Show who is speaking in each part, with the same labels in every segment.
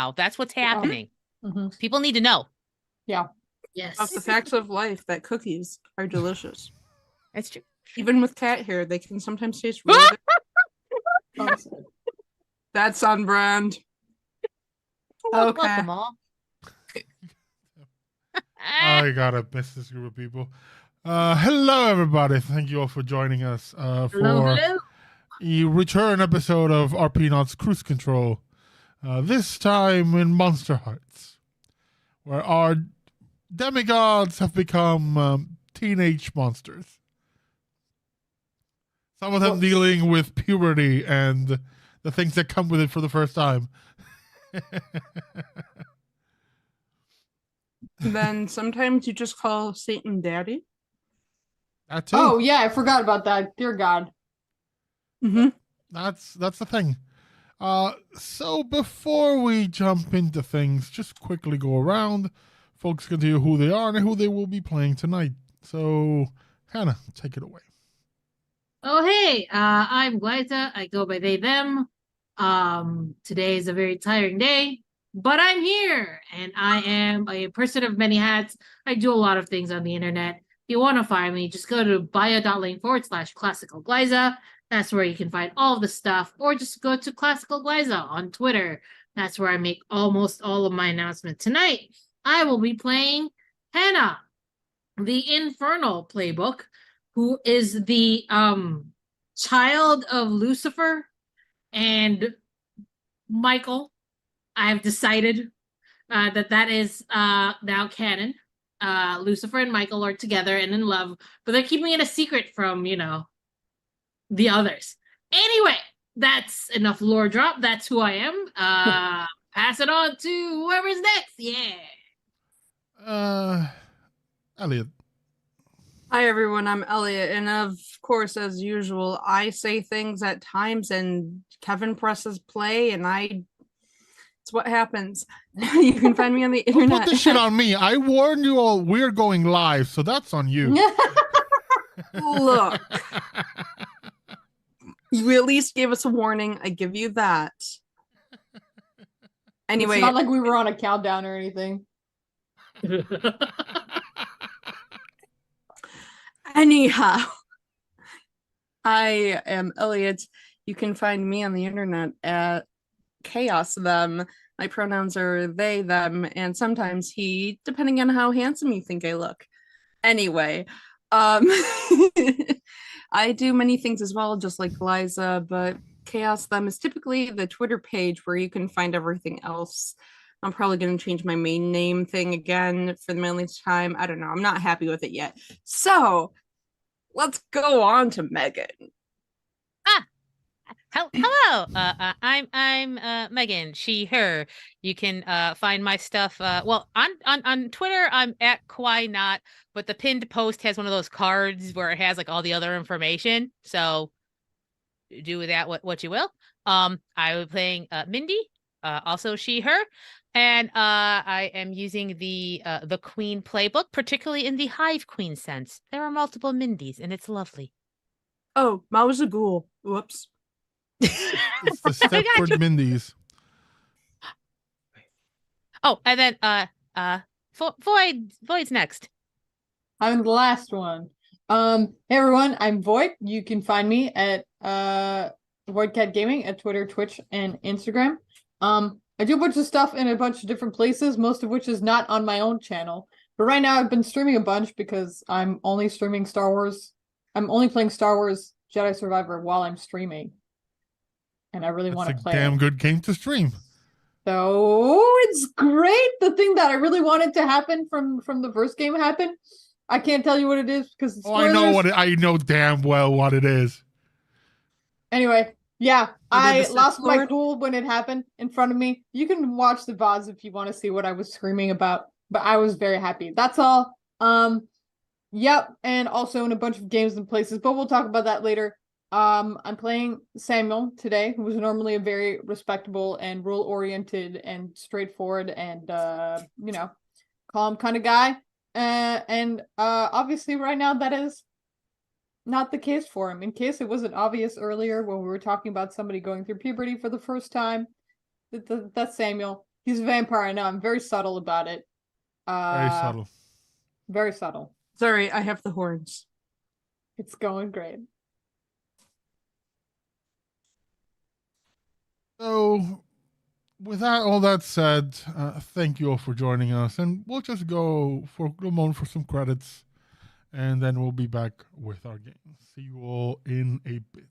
Speaker 1: now. That's what's happening.
Speaker 2: Mm-hmm.
Speaker 1: People need to know.
Speaker 2: Yeah.
Speaker 3: Yes.
Speaker 4: Of the facts of life that cookies are delicious.
Speaker 1: That's true.
Speaker 4: Even with cat hair, they can sometimes taste really good. That's on brand. Okay.
Speaker 1: Welcome all.
Speaker 5: I gotta miss this group of people. Hello, everybody. Thank you all for joining us for a return episode of RPNauts Cruise Control. This time in Monsterhearts, where our demigods have become teenage monsters. Some of them dealing with puberty and the things that come with it for the first time.
Speaker 4: Then sometimes you just call Satan Daddy.
Speaker 5: That too.
Speaker 2: Oh yeah, I forgot about that. Dear God.
Speaker 4: Mm-hmm.
Speaker 5: That's the thing. So before we jump into things, just quickly go around. Folks can tell you who they are and who they will be playing tonight. So, Hannah, take it away.
Speaker 3: Oh, hey, I'm Glyza. I go by they, them. Today is a very tiring day, but I'm here, and I am a person of many hats. I do a lot of things on the internet. If you want to find me, just go to bio.link/classical Glyza. That's where you can find all of the stuff, or just go to Classical Glyza on Twitter. That's where I make almost all of my announcements. Tonight, I will be playing Hannah, the Infernal Playbook, who is the child of Lucifer and Michael. I have decided that is now canon. Lucifer and Michael are together and in love, but they're keeping it a secret from, the others. Anyway, that's enough lore drop. That's who I am. Pass it on to whoever's next. Yeah.
Speaker 5: Elliot.
Speaker 4: Hi everyone, I'm Elliot, and of course, as usual, I say things at times and Kevin presses play and it's what happens. You can find me on the internet.
Speaker 5: Don't put this shit on me. I warned you all we're going live, so that's on you.
Speaker 4: Look. You at least gave us a warning. I give you that. Anyway.
Speaker 2: It's not like we were on a countdown or anything.
Speaker 4: Anyhow, I am Elliot. You can find me on the internet at Chaos Them. My pronouns are they, them, and sometimes he, depending on how handsome you think I look. Anyway, I do many things as well, just like Liza, but Chaos Them is typically the Twitter page where you can find everything else. I'm probably going to change my main name thing again for the millionth time. I don't know. I'm not happy with it yet. So let's go on to Megan.
Speaker 1: Hello. I'm Megan. She, her. You can find my stuff. On Twitter, I'm at KawaiiNot, but the pinned post has one of those cards where it has like all the other information. So do with that what you will. I was playing Mindy, also she, her. And I am using the Queen playbook, particularly in the Hive Queen sense. There are multiple Mindys, and it's lovely.
Speaker 4: Oh, Mao a ghoul. Whoops.
Speaker 5: It's the Stepford Mindy's.
Speaker 1: Oh, and then Void's next.
Speaker 2: I'm the last one. Hey everyone, I'm Void. You can find me at Voidcat Gaming at Twitter, Twitch, and Instagram. I do a bunch of stuff in a bunch of different places, most of which is not on my own channel. But right now I've been streaming a bunch because I'm only streaming Star Wars. I'm only playing Star Wars Jedi Survivor while I'm streaming. And I really want to play it.
Speaker 5: It's a damn good game to stream.
Speaker 2: So it's great. The thing that I really wanted to happen from the first game happened. I can't tell you what it is because
Speaker 5: I know damn well what it is.
Speaker 2: Anyway, yeah, I lost my cool when it happened in front of me. You can watch the VODs if you want to see what I was screaming about, but I was very happy. That's all. Yep, and also in a bunch of games and places, but we'll talk about that later. I'm playing Samuel today, who was normally a very respectable and rule-oriented and straightforward and calm kind of guy. And obviously right now that is not the case for him. In case it wasn't obvious earlier when we were talking about somebody going through puberty for the first time, that's Samuel. He's a vampire, I know. I'm very subtle about it.
Speaker 5: Very subtle.
Speaker 2: Very subtle.
Speaker 4: Sorry, I have the horns.
Speaker 2: It's going great.
Speaker 5: So, with all that said, thank you all for joining us, and we'll just go for a moment for some credits, and then we'll be back with our game. See you all in a bit.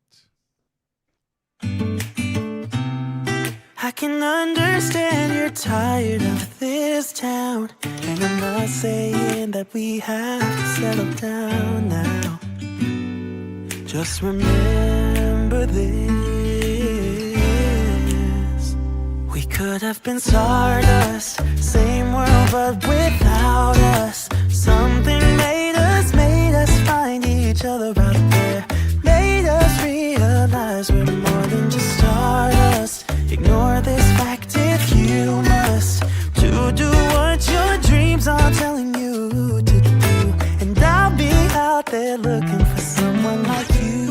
Speaker 6: I can understand you're tired of this town, and I'm not saying that we have to settle down now. Just remember this: we could have been stardust, same world but without us. Something made us find each other out there, made us realize we're more than just stardust. Ignore this fact if you must, to do what your dreams are telling you to do. And I'll be out there looking for someone like you.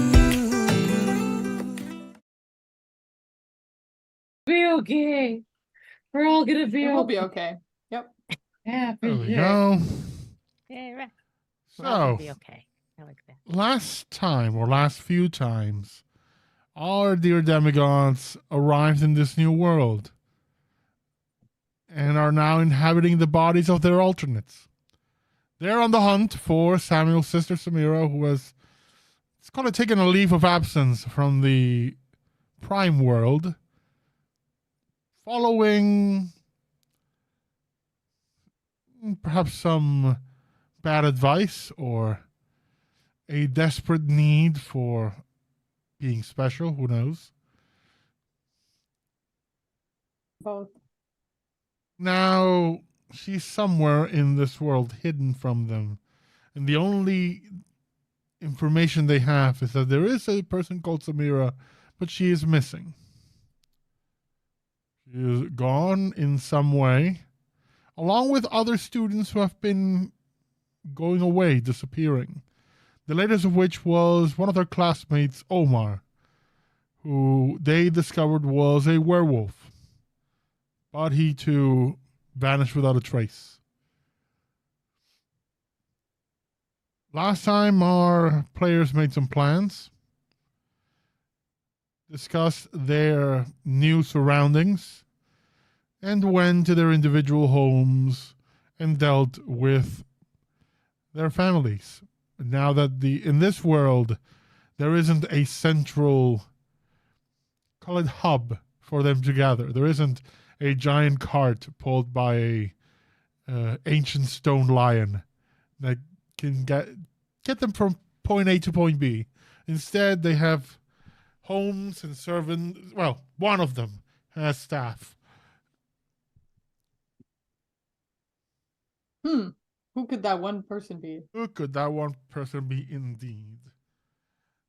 Speaker 3: Be okay. We're all gonna be
Speaker 2: We'll be okay. Yep.
Speaker 3: Yeah,
Speaker 5: There we go.
Speaker 1: Yeah, right.
Speaker 5: So,
Speaker 1: We're all gonna be okay. I like that.
Speaker 5: last few times, our dear demigods arrived in this new world and are now inhabiting the bodies of their alternates. They're on the hunt for Samuel's sister Samira, who has, it's called it, taken a leave of absence from the Prime world, following perhaps some bad advice or a desperate need for being special, who knows?
Speaker 2: Both.
Speaker 5: Now, she's somewhere in this world, hidden from them. And the only information they have is that there is a person called Samira, but she is missing. She is gone in some way, along with other students who have been going away, disappearing. The latest of which was one of their classmates, Omar, who they discovered was a werewolf. But he too vanished without a trace. Last time our players made some plans, discussed their new surroundings, and went to their individual homes and dealt with their families. Now that in this world, there isn't a central, call it hub, for them to gather. There isn't a giant cart pulled by a ancient stone lion that can get them from point A to point B. Instead, they have homes and servants. Well, one of them has staff.
Speaker 2: Who could that one person be?
Speaker 5: Who could that one person be indeed?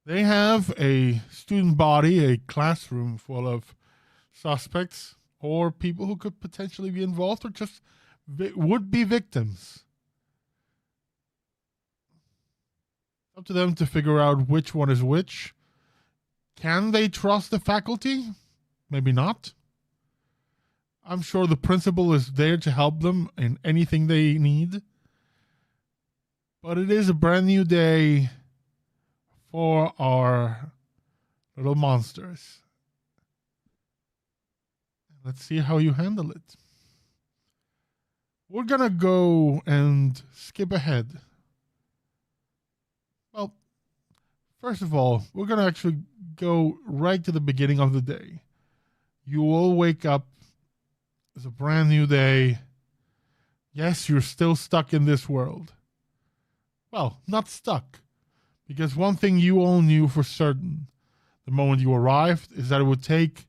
Speaker 5: They have a student body, a classroom full of suspects or people who could potentially be involved or just would be victims. Up to them to figure out which one is which. Can they trust the faculty? Maybe not. I'm sure the principal is there to help them in anything they need. But it is a brand new day for our little monsters. Let's see how you handle it. We're gonna go and skip ahead. Well, first of all, we're gonna actually go right to the beginning of the day. You all wake up. It's a brand new day. Yes, you're still stuck in this world. Well, not stuck. Because one thing you all knew for certain the moment you arrived is that it would take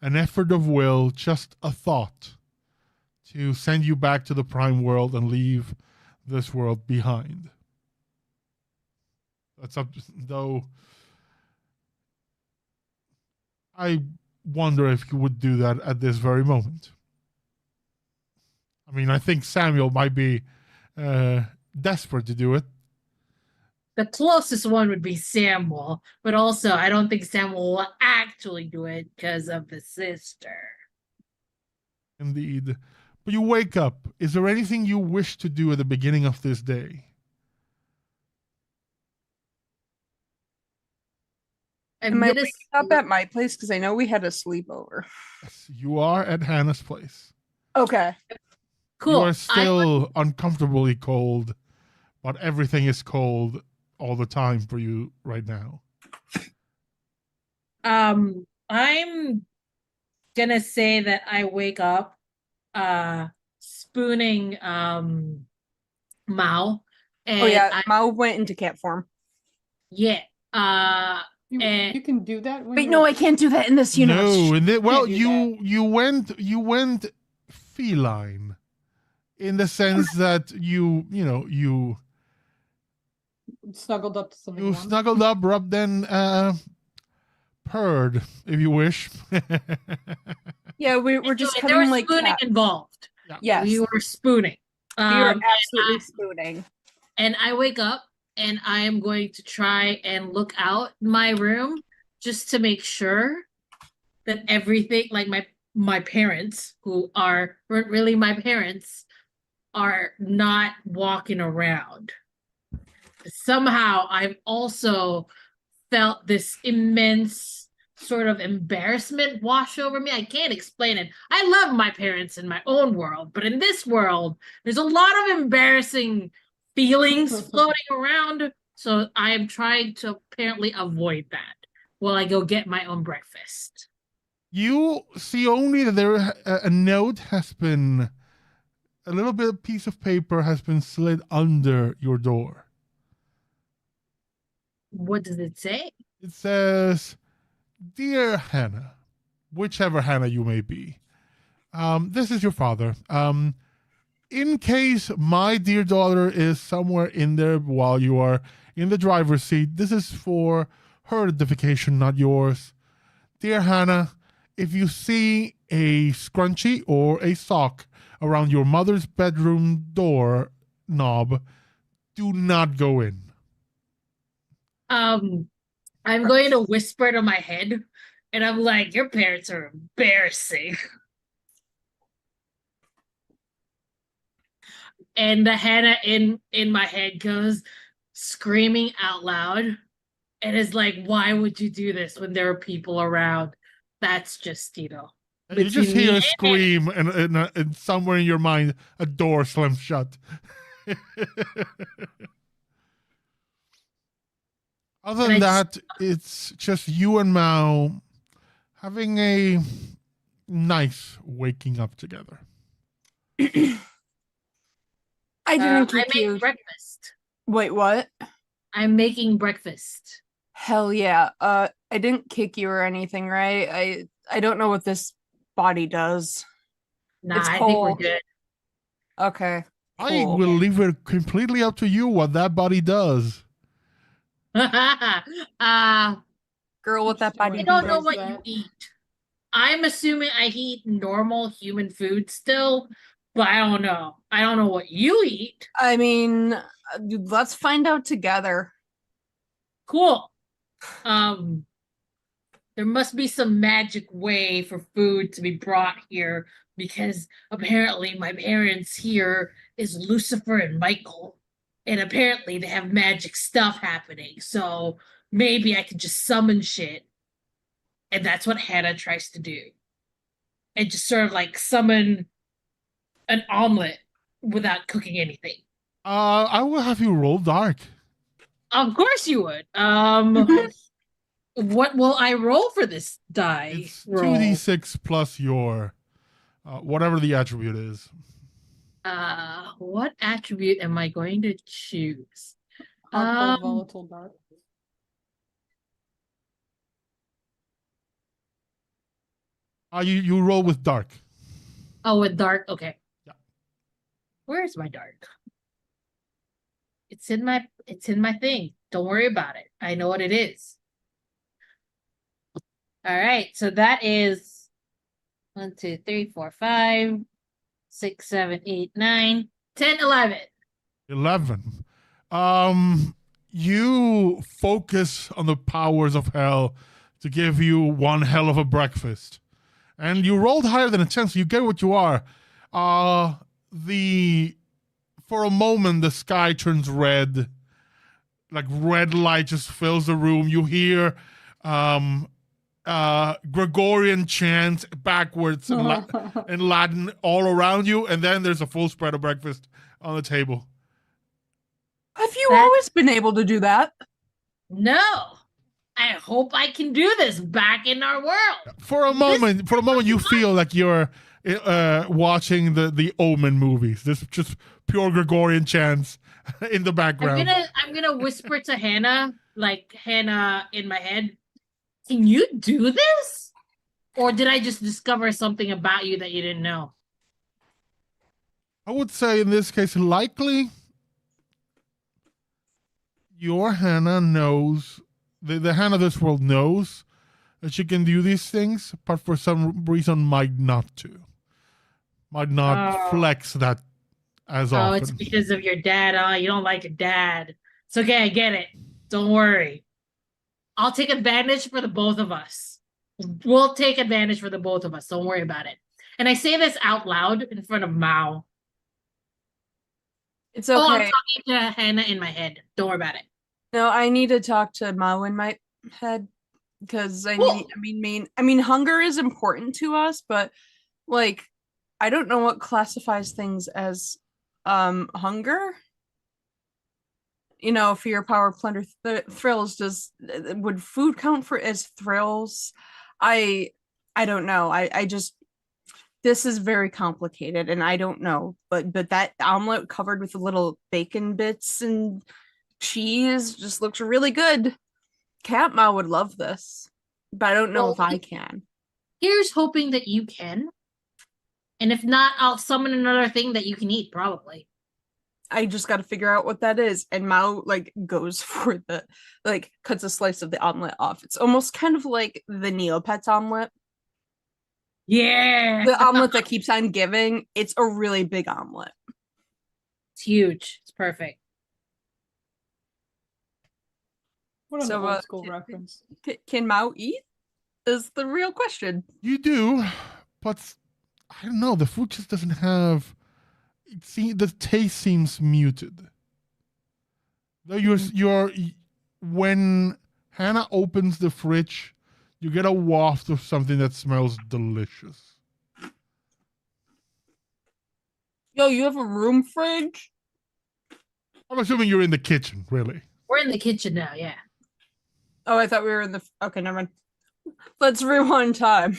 Speaker 5: an effort of will, just a thought, to send you back to the Prime world and leave this world behind. That's up to, though I wonder if you would do that at this very moment. I mean, I think Samuel might be desperate to do it.
Speaker 3: The closest one would be Samuel, but also I don't think Samuel will actually do it because of the sister.
Speaker 5: Indeed. But you wake up. Is there anything you wish to do at the beginning of this day?
Speaker 4: Am I waking up at my place? Because I know we had a sleepover.
Speaker 5: Yes, you are at Hannah's place.
Speaker 4: Okay.
Speaker 3: Cool.
Speaker 5: You are still uncomfortably cold, but everything is cold all the time for you right now.
Speaker 3: I'm gonna say that I wake up spooning Mao. And
Speaker 4: Mao went into cat form.
Speaker 3: Yeah.
Speaker 2: You can do that.
Speaker 4: Wait, no, I can't do that in this universe.
Speaker 5: No, you went feline, in the sense that you
Speaker 2: snuggled up to something.
Speaker 5: You snuggled up, rubbed, then purred, if you wish.
Speaker 4: Yeah, we're just
Speaker 3: there was
Speaker 4: like
Speaker 3: spooning involved.
Speaker 5: Yeah.
Speaker 4: Yes,
Speaker 3: we were spooning.
Speaker 4: We were absolutely spooning.
Speaker 3: And I wake up and I am going to try and look out my room just to make sure that everything, like my parents, who weren't really my parents, are not walking around. Somehow I've also felt this immense sort of embarrassment wash over me. I can't explain it. I love my parents in my own world, but in this world, there's a lot of embarrassing feelings floating around. So I am trying to apparently avoid that while I go get my own breakfast.
Speaker 5: You see only that a note has been, a little bit of piece of paper has been slid under your door.
Speaker 3: What does it say?
Speaker 5: It says, "Dear Hannah," whichever Hannah you may be. This is your father. In case my dear daughter is somewhere in there while you are in the driver's seat, this is for her edification, not yours. Dear Hannah, if you see a scrunchie or a sock around your mother's bedroom door knob, do not go in.
Speaker 3: I'm going to whisper to my head, and I'm like, your parents are embarrassing. And the Hannah in my head goes screaming out loud and is like, why would you do this when there are people around? That's just,
Speaker 5: you just hear a scream and somewhere in your mind, a door slams shut. Other than that, it's just you and Mao having a nice waking up together.
Speaker 4: I didn't
Speaker 3: I made breakfast.
Speaker 4: Wait, what?
Speaker 3: I'm making breakfast.
Speaker 4: Hell yeah. I didn't kick you or anything, right? I don't know what this body does.
Speaker 3: Nah, I think we're good.
Speaker 4: Okay.
Speaker 5: I will leave it completely up to you what that body does.
Speaker 4: Girl, what that body
Speaker 3: I don't know what you eat. I'm assuming I eat normal human food still, but I don't know. I don't know what you eat.
Speaker 4: I mean, let's find out together.
Speaker 3: Cool. There must be some magic way for food to be brought here because apparently my parents here is Lucifer and Michael. And apparently they have magic stuff happening. So maybe I could just summon shit. And that's what Hannah tries to do. And just sort of like summon an omelet without cooking anything.
Speaker 5: I will have you roll dark.
Speaker 3: Of course you would. What will I roll for this die?
Speaker 5: It's 2d6 plus your whatever the attribute is.
Speaker 3: What attribute am I going to choose?
Speaker 2: Volatile dark.
Speaker 5: You roll with dark.
Speaker 3: Oh, with dark. Okay.
Speaker 5: Yeah.
Speaker 3: Where's my dark? It's in my thing. Don't worry about it. I know what it is. All right. So that is 1, 2, 3, 4, 5, 6, 7, 8, 9, 10, 11.
Speaker 5: 11. You focus on the powers of hell to give you one hell of a breakfast. And you rolled higher than a 10, so you get what you are. For a moment, the sky turns red. Like red light just fills the room. You hear Gregorian chants backwards in Latin all around you, and then there's a full spread of breakfast on the table.
Speaker 4: Have you always been able to do that?
Speaker 3: No. I hope I can do this back in our world.
Speaker 5: For a moment, you feel like you're watching the Omen movies. This just pure Gregorian chants in the background.
Speaker 3: I'm gonna whisper to Hannah, like Hannah in my head. Can you do this? Or did I just discover something about you that you didn't know?
Speaker 5: I would say in this case, likely your Hannah knows, the Hannah of this world knows that she can do these things, but for some reason might not flex that as often.
Speaker 3: Oh, it's because of your dad. Oh, you don't like your dad. It's okay, I get it. Don't worry. I'll take advantage for the both of us. We'll take advantage for the both of us. Don't worry about it. And I say this out loud in front of Mao.
Speaker 4: It's okay.
Speaker 3: Oh, I'm talking to Hannah in my head. Don't worry about it.
Speaker 4: No, I need to talk to Mao in my head because I mean, hunger is important to us, but like, I don't know what classifies things as hunger. You know, fear, power, plunder, thrills. Would food count as thrills? I don't know. I just, this is very complicated, and I don't know. But that omelet covered with little bacon bits and cheese just looks really good. Cat Ma would love this, but I don't know if I can.
Speaker 3: Here's hoping that you can. And if not, I'll summon another thing that you can eat, probably.
Speaker 4: I just got to figure out what that is. And Mao like goes for cuts a slice of the omelet off. It's almost kind of like the Neopets omelet.
Speaker 3: Yeah.
Speaker 4: The omelet that keeps on giving. It's a really big omelet.
Speaker 3: It's huge. It's perfect.
Speaker 2: What an old school reference.
Speaker 4: Can Mao eat? Is the real question.
Speaker 5: You do, but I don't know. The food just doesn't have. The taste seems muted. Though when Hannah opens the fridge, you get a waft of something that smells delicious.
Speaker 4: Yo, you have a room fridge?
Speaker 5: I'm assuming you're in the kitchen, really.
Speaker 3: We're in the kitchen now, yeah.
Speaker 4: Oh, I thought we were in the... Okay, never mind. Let's rewind time.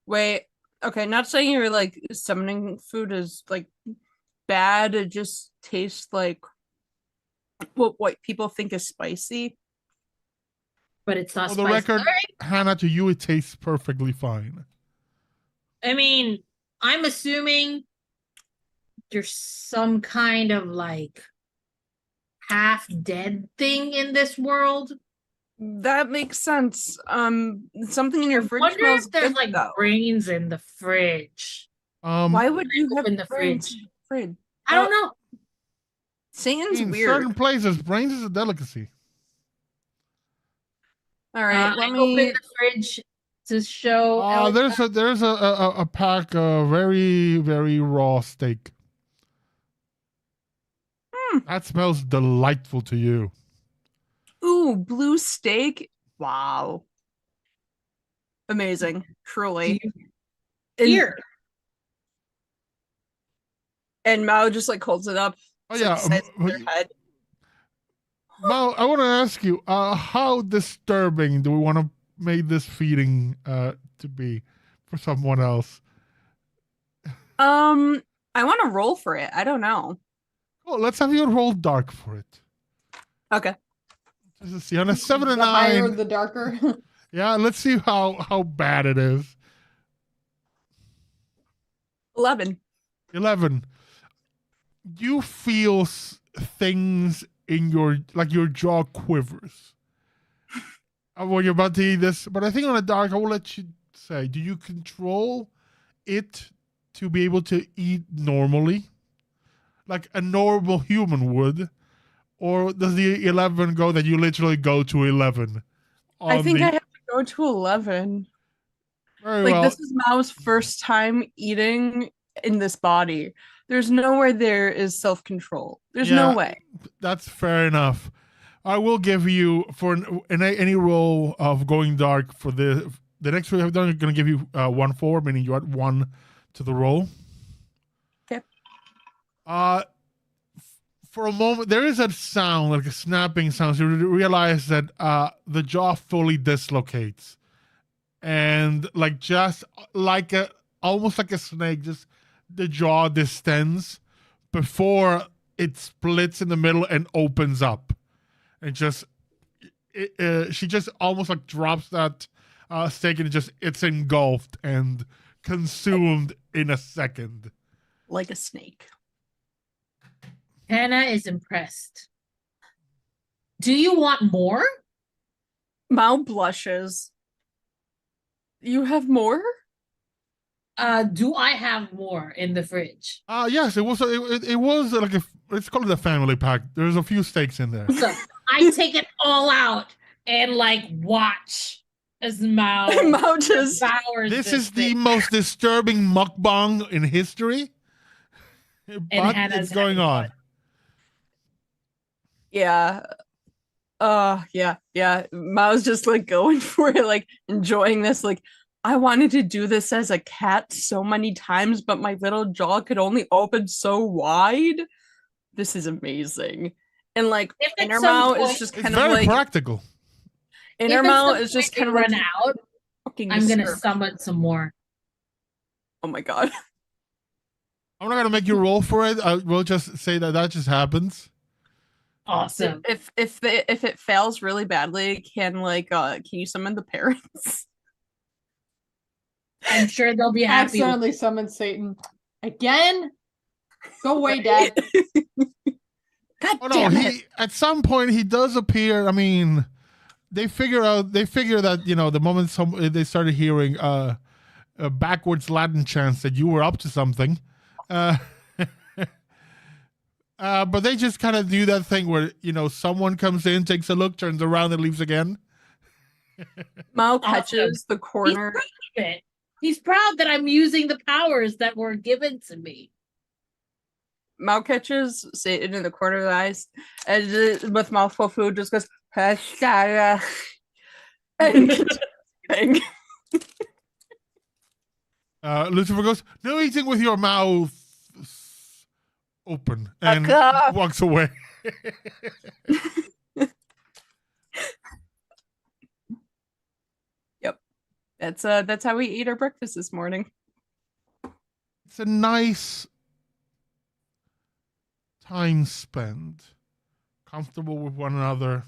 Speaker 4: Wait. Okay, not saying you're like summoning food is like bad. It just tastes like what white people think is spicy.
Speaker 3: But it's not spicy.
Speaker 5: For the record, Hannah, to you it tastes perfectly fine.
Speaker 3: I mean, I'm assuming there's some kind of like half dead thing in this world.
Speaker 4: That makes sense. Something in your fridge
Speaker 3: wonder
Speaker 4: smells
Speaker 3: if there's
Speaker 4: good,
Speaker 3: like
Speaker 4: though.
Speaker 3: brains in the fridge.
Speaker 4: Why would you have
Speaker 3: in the
Speaker 4: brains
Speaker 3: fridge?
Speaker 4: in the fridge?
Speaker 3: I don't know.
Speaker 4: Satan's
Speaker 5: In
Speaker 4: weird.
Speaker 5: certain places, brains is a delicacy.
Speaker 4: All right, let
Speaker 3: I
Speaker 4: me
Speaker 3: open the fridge to show.
Speaker 5: There's a pack of very, very raw steak. That smells delightful to you.
Speaker 4: Ooh, blue steak. Wow. Amazing. Truly.
Speaker 3: Here.
Speaker 4: And Mao just like holds it up.
Speaker 5: Oh yeah.
Speaker 4: Their head.
Speaker 5: Mao, I want to ask you, how disturbing do we want to make this feeding to be for someone else?
Speaker 4: I want to roll for it. I don't know.
Speaker 5: Well, let's have you roll dark for it.
Speaker 4: Okay.
Speaker 5: Let's see, on a 7 and
Speaker 2: The
Speaker 5: 9.
Speaker 2: higher, the darker.
Speaker 5: Yeah, let's see how bad it is.
Speaker 4: 11.
Speaker 5: 11. You feel things in your jaw quivers. When you're about to eat this, but I think on a dark, I will let you say, do you control it to be able to eat normally? Like a normal human would? Or does the 11 go that you literally go to 11?
Speaker 4: I think I have to go to 11.
Speaker 5: Very
Speaker 4: Like
Speaker 5: well.
Speaker 4: this is Mao's first time eating in this body. There's nowhere there is self-control. There's no way.
Speaker 5: That's fair enough. I will give you for any roll of going dark for the next roll I've done. I'm going to give you 1-4, meaning you add 1 to the roll.
Speaker 4: Okay.
Speaker 5: For a moment, there is a sound, like a snapping sound. So you realize that the jaw fully dislocates, and like just like almost like a snake, just the jaw distends before it splits in the middle and opens up, and just she just almost like drops that steak, and it's engulfed and consumed in a second,
Speaker 4: like a snake.
Speaker 3: Hannah is impressed. Do you want more?
Speaker 4: Mao blushes. You have more?
Speaker 3: Do I have more in the fridge?
Speaker 5: Yes, it was like let's call it a family pack. There's a few steaks in there.
Speaker 3: So I take it all out and like watch as Mao
Speaker 4: just
Speaker 3: devours
Speaker 5: This is the
Speaker 3: thing.
Speaker 5: most disturbing mukbang in history. But it's going on.
Speaker 4: Yeah. Yeah. Mao's just like going for it, like enjoying this. Like, I wanted to do this as a cat so many times, but my little jaw could only open so wide. This is amazing. And like inner Mao is just kind of
Speaker 5: very
Speaker 4: like
Speaker 5: practical.
Speaker 4: Inner Mao is just kind of
Speaker 3: run
Speaker 4: like,
Speaker 3: out. I'm gonna summon some more.
Speaker 4: Oh my god.
Speaker 5: I'm not gonna make you roll for it. I will just say that just happens.
Speaker 3: Awesome.
Speaker 4: If it fails really badly, can you summon the parents?
Speaker 3: I'm sure they'll be happy.
Speaker 2: Accidentally summon Satan again. Go away, Dad.
Speaker 4: God
Speaker 5: damn it. At some point he does appear. I mean, they figure that, you know, the moment they started hearing a backwards Latin chants that you were up to something. But they just kind of do that thing where, you know, someone comes in, takes a look, turns around, and leaves again.
Speaker 4: Mao catches the corner.
Speaker 3: He's proud of it. He's proud that I'm using the powers that were given to me.
Speaker 4: Mao catches Satan in the corner of the eyes, and with mouthful of food, just goes, and
Speaker 5: Lucifer goes, "No eating with your mouth open," and walks away.
Speaker 4: Yep, that's how we ate our breakfast this morning.
Speaker 5: It's a nice time spent, comfortable with one another.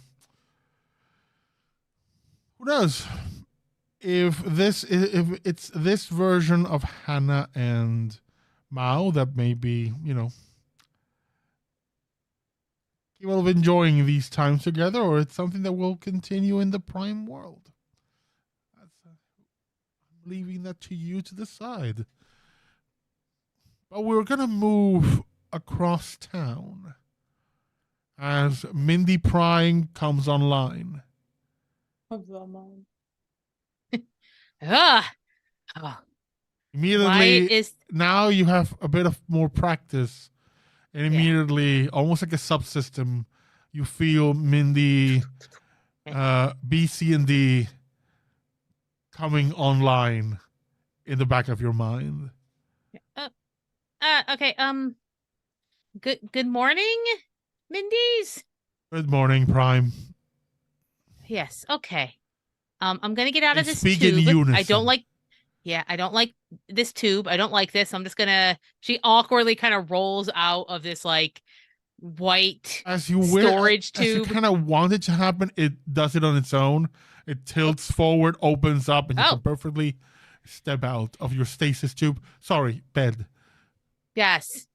Speaker 5: Who knows if it's this version of Hannah and Mao that may be, you know, capable of enjoying these times together, or it's something that will continue in the prime world. I'm leaving that to you to decide. But we're gonna move across town as Mindy Prying comes online. Immediately, now you have a bit of more practice, and immediately, almost like a subsystem, you feel Mindy, B, C, and D coming online in the back of your mind.
Speaker 1: Okay. Good morning, Mindy's.
Speaker 5: Good morning, Prime.
Speaker 1: Yes. Okay. I'm gonna get out of this
Speaker 5: speak in
Speaker 1: tube.
Speaker 5: unison.
Speaker 1: I don't like this tube. I don't like this. I'm just gonna. She awkwardly kind of rolls out of this like white storage tube.
Speaker 5: As you kind of want it to happen, it does it on its own. It tilts forward, opens up, and you can perfectly step out of your stasis tube. Sorry, bed.
Speaker 1: Yes.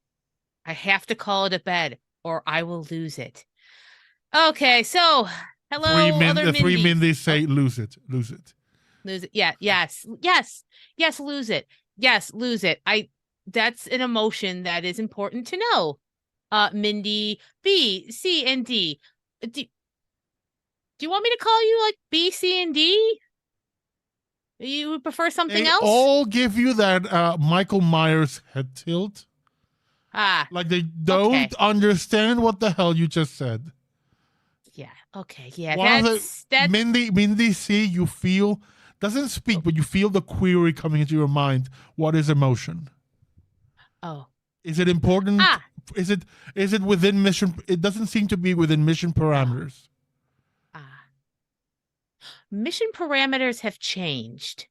Speaker 1: I have to call it a bed, or I will lose it. Okay, so hello, other Mindys.
Speaker 5: 3 Mindys say, lose it.
Speaker 1: Lose it. Yeah, yes, lose it. Yes, lose it. That's an emotion that is important to know. Mindy, B, C, and D. Do you want me to call you like B, C, and D? You would prefer something
Speaker 5: They
Speaker 1: else?
Speaker 5: all give you that Michael Myers head tilt. Like they don't understand what the hell you just said.
Speaker 1: Yeah. Okay. Yeah.
Speaker 5: That's Mindy C, you feel, doesn't speak, but you feel the query coming into your mind. What is emotion?
Speaker 1: Oh.
Speaker 5: Is it important? Is it within mission? It doesn't seem to be within mission parameters.
Speaker 1: Mission parameters have changed.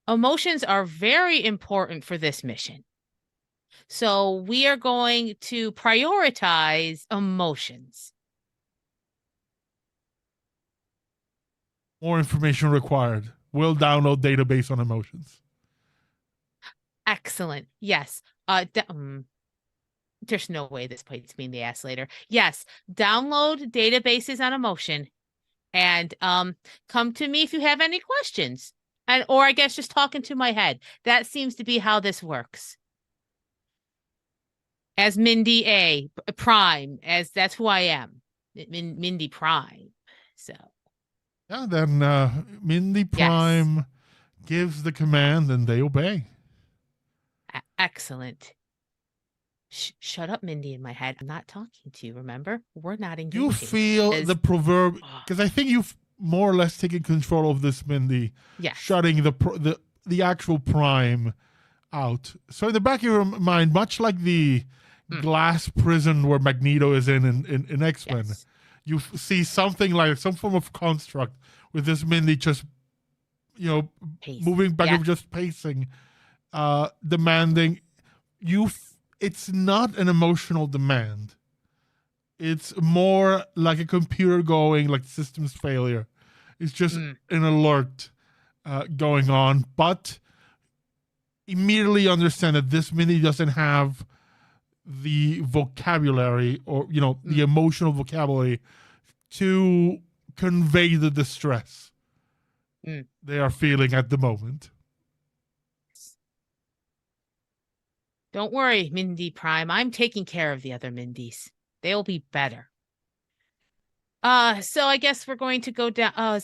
Speaker 1: Emotions are very important for this mission. So we are going to prioritize emotions.
Speaker 5: More information required. We'll download database on emotions.
Speaker 1: Excellent. Yes. There's no way this bites me in the ass later. Yes. Download databases on emotion and come to me if you have any questions. Or I guess just talking to my head. That seems to be how this works. As Mindy A Prime, as that's who I am. Mindy Prime. So
Speaker 5: yeah, then Mindy Prime gives the command and they obey.
Speaker 1: Excellent. Shut up, Mindy, in my head. I'm not talking to you, remember? We're not engaging.
Speaker 5: You feel the proverb, because I think you've more or less taken control of this, Mindy.
Speaker 1: Yeah.
Speaker 5: Shutting the actual Prime out. So in the back of your mind, much like the glass prison where Magneto is in X-Men, you see something like some form of construct with this Mindy just, moving back and just pacing, demanding. It's not an emotional demand. It's more like a computer going, like systems failure. It's just an alert going on, but immediately understand that this Mindy doesn't have the vocabulary or, the emotional vocabulary to convey the distress they are feeling at the moment.
Speaker 1: Don't worry, Mindy Prime. I'm taking care of the other Mindys. They'll be better. So I guess we're going to go down. Oh,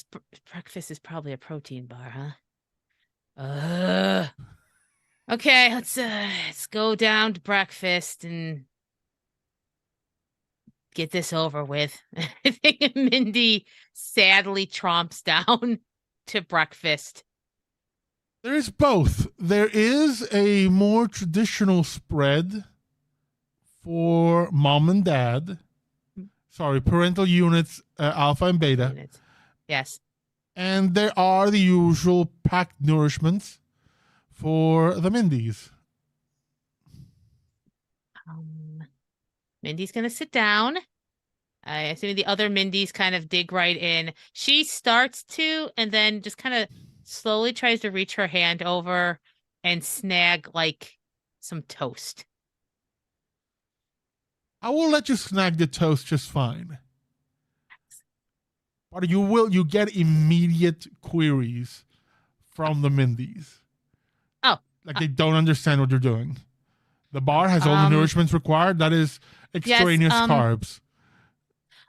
Speaker 1: breakfast is probably a protein bar, huh? Okay, let's go down to breakfast and get this over with. I think Mindy sadly tromps down to breakfast.
Speaker 5: There's both. There is a more traditional spread for mom and dad. Sorry, parental units, alpha and beta.
Speaker 1: Yes. And
Speaker 5: there are the usual packed nourishments for the Mindys.
Speaker 1: Mindy's going to sit down. I assume the other Mindys kind of dig right in. She starts to, and then just kind of slowly tries to reach her hand over and snag like some toast.
Speaker 5: I will let you snag the toast just fine. But you get immediate queries from the Mindys.
Speaker 1: Oh.
Speaker 5: Like they don't understand what you're doing. The bar has all the nourishments required. That is extraneous carbs.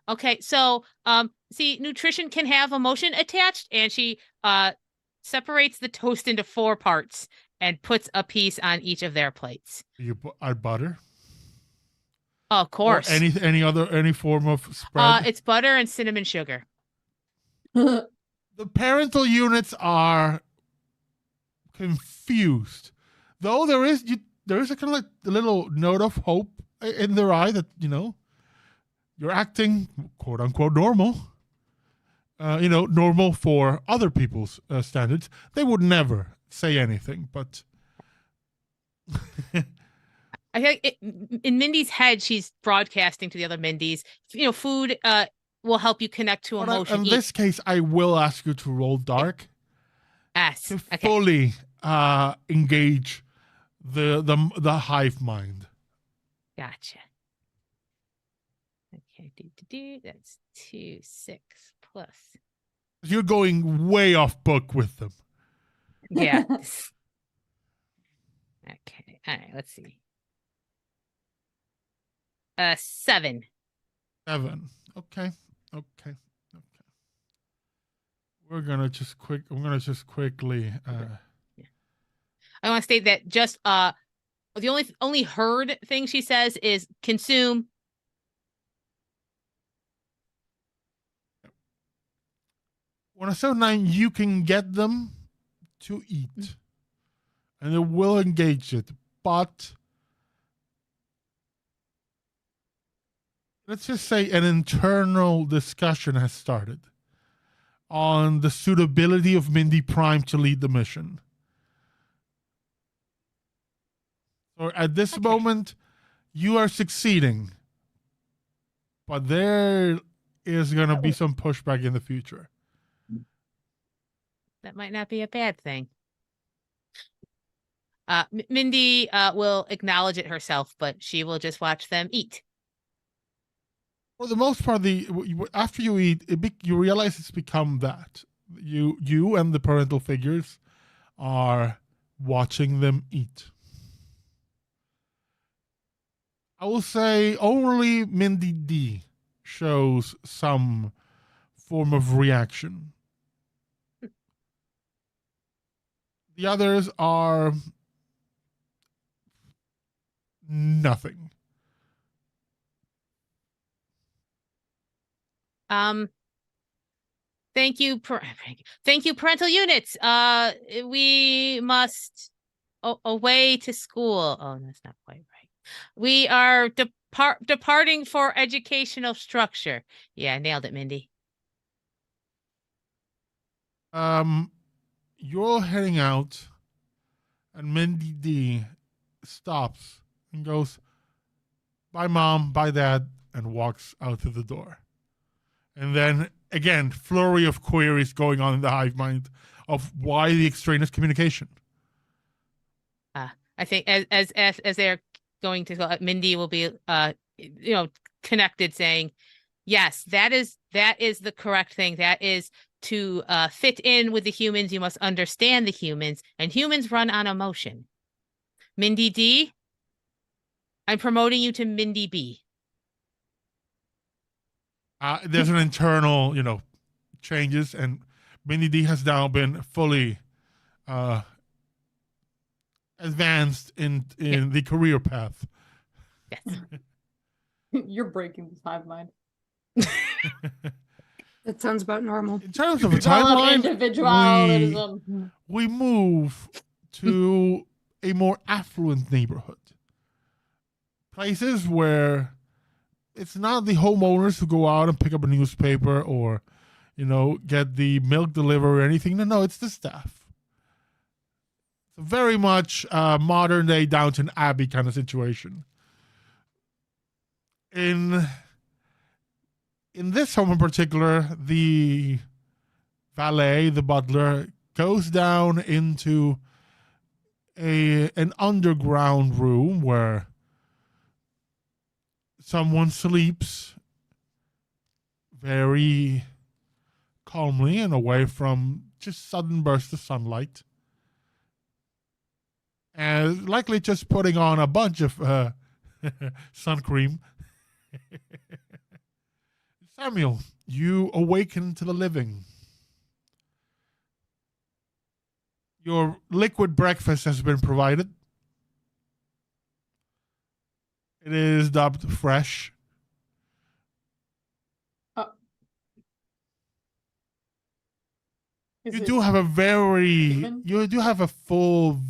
Speaker 1: Okay, so see, nutrition can have emotion attached, and she separates the toast into 4 parts and puts a piece on each of their plates.
Speaker 5: You add butter?
Speaker 1: Oh, of course.
Speaker 5: Or any form of spread?
Speaker 1: It's butter and cinnamon sugar.
Speaker 5: The parental units are confused. Though there is a kind of like a little note of hope in their eye that, you're acting quote unquote normal. Normal for other people's standards. They would never say anything, but
Speaker 1: I think in Mindy's head, she's broadcasting to the other Mindys. Food will help you connect to emotion.
Speaker 5: In this case, I will ask you to roll dark.
Speaker 1: Yes.
Speaker 5: To fully engage the hive mind.
Speaker 1: Gotcha. Okay, that's 2, 6 plus.
Speaker 5: You're going way off book with them.
Speaker 1: Yeah. Okay. All right. Let's see. 7.
Speaker 5: 7. Okay. I'm gonna just quickly.
Speaker 1: I want to state that just the only heard thing she says is consume.
Speaker 5: When I say 9, you can get them to eat, and it will engage it. But let's just say an internal discussion has started on the suitability of Mindy Prime to lead the mission. So at this moment, you are succeeding, but there is going to be some pushback in the future.
Speaker 1: That might not be a bad thing. Mindy will acknowledge it herself, but she will just watch them eat.
Speaker 5: For the most part, after you eat, you realize it's become that. You and the parental figures are watching them eat. I will say only Mindy D shows some form of reaction. The others are nothing.
Speaker 1: Thank you, parental units. We must away to school. Oh, that's not quite right. We are departing for educational structure. Yeah, nailed it, Mindy.
Speaker 5: You're heading out, and Mindy D stops and goes, "Bye, Mom. Bye, Dad," and walks out to the door. And then, again, flurry of queries going on in the hive mind of why the extraneous communication.
Speaker 1: I think as they're going to go, Mindy will be, connected, saying, "Yes, that is the correct thing. That is to fit in with the humans. You must understand the humans, and humans run on emotion. Mindy D, I'm promoting you to Mindy B."
Speaker 5: There's an internal, changes, and Mindy D has now been fully advanced in the career path.
Speaker 1: Yes.
Speaker 2: You're breaking this hive mind.
Speaker 4: That sounds about normal.
Speaker 5: In terms of a timeline,
Speaker 2: individualism.
Speaker 5: we move to a more affluent neighborhood. Places where it's not the homeowners who go out and pick up a newspaper or, get the milk delivery or anything. No, it's the staff. It's very much modern day Downton Abbey kind of situation. In this home in particular, the valet, the butler, goes down into an underground room where someone sleeps very calmly and away from just sudden bursts of sunlight. And likely just putting on a bunch of sun cream. Samuel, you awaken to the living. Your liquid breakfast has been provided. It is dubbed fresh. You do have a full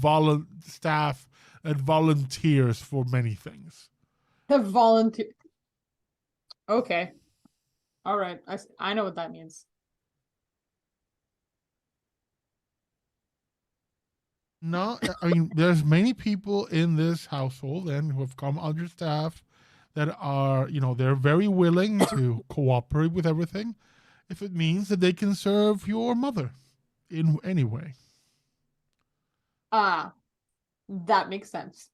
Speaker 5: staff that volunteers for many things.
Speaker 2: Have volunteer. Okay. All right. I know what that means.
Speaker 5: No, I mean, there's many people in this household and who have come understaffed that are, they're very willing to cooperate with everything if it means that they can serve your mother in any way.
Speaker 2: That makes sense.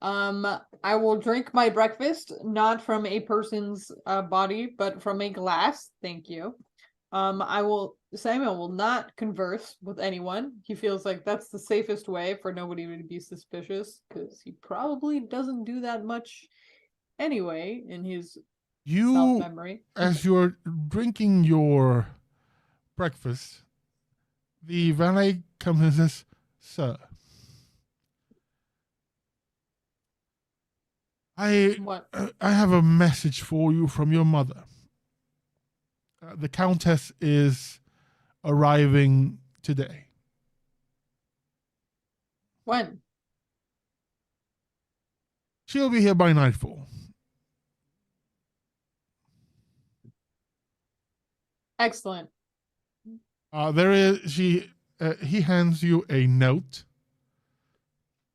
Speaker 2: I will drink my breakfast, not from a person's body, but from a glass. Thank you. Samuel will not converse with anyone. He feels like that's the safest way for nobody to be suspicious, because he probably doesn't do that much anyway in his self-memory.
Speaker 5: As you're drinking your breakfast, The valet comes and says, "Sir, I have a message for you from your mother. The Countess is arriving today."
Speaker 2: When?
Speaker 5: She'll be here by nightfall.
Speaker 2: Excellent.
Speaker 5: He hands you a note,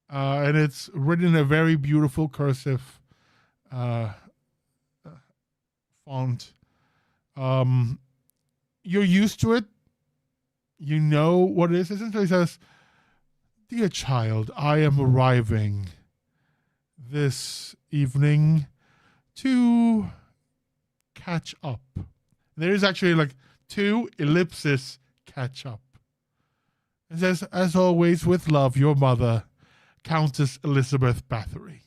Speaker 5: and it's written in a very beautiful cursive font. You're used to it. You know what it is. Essentially, it says, "Dear child, I am arriving this evening to catch up." There is actually like 2 ellipses, catch up. It says, "As always, with love, your mother, Countess Elizabeth Bathory."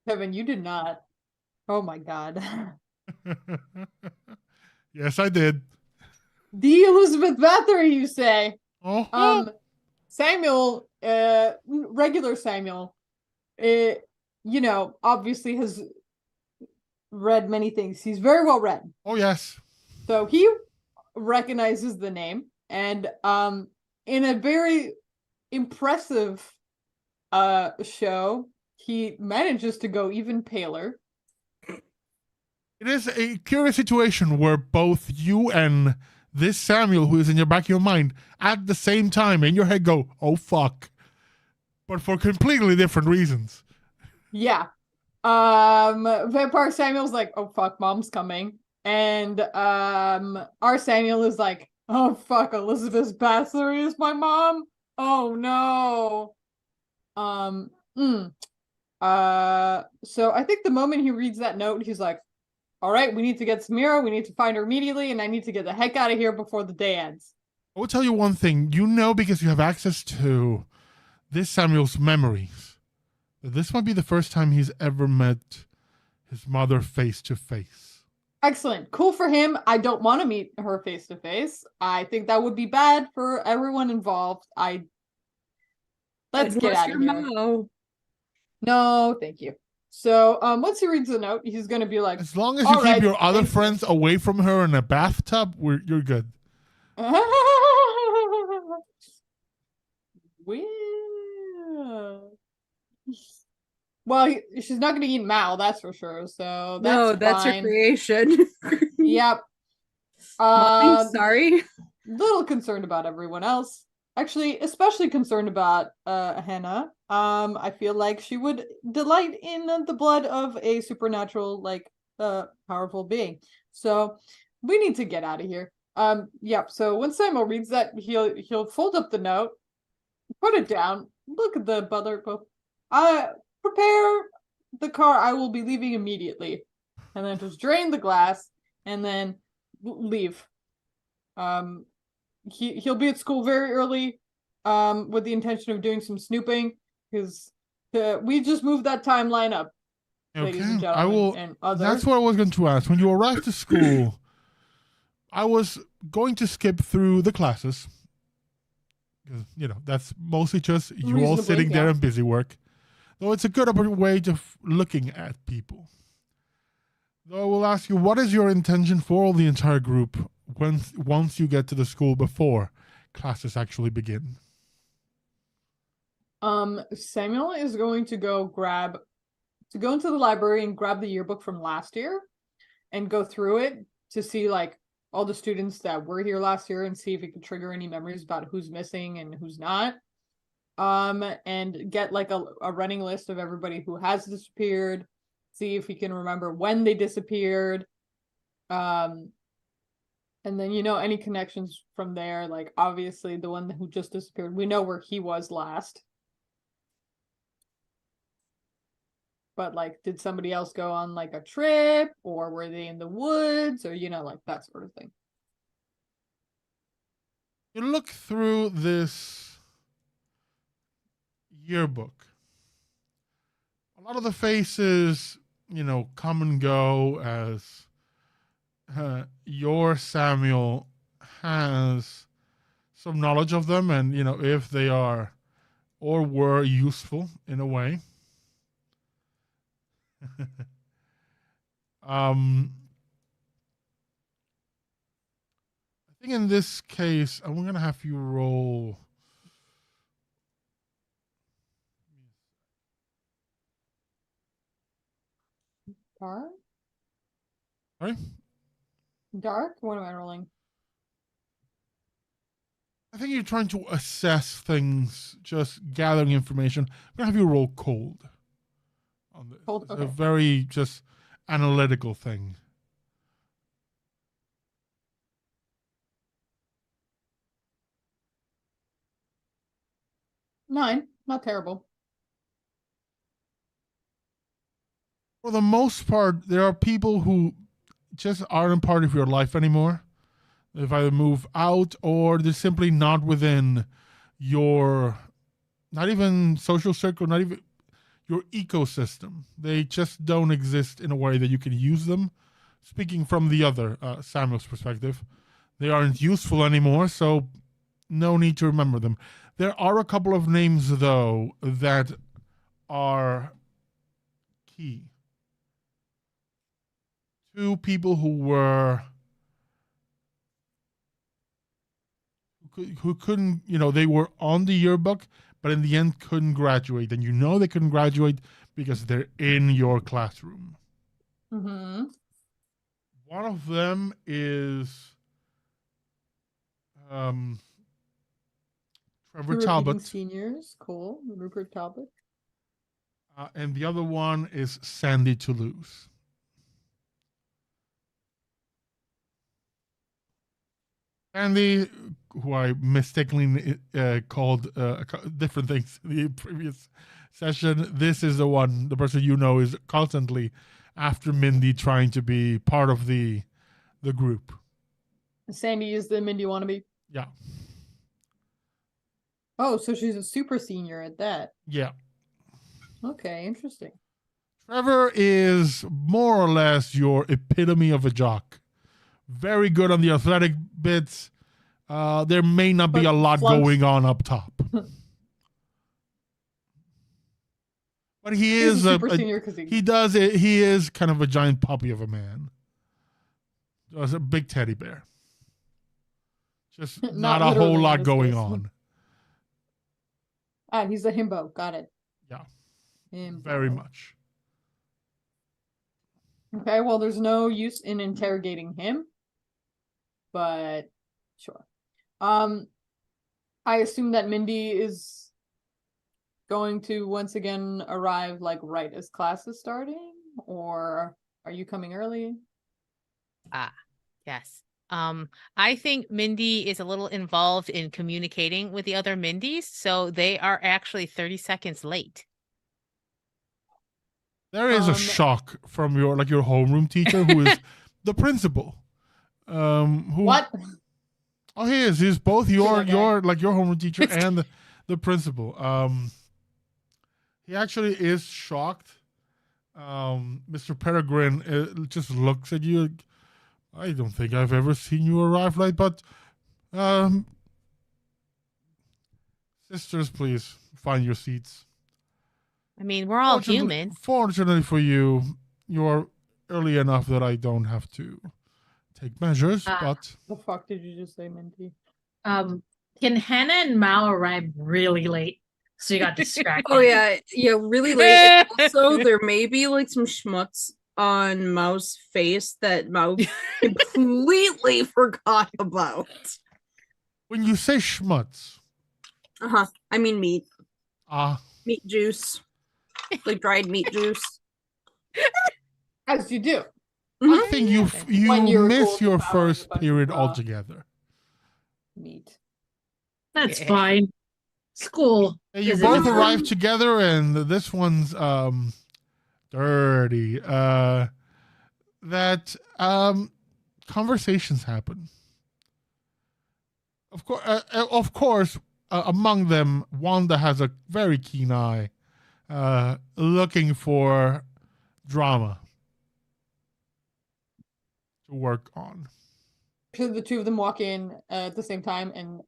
Speaker 2: Kevin, you did not. Oh my God.
Speaker 5: Yes, I did.
Speaker 2: The Elizabeth Bathory, you say?
Speaker 5: Uh-huh.
Speaker 2: Samuel, regular Samuel, obviously has read many things. He's very well read.
Speaker 5: Oh, yes.
Speaker 2: So he recognizes the name, and in a very impressive show, he manages to go even paler.
Speaker 5: It is a curious situation where both you and this Samuel, who is in your back of your mind, at the same time in your head go, "Oh, fuck." But for completely different reasons.
Speaker 2: Yeah. Vampire Samuel's like, "Oh, fuck, mom's coming." And our Samuel is like, "Oh, fuck, Elizabeth Bathory is my mom? Oh, no." So I think the moment he reads that note, he's like, "All right, we need to get Samira. We need to find her immediately, and I need to get the heck out of here before the day ends."
Speaker 5: I will tell you one thing. You know, because you have access to this Samuel's memories, that this might be the first time he's ever met his mother face to face.
Speaker 2: Excellent. Cool for him. I don't want to meet her face to face. I think that would be bad for everyone involved. Let's get out of here. No, thank you. So once he reads the note, he's going to be like,
Speaker 5: as long as you keep your other friends away from her in a bathtub, you're good.
Speaker 2: Well, she's not going to eat Mal, that's for sure. So
Speaker 4: that's her creation.
Speaker 2: Yep.
Speaker 4: I'm sorry.
Speaker 2: Little concerned about everyone else. Actually, especially concerned about Hannah. I feel like she would delight in the blood of a supernatural, powerful being. So we need to get out of here. Yep. So when Samuel reads that, he'll fold up the note, put it down, look at the butler, prepare the car. I will be leaving immediately, and then just drain the glass and then leave. He'll be at school very early, with the intention of doing some snooping, because we just moved that timeline up.
Speaker 5: Okay,
Speaker 2: ladies and gentlemen, and others.
Speaker 5: That's what I was going to ask. When you arrived to school, I was going to skip through the classes, because that's mostly just you all sitting there and busy work. Though it's a good way of looking at people. Though I will ask you, what is your intention for the entire group once you get to the school before classes actually begin?
Speaker 2: Samuel is going to go into the library and grab the yearbook from last year and go through it to see all the students that were here last year and see if it could trigger any memories about who's missing and who's not. And get a running list of everybody who has disappeared, see if he can remember when they disappeared. And then, any connections from there, obviously the one who just disappeared, we know where he was last. But did somebody else go on a trip, or were they in the woods, or that sort of thing.
Speaker 5: You look through this yearbook. A lot of the faces come and go as your Samuel has some knowledge of them, and if they are or were useful in a way. I think in this case, I'm gonna have you roll.
Speaker 2: Dark?
Speaker 5: Sorry?
Speaker 2: Dark? What am I rolling?
Speaker 5: I think you're trying to assess things, just gathering information. I'm gonna have you roll cold on this.
Speaker 2: Cold,
Speaker 5: It's
Speaker 2: okay.
Speaker 5: a very just analytical thing.
Speaker 2: Nine. Not terrible.
Speaker 5: For the most part, there are people who just aren't part of your life anymore. They've either moved out or they're simply not within your, not even social circle, not even your ecosystem. They just don't exist in a way that you can use them. Speaking from the other Samuel's perspective, they aren't useful anymore, so no need to remember them. There are a couple of names, though, that are key. Two people who couldn't, they were on the yearbook, but in the end couldn't graduate. And they couldn't graduate because they're in your classroom.
Speaker 2: Mm-hmm.
Speaker 5: One of them is Trevor Talbot.
Speaker 2: Seniors, cool. Rupert Talbot.
Speaker 5: And the other one is Sandy Toulouse. Sandy, who I mistakenly called different things in the previous session, this is the person is constantly after Mindy, trying to be part of the group.
Speaker 2: Sandy is the Mindy wannabe?
Speaker 5: Yeah.
Speaker 2: Oh, so she's a super senior at that.
Speaker 5: Yeah.
Speaker 2: Okay, interesting.
Speaker 5: Trevor is more or less your epitome of a jock. Very good on the athletic bits. There may not be a lot going on up top. But he is
Speaker 2: a super senior because
Speaker 5: he is kind of a giant puppy of a man. Just a big teddy bear. Just not a whole lot going on.
Speaker 2: Ah, he's a himbo. Got it.
Speaker 5: Yeah.
Speaker 2: Himbo.
Speaker 5: Very much.
Speaker 2: Okay, well, there's no use in interrogating him. But sure. I assume that Mindy is going to once again arrive right as class is starting, or are you coming early?
Speaker 1: Yes. I think Mindy is a little involved in communicating with the other Mindys, so they are actually 30 seconds late.
Speaker 5: There is a shock from your homeroom teacher who is the principal.
Speaker 2: What?
Speaker 5: Oh, he is. He's both your homeroom teacher and the principal. He actually is shocked. Mr. Peregrine just looks at you. I don't think I've ever seen you arrive late, but sisters, please find your seats.
Speaker 1: I mean, we're all human.
Speaker 5: Fortunately for you, you're early enough that I don't have to take measures, but...
Speaker 2: The fuck did you just say, Minty?
Speaker 3: Can Hannah and Mao arrive really late? So you got distracted.
Speaker 4: Oh, yeah, really late. Also, there may be some schmutz on Mao's face that Mao completely forgot about.
Speaker 5: When you say schmutz...
Speaker 4: I mean meat. Meat juice. Dried meat juice.
Speaker 2: As you do.
Speaker 5: I think you miss your first period altogether.
Speaker 2: Meat.
Speaker 3: That's fine. School.
Speaker 5: You both arrived together, and this one's dirty. That conversations happen. Of course, among them, Wanda has a very keen eye, looking for drama. to work on.
Speaker 2: So the two of them walk in at the same time, and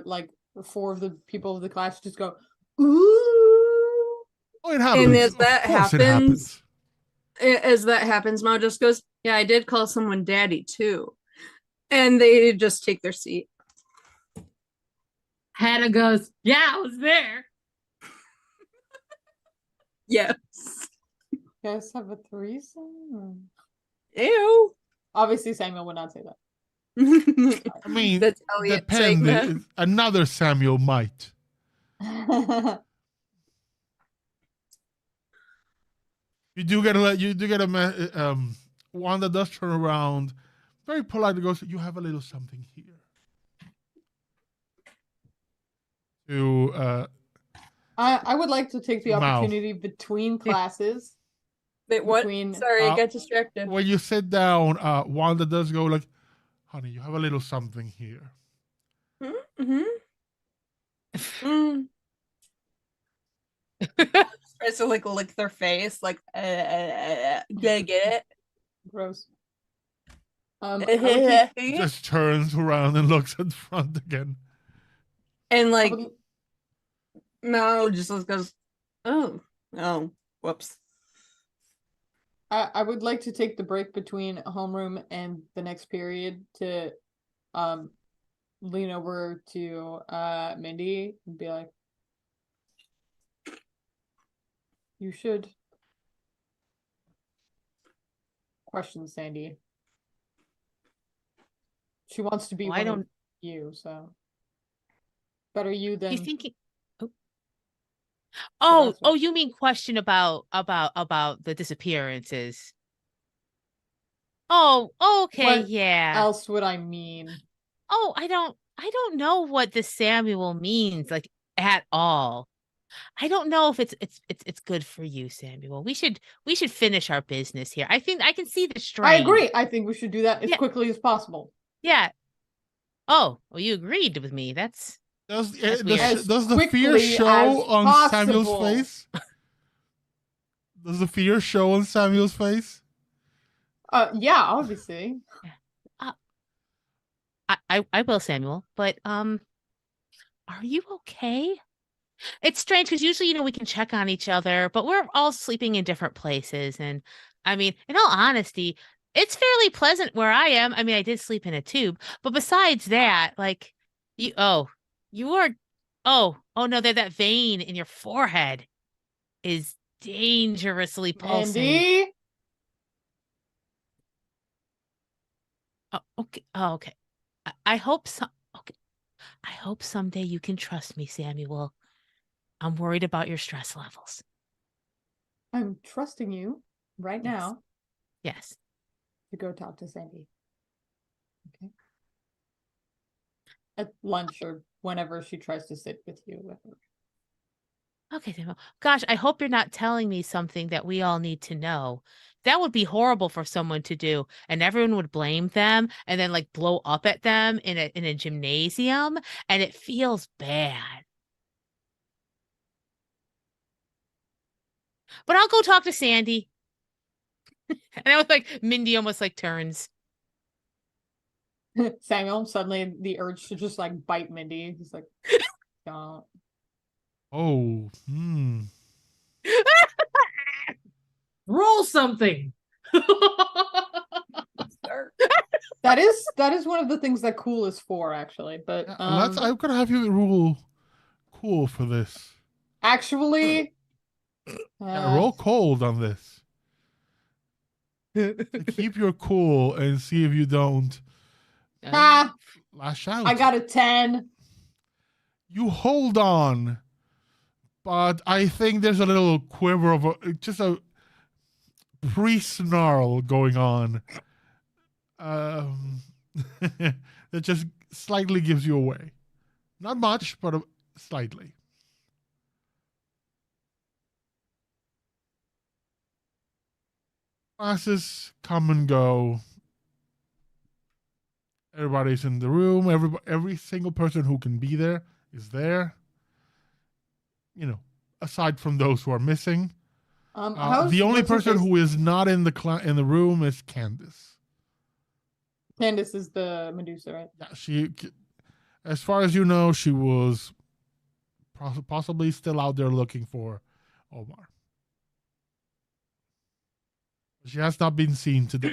Speaker 2: like 4 of the people of the class just go, ooh.
Speaker 5: Oh, it happens.
Speaker 4: And as
Speaker 5: Of
Speaker 4: that
Speaker 5: course it happens.
Speaker 4: as that happens, Mao just goes, yeah, I did call someone daddy too. And they just take their seat.
Speaker 3: Hannah goes, yeah, I was there.
Speaker 4: Yes.
Speaker 2: You guys have a threesome?
Speaker 4: Ew.
Speaker 2: Obviously, Samuel would not say that.
Speaker 5: I mean,
Speaker 4: That's Elliot saying
Speaker 5: depends.
Speaker 4: that.
Speaker 5: Another Samuel might. You do get a Wanda does turn around, very politely goes, "You have a little something here." To
Speaker 2: I would like to take the
Speaker 5: Wow.
Speaker 2: opportunity between classes.
Speaker 4: Wait, what?
Speaker 2: Between-
Speaker 4: Sorry, I got distracted.
Speaker 5: when you sit down, Wanda does go like, "Honey, you have a little something here."
Speaker 4: Mm-hmm. Tries to like lick their face, like, get it?
Speaker 2: Gross. I would take-
Speaker 5: Just turns around and looks at the front again.
Speaker 4: And
Speaker 2: I
Speaker 4: like,
Speaker 2: would-
Speaker 4: Mao just goes, oh, whoops.
Speaker 2: I would like to take the break between homeroom and the next period to lean over to Mindy and be like, you should question Sandy. She wants to be
Speaker 1: Well, I
Speaker 2: one of
Speaker 1: don't.
Speaker 2: you, so better you than
Speaker 1: You thinking?
Speaker 2: the
Speaker 1: Oh,
Speaker 2: rest of us.
Speaker 1: you mean question about the disappearances? Oh, okay,
Speaker 2: What
Speaker 1: yeah.
Speaker 2: else would I mean?
Speaker 1: Oh, I don't know what the Samuel means like at all. I don't know if it's good for you, Samuel. We should finish our business here. I think I can see the strain.
Speaker 2: I agree. I think we should do that as
Speaker 1: Yeah.
Speaker 2: quickly as possible.
Speaker 1: Yeah. Oh, well, you agreed with me. Does
Speaker 5: Does
Speaker 1: weird.
Speaker 5: the fear
Speaker 2: quickly
Speaker 5: show
Speaker 2: as
Speaker 5: on Samuel's
Speaker 2: possible.
Speaker 5: face? Does the fear show on Samuel's face?
Speaker 2: Yeah, obviously.
Speaker 1: I will, Samuel, but are you okay? It's strange because usually, we can check on each other, but we're all sleeping in different places. And I mean, in all honesty, it's fairly pleasant where I am. I mean, I did sleep in a tube, but besides that, like you are oh no, that vein in your forehead is dangerously pulsing.
Speaker 2: Andy?
Speaker 1: Oh, okay. Oh, okay. I hope so. Okay. I hope someday you can trust me, Samuel. I'm worried about your stress levels.
Speaker 2: I'm trusting you right
Speaker 1: Yes.
Speaker 2: now
Speaker 1: Yes.
Speaker 2: to go talk to Sandy. Okay. At lunch or whenever she tries to sit with you. With her.
Speaker 1: Okay, Samuel. Gosh, I hope you're not telling me something that we all need to know. That would be horrible for someone to do, and everyone would blame them and then like blow up at them in a gymnasium, and it feels bad. But I'll go talk to Sandy. And I was like, Mindy almost like turns.
Speaker 2: Samuel, suddenly the urge to just like bite Mindy. He's like, don't.
Speaker 5: Oh,
Speaker 3: Roll something.
Speaker 2: That is one of the things that cool is for, actually. But
Speaker 5: I'm gonna have you rule cool for this.
Speaker 2: actually,
Speaker 5: Roll cold on this. Keep your cool and see if you don't lash out.
Speaker 2: I got a 10.
Speaker 5: You hold on, but I think there's a little quiver of just a pre-snarl going on. That just slightly gives you away. Not much, but slightly. Classes come and go. Everybody's in the room. Every single person who can be there is there. Aside from those who are missing. The only person who is not in the room is Candace.
Speaker 2: Candace is the Medusa, right?
Speaker 5: Yeah, as far as you know, she was possibly still out there looking for Omar. She has not been seen today.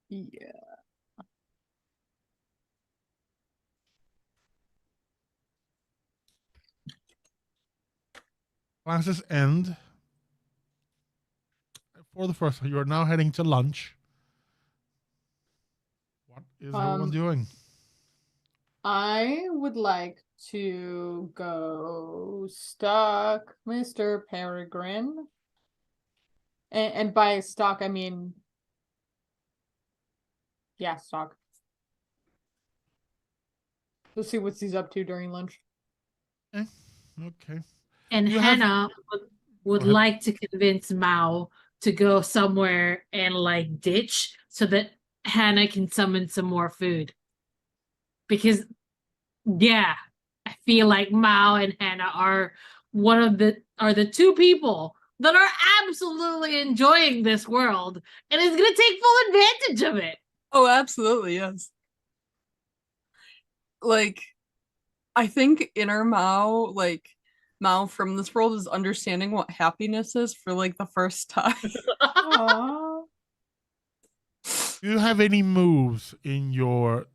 Speaker 2: Yeah.
Speaker 5: Classes end. For the first time, you are now heading to lunch. What is everyone doing?
Speaker 2: I would like to go stalk Mr. Peregrine. And by stalk, I mean... Yeah, stalk. Let's see what he's up to during lunch.
Speaker 5: Okay.
Speaker 3: And Hannah would like to convince Mao to go somewhere and like ditch so that Hannah can summon some more food. Because yeah, I feel like Mao and Hannah are the two people that are absolutely enjoying this world and is gonna take full advantage of it.
Speaker 4: Oh, absolutely, yes. Like, I think inner Mao, like Mao from this world, is understanding what happiness is for like the first time.
Speaker 5: Do you have any moves in your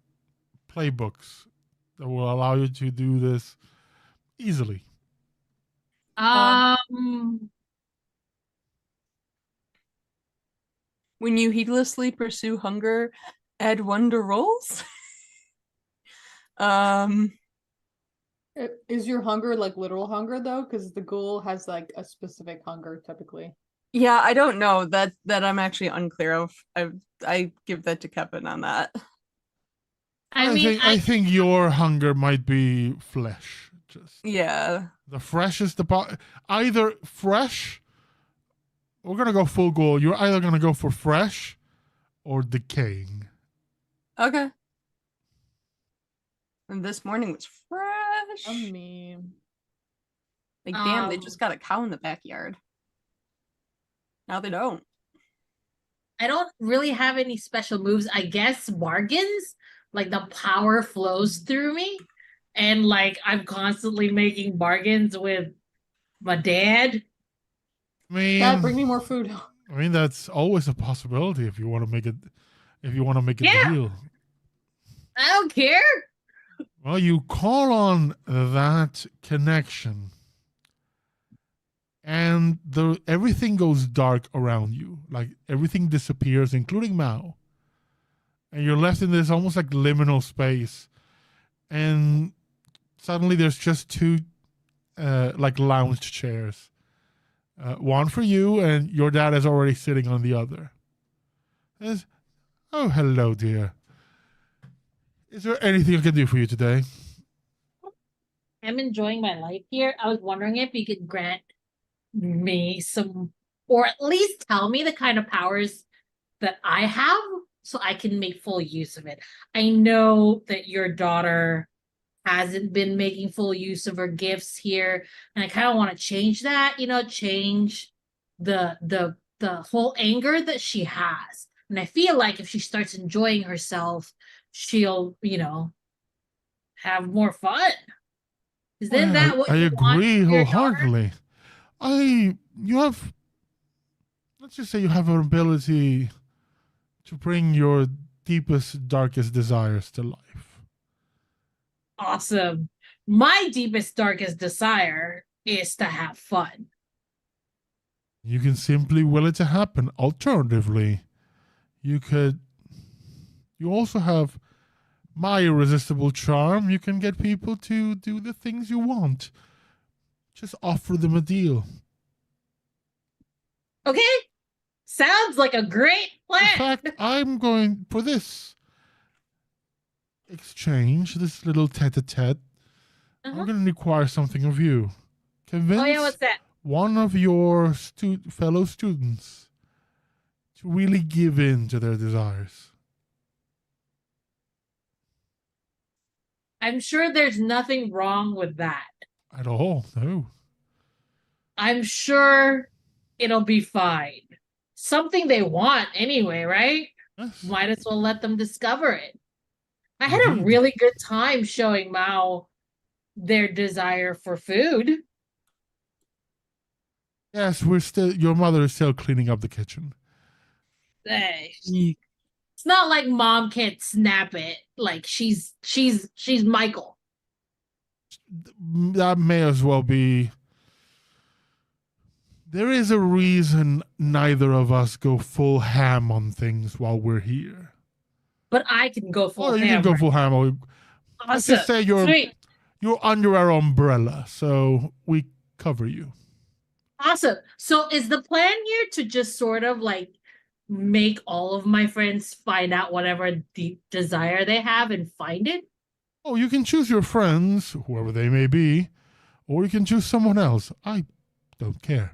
Speaker 5: playbooks that will allow you to do this easily?
Speaker 4: When you heedlessly pursue hunger, add 1 to rolls.
Speaker 2: Is your hunger like literal hunger though? Because the ghoul has like a specific hunger typically.
Speaker 4: Yeah, I don't know. That I'm actually unclear of. I give that to Kevin on that.
Speaker 5: I think your hunger might be flesh.
Speaker 4: Yeah.
Speaker 5: The freshest either fresh. We're gonna go full ghoul. You're either gonna go for fresh or decaying.
Speaker 4: Okay. And this morning was fresh.
Speaker 2: I mean,
Speaker 4: like damn, they just got a cow in the backyard. Now they don't.
Speaker 3: I don't really have any special moves. I guess bargains. Like the power flows through me. And like I'm constantly making bargains with my dad.
Speaker 2: Dad, bring me more food.
Speaker 5: I mean, that's always a possibility if you want to make it deal.
Speaker 3: I don't care.
Speaker 5: Well, you call on that connection, and everything goes dark around you. Like everything disappears, including Mao. And you're left in this almost like liminal space. And suddenly there's just 2 like lounge chairs. One for you, and your dad is already sitting on the other. Oh, hello, dear. Is there anything I can do for you today?
Speaker 3: I'm enjoying my life here. I was wondering if you could grant me some, or at least tell me the kind of powers that I have so I can make full use of it. I know that your daughter hasn't been making full use of her gifts here, and I kind of want to change that, change the whole anger that she has. And I feel like if she starts enjoying herself, she'll, have more fun. Isn't that what
Speaker 5: I
Speaker 3: you
Speaker 5: agree
Speaker 3: want
Speaker 5: wholeheartedly. Let's just say you have an ability to bring your deepest, darkest desires to life.
Speaker 3: Awesome. My deepest, darkest desire is to have fun.
Speaker 5: You can simply will it to happen. Alternatively, you also have my irresistible charm. You can get people to do the things you want. Just offer them a deal.
Speaker 3: Okay. Sounds like a great plan.
Speaker 5: In fact, I'm going for this exchange, this little tete-a-tete. I'm going to require something of you. Convince
Speaker 3: what's that?
Speaker 5: One of your fellow students to really give in to their desires.
Speaker 3: I'm sure there's nothing wrong with that.
Speaker 5: At all, no.
Speaker 3: I'm sure it'll be fine. something they want anyway, right?
Speaker 5: Yes.
Speaker 3: Might as well let them discover it. I had a
Speaker 5: Indeed.
Speaker 3: really good time showing Mao their desire for food.
Speaker 5: Yes, your mother is still cleaning up the kitchen.
Speaker 3: Hey, it's not like mom can't snap it. Like she's Michael.
Speaker 5: That may as well be. There is a reason neither of us go full ham on things while we're here.
Speaker 3: But I can go full ham.
Speaker 5: You can go full ham. Let's just say you're under our umbrella, so we cover you.
Speaker 3: Awesome. So is the plan here to just sort of like make all of my friends find out whatever deep desire they have and find it?
Speaker 5: Oh, you can choose your friends, whoever they may be, or you can choose someone else. I don't care.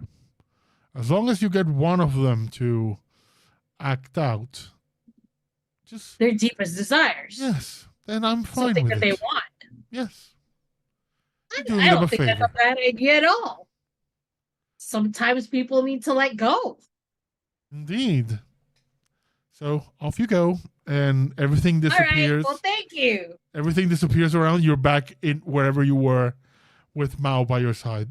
Speaker 5: As long as you get one of them to act out, just
Speaker 3: their deepest desires.
Speaker 5: Yes, then I'm fine
Speaker 3: Something
Speaker 5: with
Speaker 3: that
Speaker 5: it.
Speaker 3: they want.
Speaker 5: Yes.
Speaker 3: I don't think that's a bad idea at all. Sometimes people need to let go.
Speaker 5: Indeed. So off you go, and everything disappears.
Speaker 3: All right, well, thank you.
Speaker 5: Everything disappears around. You're back in wherever you were with Mao by your side.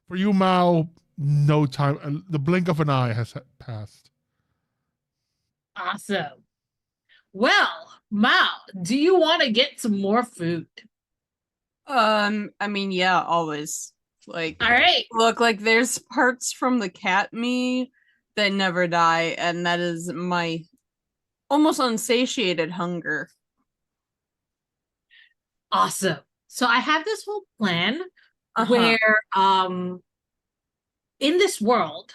Speaker 5: For you, Mao, no time. The blink of an eye has passed.
Speaker 3: Awesome. Well, Mao, do you want to get some more food?
Speaker 4: I mean, yeah, always. Like,
Speaker 3: all right.
Speaker 4: Look, like there's parts from the cat me that never die, and that is my almost unsatiated hunger.
Speaker 3: Awesome. So I have this whole plan where in this world,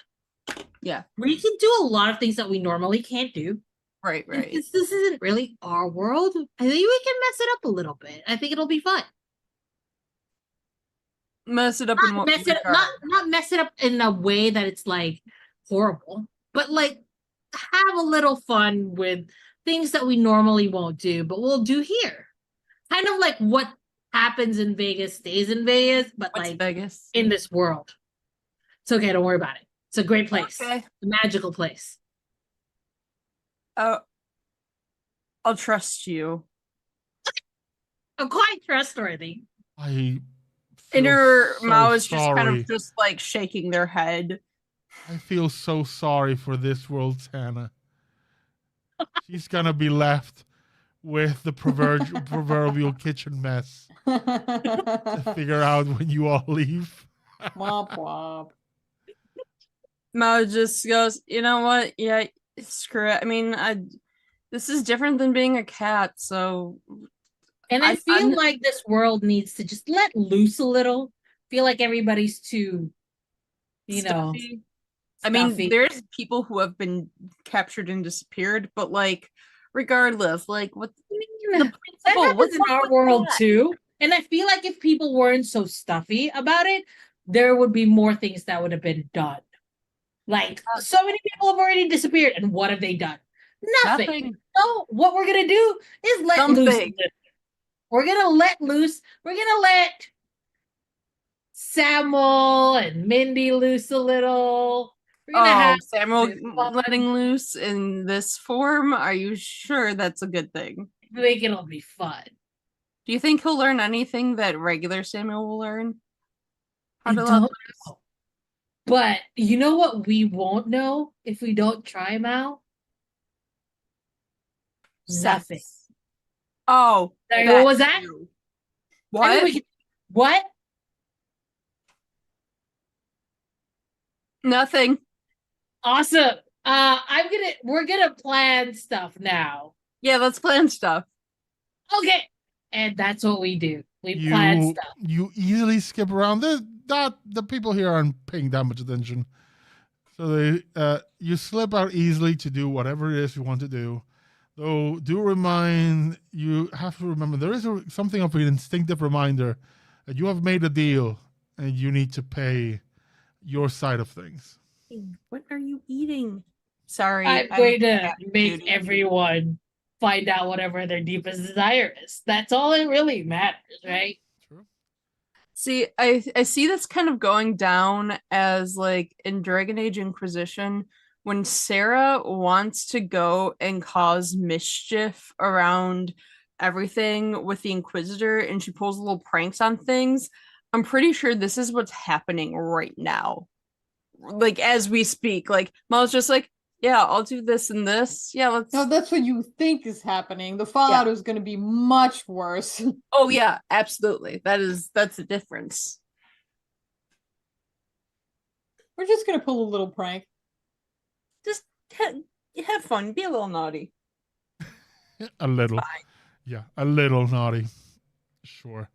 Speaker 4: yeah,
Speaker 3: we can do a lot of things that we normally can't do.
Speaker 4: Right.
Speaker 3: This isn't really our world. I think we can mess it up a little bit. I think it'll be fun.
Speaker 4: Mess it up in what regard?
Speaker 3: Not mess it up in a way that it's like horrible, but like have a little fun with things that we normally won't do, but we'll do here. Kind of like what happens in Vegas stays in Vegas, but
Speaker 4: What's
Speaker 3: like
Speaker 4: Vegas?
Speaker 3: In this world. It's okay, don't worry about it. It's a great place.
Speaker 4: Okay.
Speaker 3: A magical place.
Speaker 4: I'll trust you.
Speaker 3: I'm quite trustworthy.
Speaker 4: Inner
Speaker 5: so
Speaker 4: Mao is just
Speaker 5: sorry.
Speaker 4: kind of just like shaking their head.
Speaker 5: I feel so sorry for this world's Hannah. She's gonna be left with the proverbial kitchen mess to figure out when you all leave.
Speaker 2: Womp womp.
Speaker 4: Mao just goes, you know what? Yeah, screw it. I mean, this is different than being a cat, so.
Speaker 3: And I feel like this world needs to just let loose a little. Feel like everybody's too,
Speaker 4: stuffy. I mean, there's people who have been captured and disappeared, but like, regardless, like what
Speaker 3: that happens in our world too. And I feel like if people weren't so stuffy about it, there would be more things that would have been done. Like so many people have already disappeared, and what have they done? Nothing. So what we're gonna do is let loose. We're gonna let loose. We're gonna let Samuel and Mindy loose a little. We're gonna have
Speaker 4: Samuel letting loose in this form. Are you sure that's a good thing?
Speaker 3: I think it'll be fun.
Speaker 4: Do you think he'll learn anything that regular Samuel will learn?
Speaker 3: I don't know. But you know what we won't know if we don't try, Mal? Nothing.
Speaker 4: Oh,
Speaker 3: what was that?
Speaker 4: What?
Speaker 3: What?
Speaker 4: Nothing.
Speaker 3: Awesome. We're gonna plan stuff now.
Speaker 4: Yeah, let's plan stuff.
Speaker 3: Okay. And that's what we do. We plan stuff.
Speaker 5: You easily skip around. The people here aren't paying that much attention. So you slip out easily to do whatever it is you want to do. Though, you have to remember, there is something of an instinctive reminder that you have made a deal and you need to pay your side of things.
Speaker 4: What are you eating? Sorry.
Speaker 3: I'm going to make everyone find out whatever their deepest desire is. That's all it really matters, right?
Speaker 5: True.
Speaker 4: See, I see this kind of going down as like in Dragon Age Inquisition when Sarah wants to go and cause mischief around everything with the Inquisitor and she pulls little pranks on things. I'm pretty sure this is what's happening right now. Like as we speak, like Mom's just like, yeah, I'll do this and this. Yeah, let's.
Speaker 2: No, that's what you think is happening. The fallout is going to be much worse.
Speaker 4: Oh yeah, absolutely. That's the difference.
Speaker 2: We're just going to pull a little prank.
Speaker 4: Just have fun. Be a little naughty.
Speaker 5: A little.
Speaker 4: Fine.
Speaker 5: Yeah, a little naughty. Sure.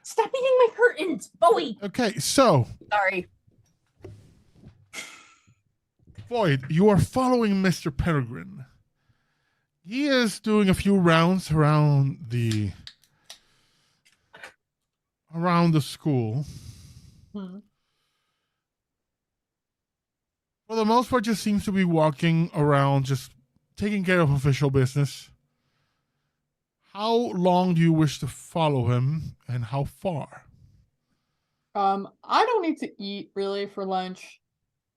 Speaker 4: Stop eating my curtains, Bowie.
Speaker 5: Okay, so.
Speaker 4: Sorry.
Speaker 5: Void, you are following Mr. Peregrine. He is doing a few rounds around the school.
Speaker 2: Hmm.
Speaker 5: For the most part, just seems to be walking around, just taking care of official business. How long do you wish to follow him, and how far?
Speaker 2: I don't need to eat really for lunch.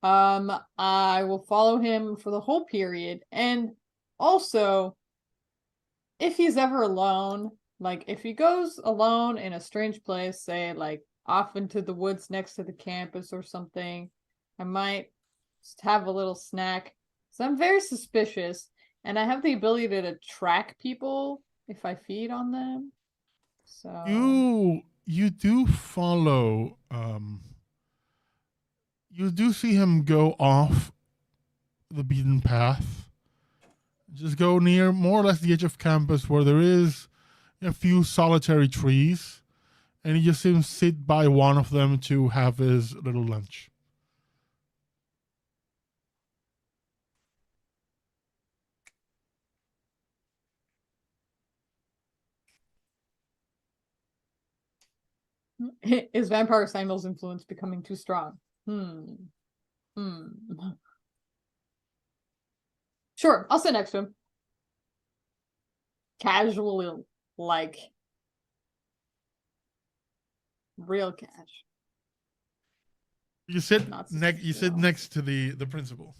Speaker 2: I will follow him for the whole period, and also, if he's ever alone, like if he goes alone in a strange place, say like off into the woods next to the campus or something, I might just have a little snack. So I'm very suspicious, and I have the ability to track people if I feed on them. So
Speaker 5: you do follow. You do see him go off the beaten path. Just go near more or less the edge of campus where there is a few solitary trees, and you just see him sit by one of them to have his little lunch.
Speaker 2: Is Vampire Sandal's influence becoming too strong? Sure, I'll sit next to him. Casually, like real cash.
Speaker 5: You sit next to the principal.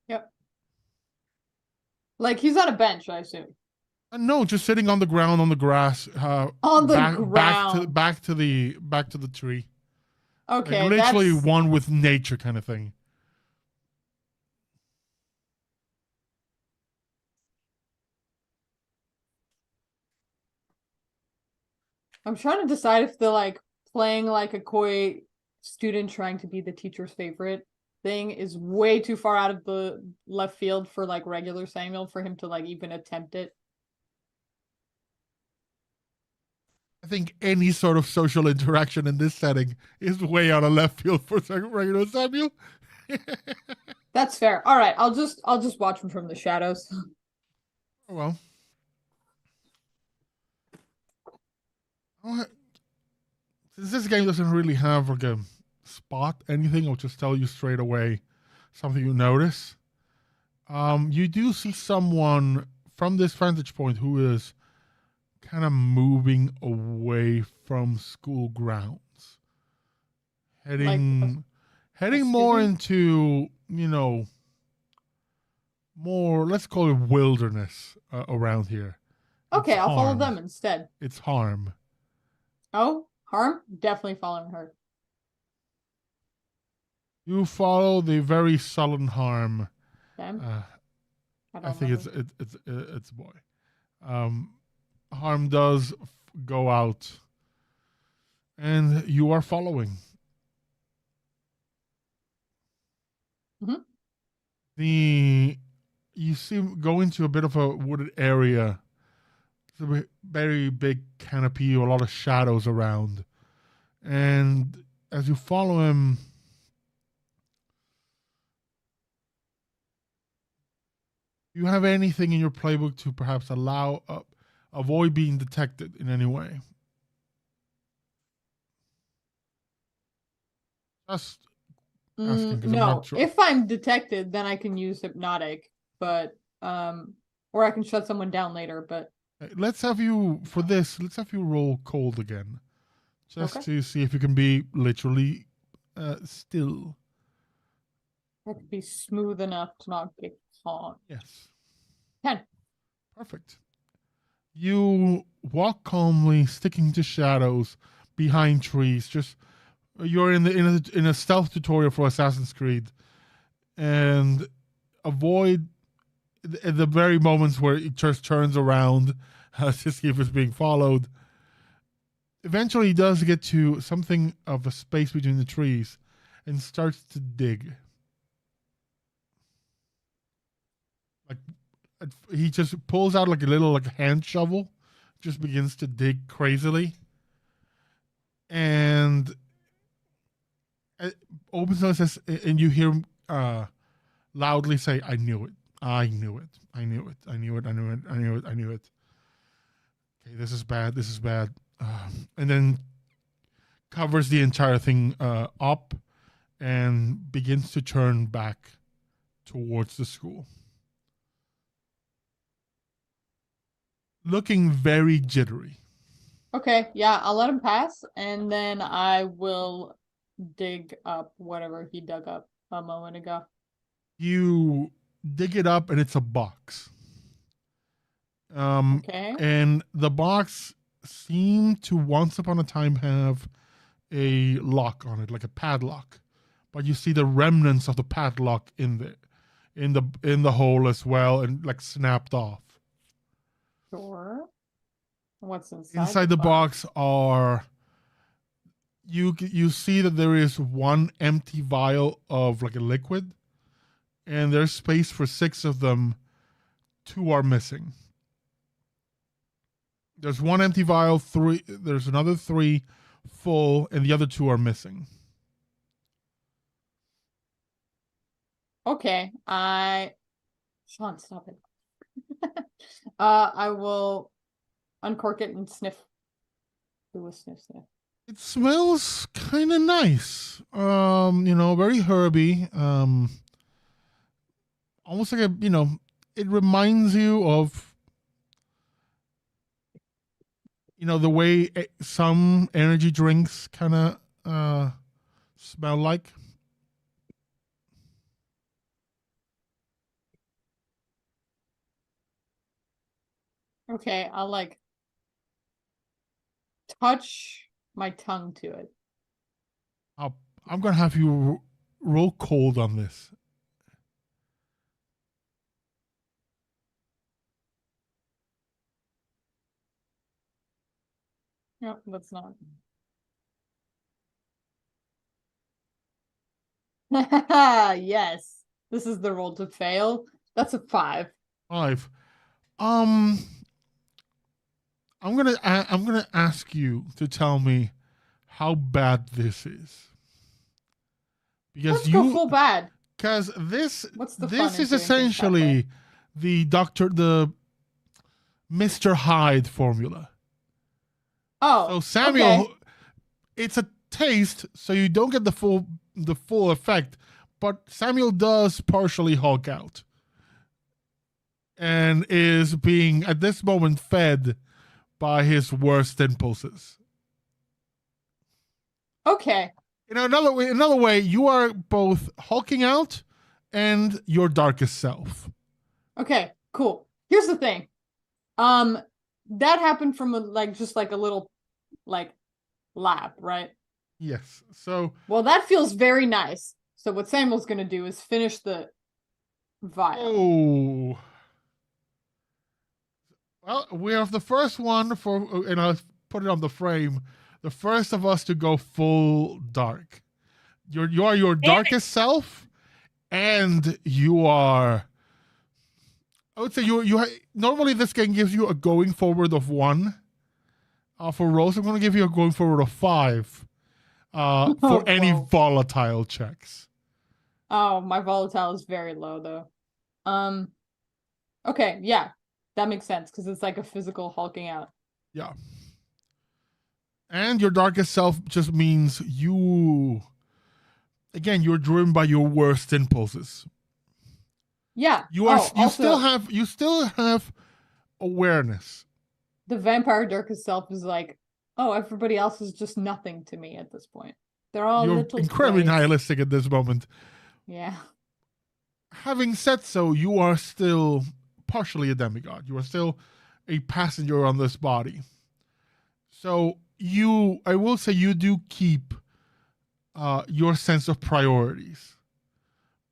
Speaker 2: Yep. Like he's on a bench, I assume.
Speaker 5: No, just sitting on the ground on the grass.
Speaker 2: On the ground.
Speaker 5: Back to the tree.
Speaker 2: Okay,
Speaker 5: like literally one with nature kind of thing.
Speaker 2: I'm trying to decide if the like playing like a coy student trying to be the teacher's favorite thing is way too far out of the left field for like regular Samuel for him to like even attempt it.
Speaker 5: I think any sort of social interaction in this setting is way out of left field for regular Samuel.
Speaker 2: That's fair. All right, I'll just watch him from the shadows.
Speaker 5: Well, since this game doesn't really have like a spot anything, I'll just tell you straight away something you notice. You do see someone from this vantage point who is kind of moving away from school grounds, heading more into, more, let's call it wilderness around here.
Speaker 2: Okay, I'll follow them instead.
Speaker 5: It's Harm.
Speaker 2: Oh, Harm? Definitely following her.
Speaker 5: You follow the very sullen Harm.
Speaker 2: I
Speaker 5: think it's boy. Harm does go out, and you are following.
Speaker 2: Mm-hmm.
Speaker 5: You see him go into a bit of a wooded area. It's a very big canopy, a lot of shadows around, and as you follow him, do you have anything in your playbook to perhaps avoid being detected in any way? Just asking, 'cause I'm
Speaker 2: no.
Speaker 5: not sure.
Speaker 2: If I'm detected, then I can use hypnotic, but or I can shut someone down later. But
Speaker 5: Let's have you roll cold again just to see if you can be literally still.
Speaker 2: That could be smooth enough to not get caught.
Speaker 5: Yes.
Speaker 2: 10.
Speaker 5: Perfect. You walk calmly, sticking to shadows behind trees. Just you're in a stealth tutorial for Assassin's Creed, and avoid the very moments where it just turns around to see if it's being followed. Eventually, he does get to something of a space between the trees and starts to dig. Like he just pulls out like a little hand shovel, just begins to dig crazily, and it opens up, and you hear him loudly say, "I knew it. I knew it. I knew it. I knew it. I knew it. I knew it. I knew it." Okay, this is bad. This is bad. And then covers the entire thing up and begins to turn back towards the school. Looking very jittery.
Speaker 2: Okay, yeah, I'll let him pass, and then I will dig up whatever he dug up a moment ago.
Speaker 5: You dig it up, and it's a box.
Speaker 2: Okay.
Speaker 5: And the box seemed to once upon a time have a lock on it, like a padlock. But you see the remnants of the padlock in the hole as well, and like snapped off.
Speaker 2: Sure. What's inside?
Speaker 5: Inside the box are you see that there is one empty vial of like a liquid, and there's space for 6 of them. 2 are missing. There's 1 empty vial, 3. There's another 3 full, and the other 2 are missing.
Speaker 2: Okay, Sean, stop it. I will uncork it and sniff. Do a sniff.
Speaker 5: It smells kind of nice. Very herby. Almost like it reminds you of, the way some energy drinks kind of smell like.
Speaker 2: Okay, I'll touch my tongue to it.
Speaker 5: I'm gonna have you roll cold on this.
Speaker 2: No, that's not. Yes, this is the roll to fail. That's a 5.
Speaker 5: 5. I'm gonna ask you to tell me how bad this is. Because
Speaker 2: Let's go full bad.
Speaker 5: Because this is
Speaker 2: in
Speaker 5: essentially the Mr. Hyde formula.
Speaker 2: Oh,
Speaker 5: so Samuel,
Speaker 2: okay.
Speaker 5: It's a taste, so you don't get the full effect, but Samuel does partially Hulk out, and is being at this moment fed by his worst impulses.
Speaker 2: Okay.
Speaker 5: Another way, you are both hulking out and your darkest self.
Speaker 2: Okay, cool. Here's the thing. That happened from a little lab, right?
Speaker 5: Yes. So
Speaker 2: well, that feels very nice. So what Samuel's gonna do is finish the vial.
Speaker 5: Oh. Well, we have the first one and I'll put it on the frame. The first of us to go full dark. You are your darkest self, and you are. I would say you normally this game gives you a going forward of 1. For Rose, I'm going to give you a going forward of 5. For any volatile checks.
Speaker 2: Oh, my volatile is very low though. Okay, yeah, that makes sense because it's like a physical hulking out.
Speaker 5: Yeah. And your darkest self just means you're driven by your worst impulses.
Speaker 2: Yeah.
Speaker 5: You still have awareness.
Speaker 2: The vampire darkest self is like oh, everybody else is just nothing to me at this point. They're all
Speaker 5: You're
Speaker 2: little
Speaker 5: incredibly
Speaker 2: toys.
Speaker 5: nihilistic at this moment.
Speaker 2: Yeah.
Speaker 5: Having said so, you are still partially a demigod. You are still a passenger on this body. So I will say you do keep your sense of priorities,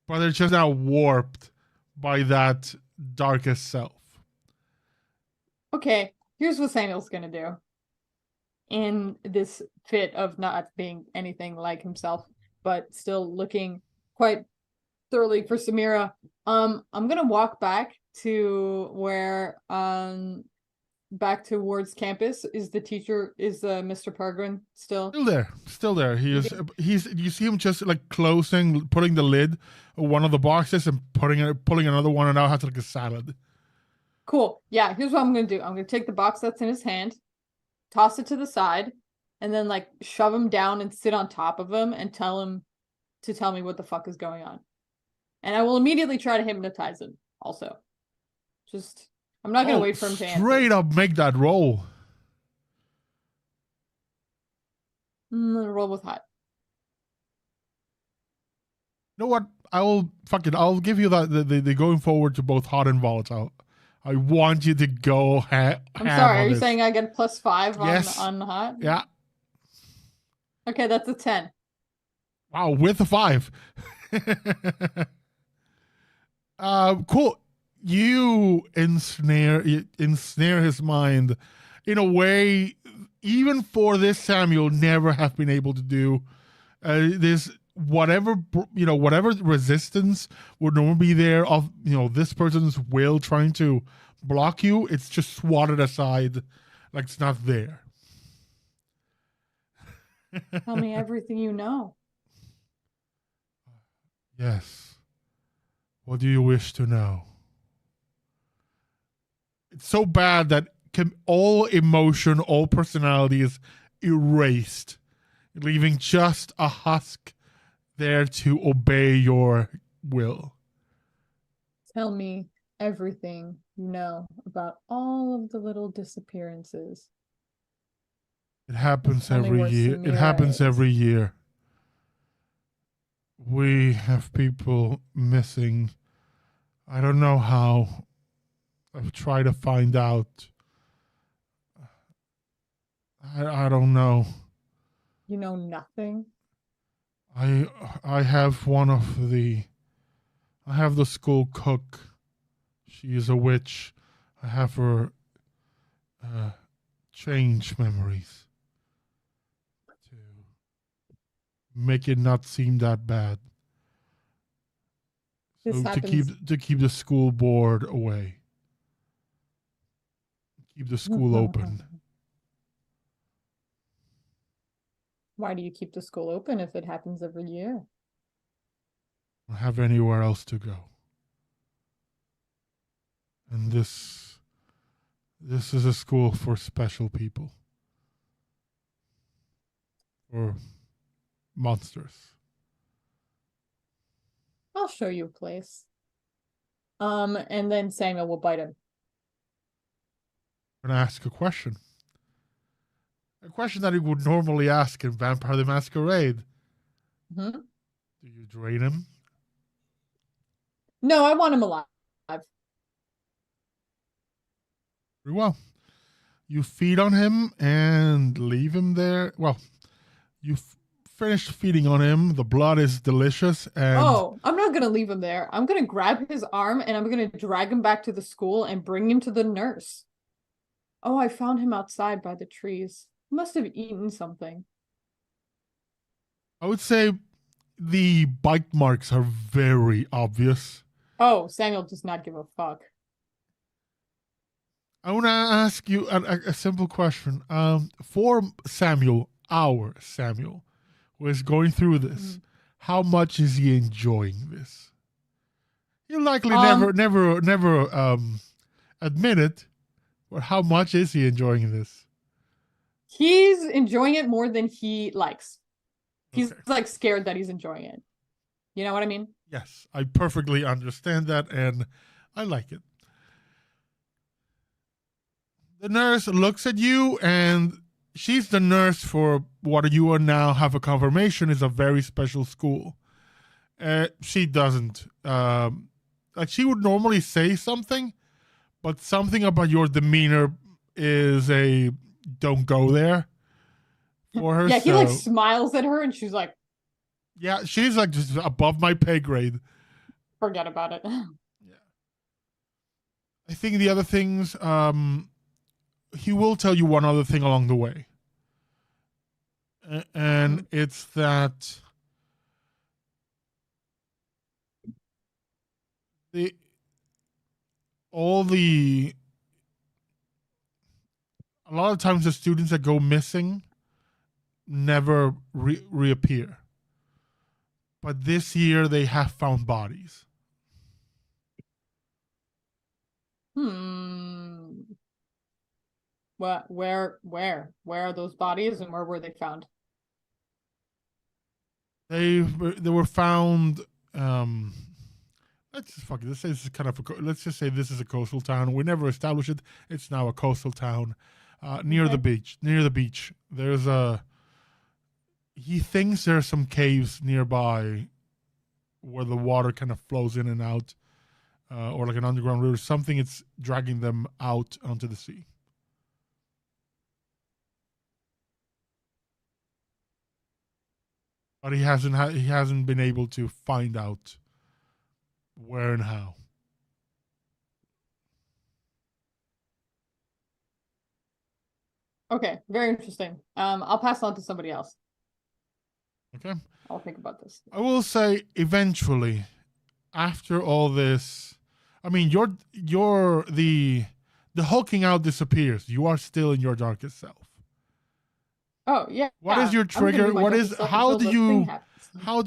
Speaker 5: but they're just now warped by that darkest self.
Speaker 2: Okay, here's what Samuel's gonna do. In this fit of not being anything like himself, but still looking quite thoroughly for Samira, I'm gonna walk back to where back towards campus. Is the teacher, is Mr. Peregrine still
Speaker 5: there? He's you see him just like putting the lid of one of the boxes and pulling another one, and now has like a salad.
Speaker 2: Cool. Yeah, here's what I'm gonna do. I'm gonna take the box that's in his hand, toss it to the side, and then like shove him down and sit on top of him and tell him to tell me what the fuck is going on. And I will immediately try to hypnotize him also. Just, I'm not gonna wait for him to answer.
Speaker 5: Straight up make that roll.
Speaker 2: Roll with hot.
Speaker 5: You know what? I'll give you that the going forward to both hot and volatile. I want you to go I'm
Speaker 2: sorry, are you saying I get +5
Speaker 5: yes.
Speaker 2: on hot?
Speaker 5: Yeah.
Speaker 2: Okay, that's a 10.
Speaker 5: Wow, with a 5. Cool. You ensnare his mind in a way even for this Samuel never have been able to do. This whatever resistance would normally be there of this person's will trying to block you, it's just swatted aside like it's not there.
Speaker 2: Tell me everything you know.
Speaker 5: Yes. What do you wish to know? It's so bad that all emotion, all personality is erased, leaving just a husk there to obey your will.
Speaker 2: Tell me everything you know about all of the little disappearances.
Speaker 5: It happens every year. It happens every year. We have people missing. I don't know how. I've tried to find out. I don't know.
Speaker 2: You know nothing?
Speaker 5: I have I have the school cook. She is a witch. I have her change memories to make it not seem that bad. So to keep the school board away. Keep the school open.
Speaker 2: Why do you keep the school open if it happens every year?
Speaker 5: I don't have anywhere else to go. And this is a school for special people. For monsters.
Speaker 2: I'll show you a place. And then Samuel will bite him.
Speaker 5: I'm gonna ask a question. A question that he would normally ask in Vampire the Masquerade.
Speaker 2: Mm-hmm.
Speaker 5: Do you drain him?
Speaker 2: No, I want him alive.
Speaker 5: Very well. You feed on him and leave him there. Well, you finished feeding on him. The blood is delicious. And
Speaker 2: oh, I'm not going to leave him there. I'm going to grab his arm and I'm going to drag him back to the school and bring him to the nurse. Oh, I found him outside by the trees. He must have eaten something.
Speaker 5: I would say the bite marks are very obvious.
Speaker 2: Oh, Samuel does not give a fuck.
Speaker 5: I want to ask you a simple question. For Samuel, our Samuel, who is going through this, how much is he enjoying this? He'll likely never admit it, but how much is he enjoying this?
Speaker 2: He's enjoying it more than he likes. He's
Speaker 5: okay.
Speaker 2: Like scared that he's enjoying it. You know what I mean?
Speaker 5: Yes, I perfectly understand that, and I like it. The nurse looks at you and she's the nurse for what you are now have a confirmation is a very special school. She doesn't. Like she would normally say something, but something about your demeanor is a don't go there for her.
Speaker 2: Yeah, he like smiles at her and she's like,
Speaker 5: yeah, she's like just above my pay grade.
Speaker 2: Forget about it.
Speaker 5: Yeah. I think the other things, he will tell you one other thing along the way. And it's that a lot of times the students that go missing never reappear. But this year they have found bodies.
Speaker 2: What? Where are those bodies, and where were they found?
Speaker 5: They were found. Let's just fuck it. Let's say this is kind of let's just say this is a coastal town. We never established it. It's now a coastal town, near the beach. Near the beach, there's a. He thinks there are some caves nearby, where the water kind of flows in and out, or like an underground river. Something it's dragging them out onto the sea. But he hasn't been able to find out where and how.
Speaker 2: Okay, very interesting. I'll pass on to somebody else.
Speaker 5: Okay.
Speaker 2: I'll think about this.
Speaker 5: I will say eventually, after all this, I mean, the hulking out disappears. You are still in your darkest self.
Speaker 2: Oh yeah.
Speaker 5: What is your trigger? How do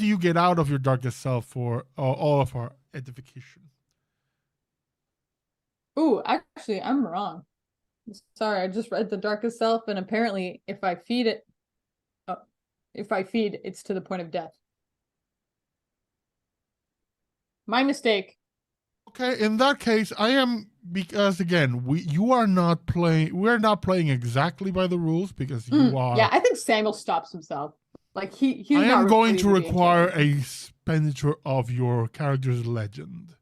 Speaker 5: you get out of your darkest self for all of our edification?
Speaker 2: Ooh, actually, I'm wrong. Sorry, I just read the darkest self, and apparently, if I feed, it's to the point of death. My mistake.
Speaker 5: Okay, in that case, I am, because again, we're not playing exactly by the rules, because you are.
Speaker 2: Yeah, I think Samuel stops himself. Like he's
Speaker 5: I am
Speaker 2: not
Speaker 5: going
Speaker 2: really
Speaker 5: to require a expenditure of your character's legend.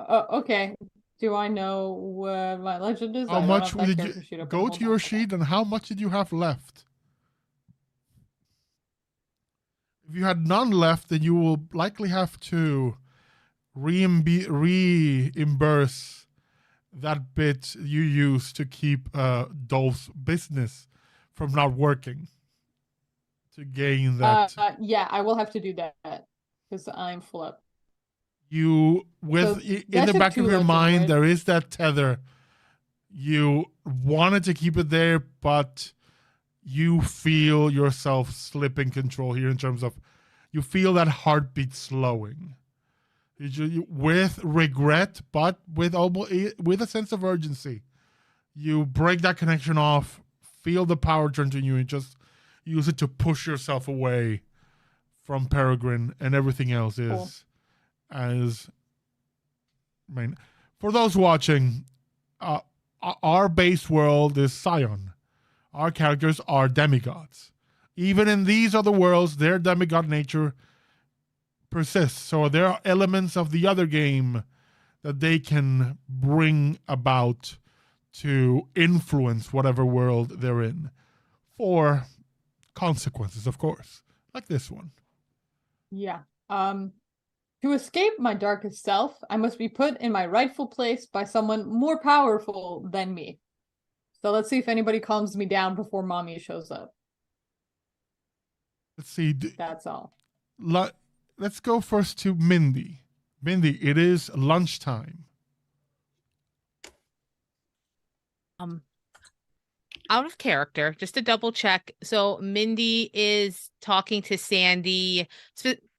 Speaker 2: Okay. Do I know what my legend is?
Speaker 5: How much did you go to your sheet, and how much did you have left? If you had none left, then you will likely have to reimburse that bit you used to keep Dolph's business from not working to gain that.
Speaker 2: Yeah, I will have to do that because I'm full up.
Speaker 5: In the back of your mind, right? There is that tether. You wanted to keep it there, but you feel yourself slipping control here in terms of you feel that heartbeat slowing. With regret, but with a sense of urgency. You break that connection off, feel the power turn to you, and just use it to push yourself away from Peregrine, and everything else is cool. For those watching, our base world is Scion. Our characters are demigods. Even in these other worlds, their demigod nature persists. So there are elements of the other game that they can bring about to influence whatever world they're in, for consequences, of course, like this one.
Speaker 2: Yeah. To escape my darkest self, I must be put in my rightful place by someone more powerful than me. So let's see if anybody calms me down before mommy shows up.
Speaker 5: Let's see.
Speaker 2: That's all.
Speaker 5: Let's go first to Mindy. Mindy, it is lunchtime.
Speaker 1: Out of character, just to double check. So Mindy is talking to Sandy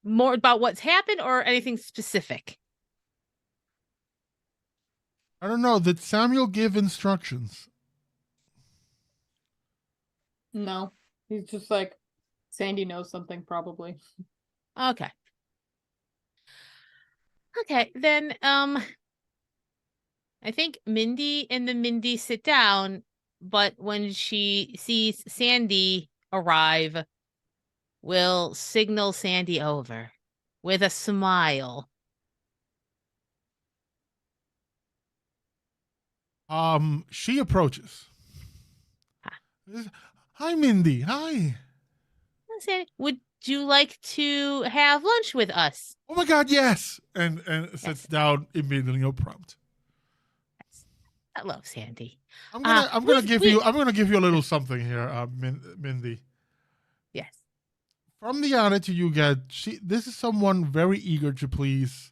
Speaker 1: more about what's happened, or anything specific?
Speaker 5: I don't know. Did Samuel give instructions?
Speaker 2: No. He's just like, Sandy knows something, probably.
Speaker 1: Okay. Okay, then I think Mindy and the Mindy sit down but when she sees Sandy arrive, will signal Sandy over with a smile.
Speaker 5: She approaches. Hi, Mindy. Hi.
Speaker 1: Sandy, would you like to have lunch with us?
Speaker 5: Oh my God, yes. And sits down immediately, no prompt.
Speaker 1: I love Sandy.
Speaker 5: I'm gonna give you a little something here, Mindy.
Speaker 1: Yes.
Speaker 5: From the attitude you get, this is someone very eager to please.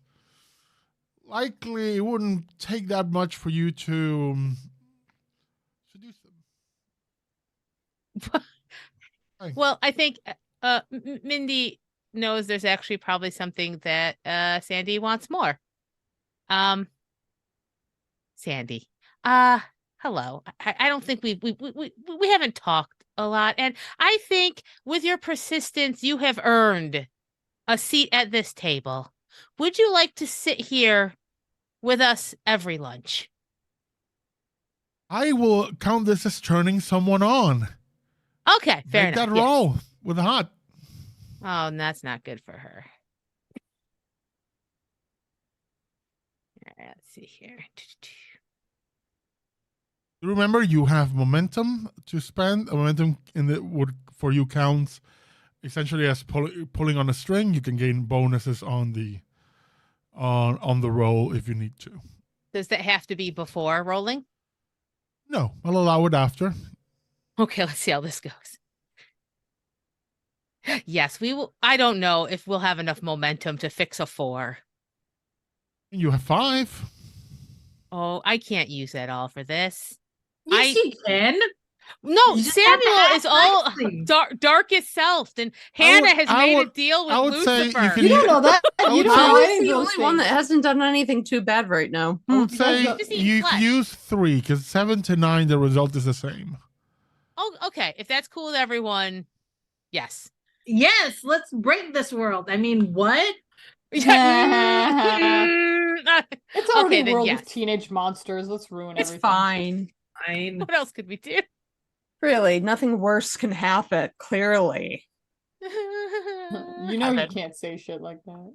Speaker 5: Likely, it wouldn't take that much for you to seduce them.
Speaker 1: Well, I think Mindy knows there's actually probably something that Sandy wants more. Sandy. Hello. I don't think we haven't talked a lot, and I think with your persistence you have earned a seat at this table. Would you like to sit here with us every lunch?
Speaker 5: I will count this as turning someone on.
Speaker 1: Okay, fair
Speaker 5: Make
Speaker 1: enough.
Speaker 5: that roll with a hot.
Speaker 1: Oh, and that's not good for her. Let's see here.
Speaker 5: Remember, you have momentum to spend. Momentum for you counts essentially as pulling on a string. You can gain bonuses on the roll if you need to.
Speaker 1: Does that have to be before rolling?
Speaker 5: No, I'll allow it after.
Speaker 1: Okay, let's see how this goes. Yes, we will. I don't know if we'll have enough momentum to fix a 4.
Speaker 5: You have 5.
Speaker 1: Oh, I can't use that all for this.
Speaker 3: Yes, you can.
Speaker 1: No, Samuel is all darkest self, and Hannah has made a deal with Lucifer.
Speaker 2: You don't know that. You don't know any of
Speaker 4: the
Speaker 2: those
Speaker 4: only one that hasn't done anything too bad right now.
Speaker 5: I would say you use 3 because 7 to 9, the result is the same.
Speaker 1: Oh, okay. If that's cool with everyone, yes.
Speaker 3: Yes, let's break this world. I mean, what?
Speaker 2: It's already a world of teenage monsters. Let's ruin everything.
Speaker 4: It's fine.
Speaker 1: What else could we do?
Speaker 4: Really, nothing worse can happen, clearly.
Speaker 2: You know you can't say shit like that.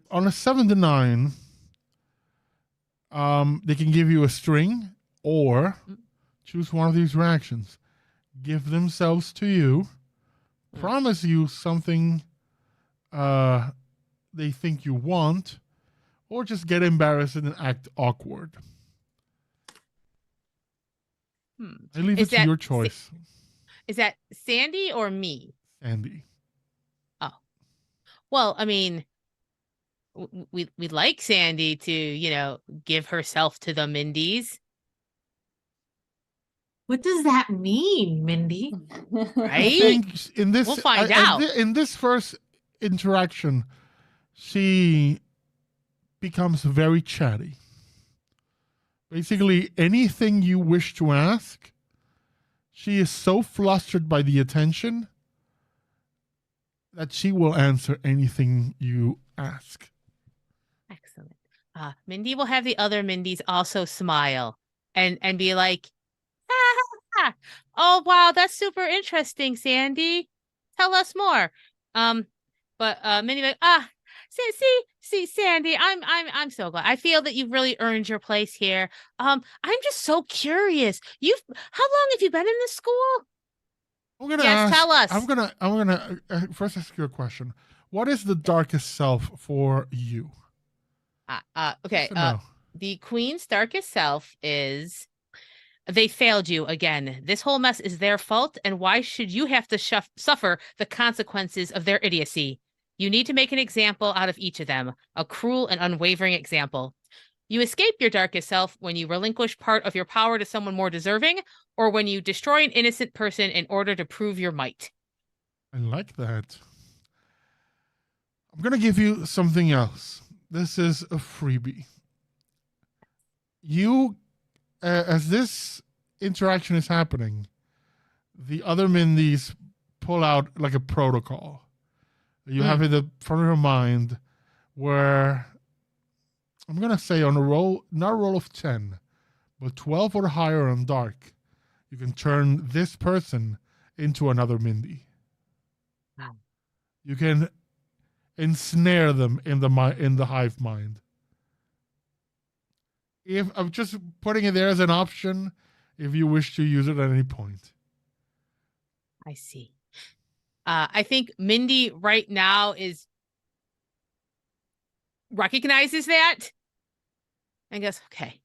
Speaker 5: On a 7 to 9, they can give you a string or choose one of these reactions. Give themselves to you, promise you something they think you want, or just get embarrassed and act awkward. I leave it to your choice.
Speaker 1: Is that Sandy or me?
Speaker 5: Sandy.
Speaker 1: Oh. Well, I mean, we'd like Sandy to, give herself to the Mindies.
Speaker 3: What does that mean, Mindy?
Speaker 1: Right?
Speaker 5: I think in this,
Speaker 1: we'll find out.
Speaker 5: In this first interaction, she becomes very chatty. Basically, anything you wish to ask, she is so flustered by the attention that she will answer anything you ask.
Speaker 1: Excellent. Mindy will have the other Mindies also smile and be like, oh, wow, that's super interesting, Sandy. Tell us more. But Mindy like, see, Sandy, I'm so glad. I feel that you've really earned your place here. I'm just so curious. How long have you been in this school? Tell us.
Speaker 5: I'm gonna first ask you a question. What is the darkest self for you?
Speaker 1: Okay. The Queen's darkest self is they failed you again. This whole mess is their fault, and why should you have to suffer the consequences of their idiocy? You need to make an example out of each of them, a cruel and unwavering example. You escape your darkest self when you relinquish part of your power to someone more deserving, or when you destroy an innocent person in order to prove your might.
Speaker 5: I like that. I'm going to give you something else. This is a freebie. You, as this interaction is happening, the other Mindies pull out like a protocol. You have in the front of your mind where I'm gonna say on a roll, not a roll of 10, but 12 or higher on dark, you can turn this person into another Mindy. You can ensnare them in the hive mind. If I'm just putting it there as an option, if you wish to use it at any point.
Speaker 1: I see. I think Mindy right now recognizes that and goes, okay.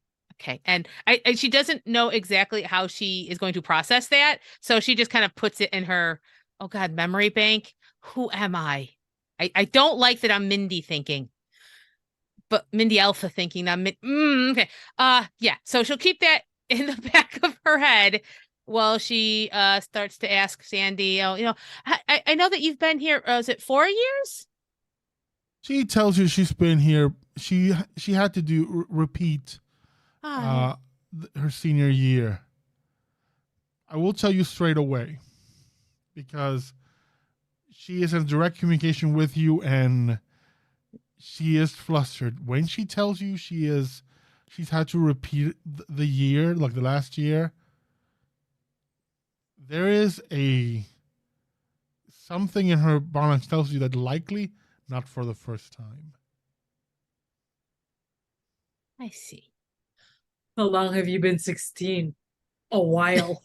Speaker 1: And she doesn't know exactly how she is going to process that. So she just kind of puts it in her, oh God, memory bank. Who am I? I don't like that I'm Mindy thinking, but Mindy Alpha thinking. Okay. Yeah. So she'll keep that in the back of her head while she starts to ask Sandy, I know that you've been here, is it 4 years?
Speaker 5: She tells you she's been here. She had to repeat her senior year. I will tell you straight away, because she is in direct communication with you and she is flustered. When she tells you she's had to repeat the year, like the last year, there is something in her body tells you that likely not for the first time.
Speaker 1: I see.
Speaker 3: How long have you been 16? A while.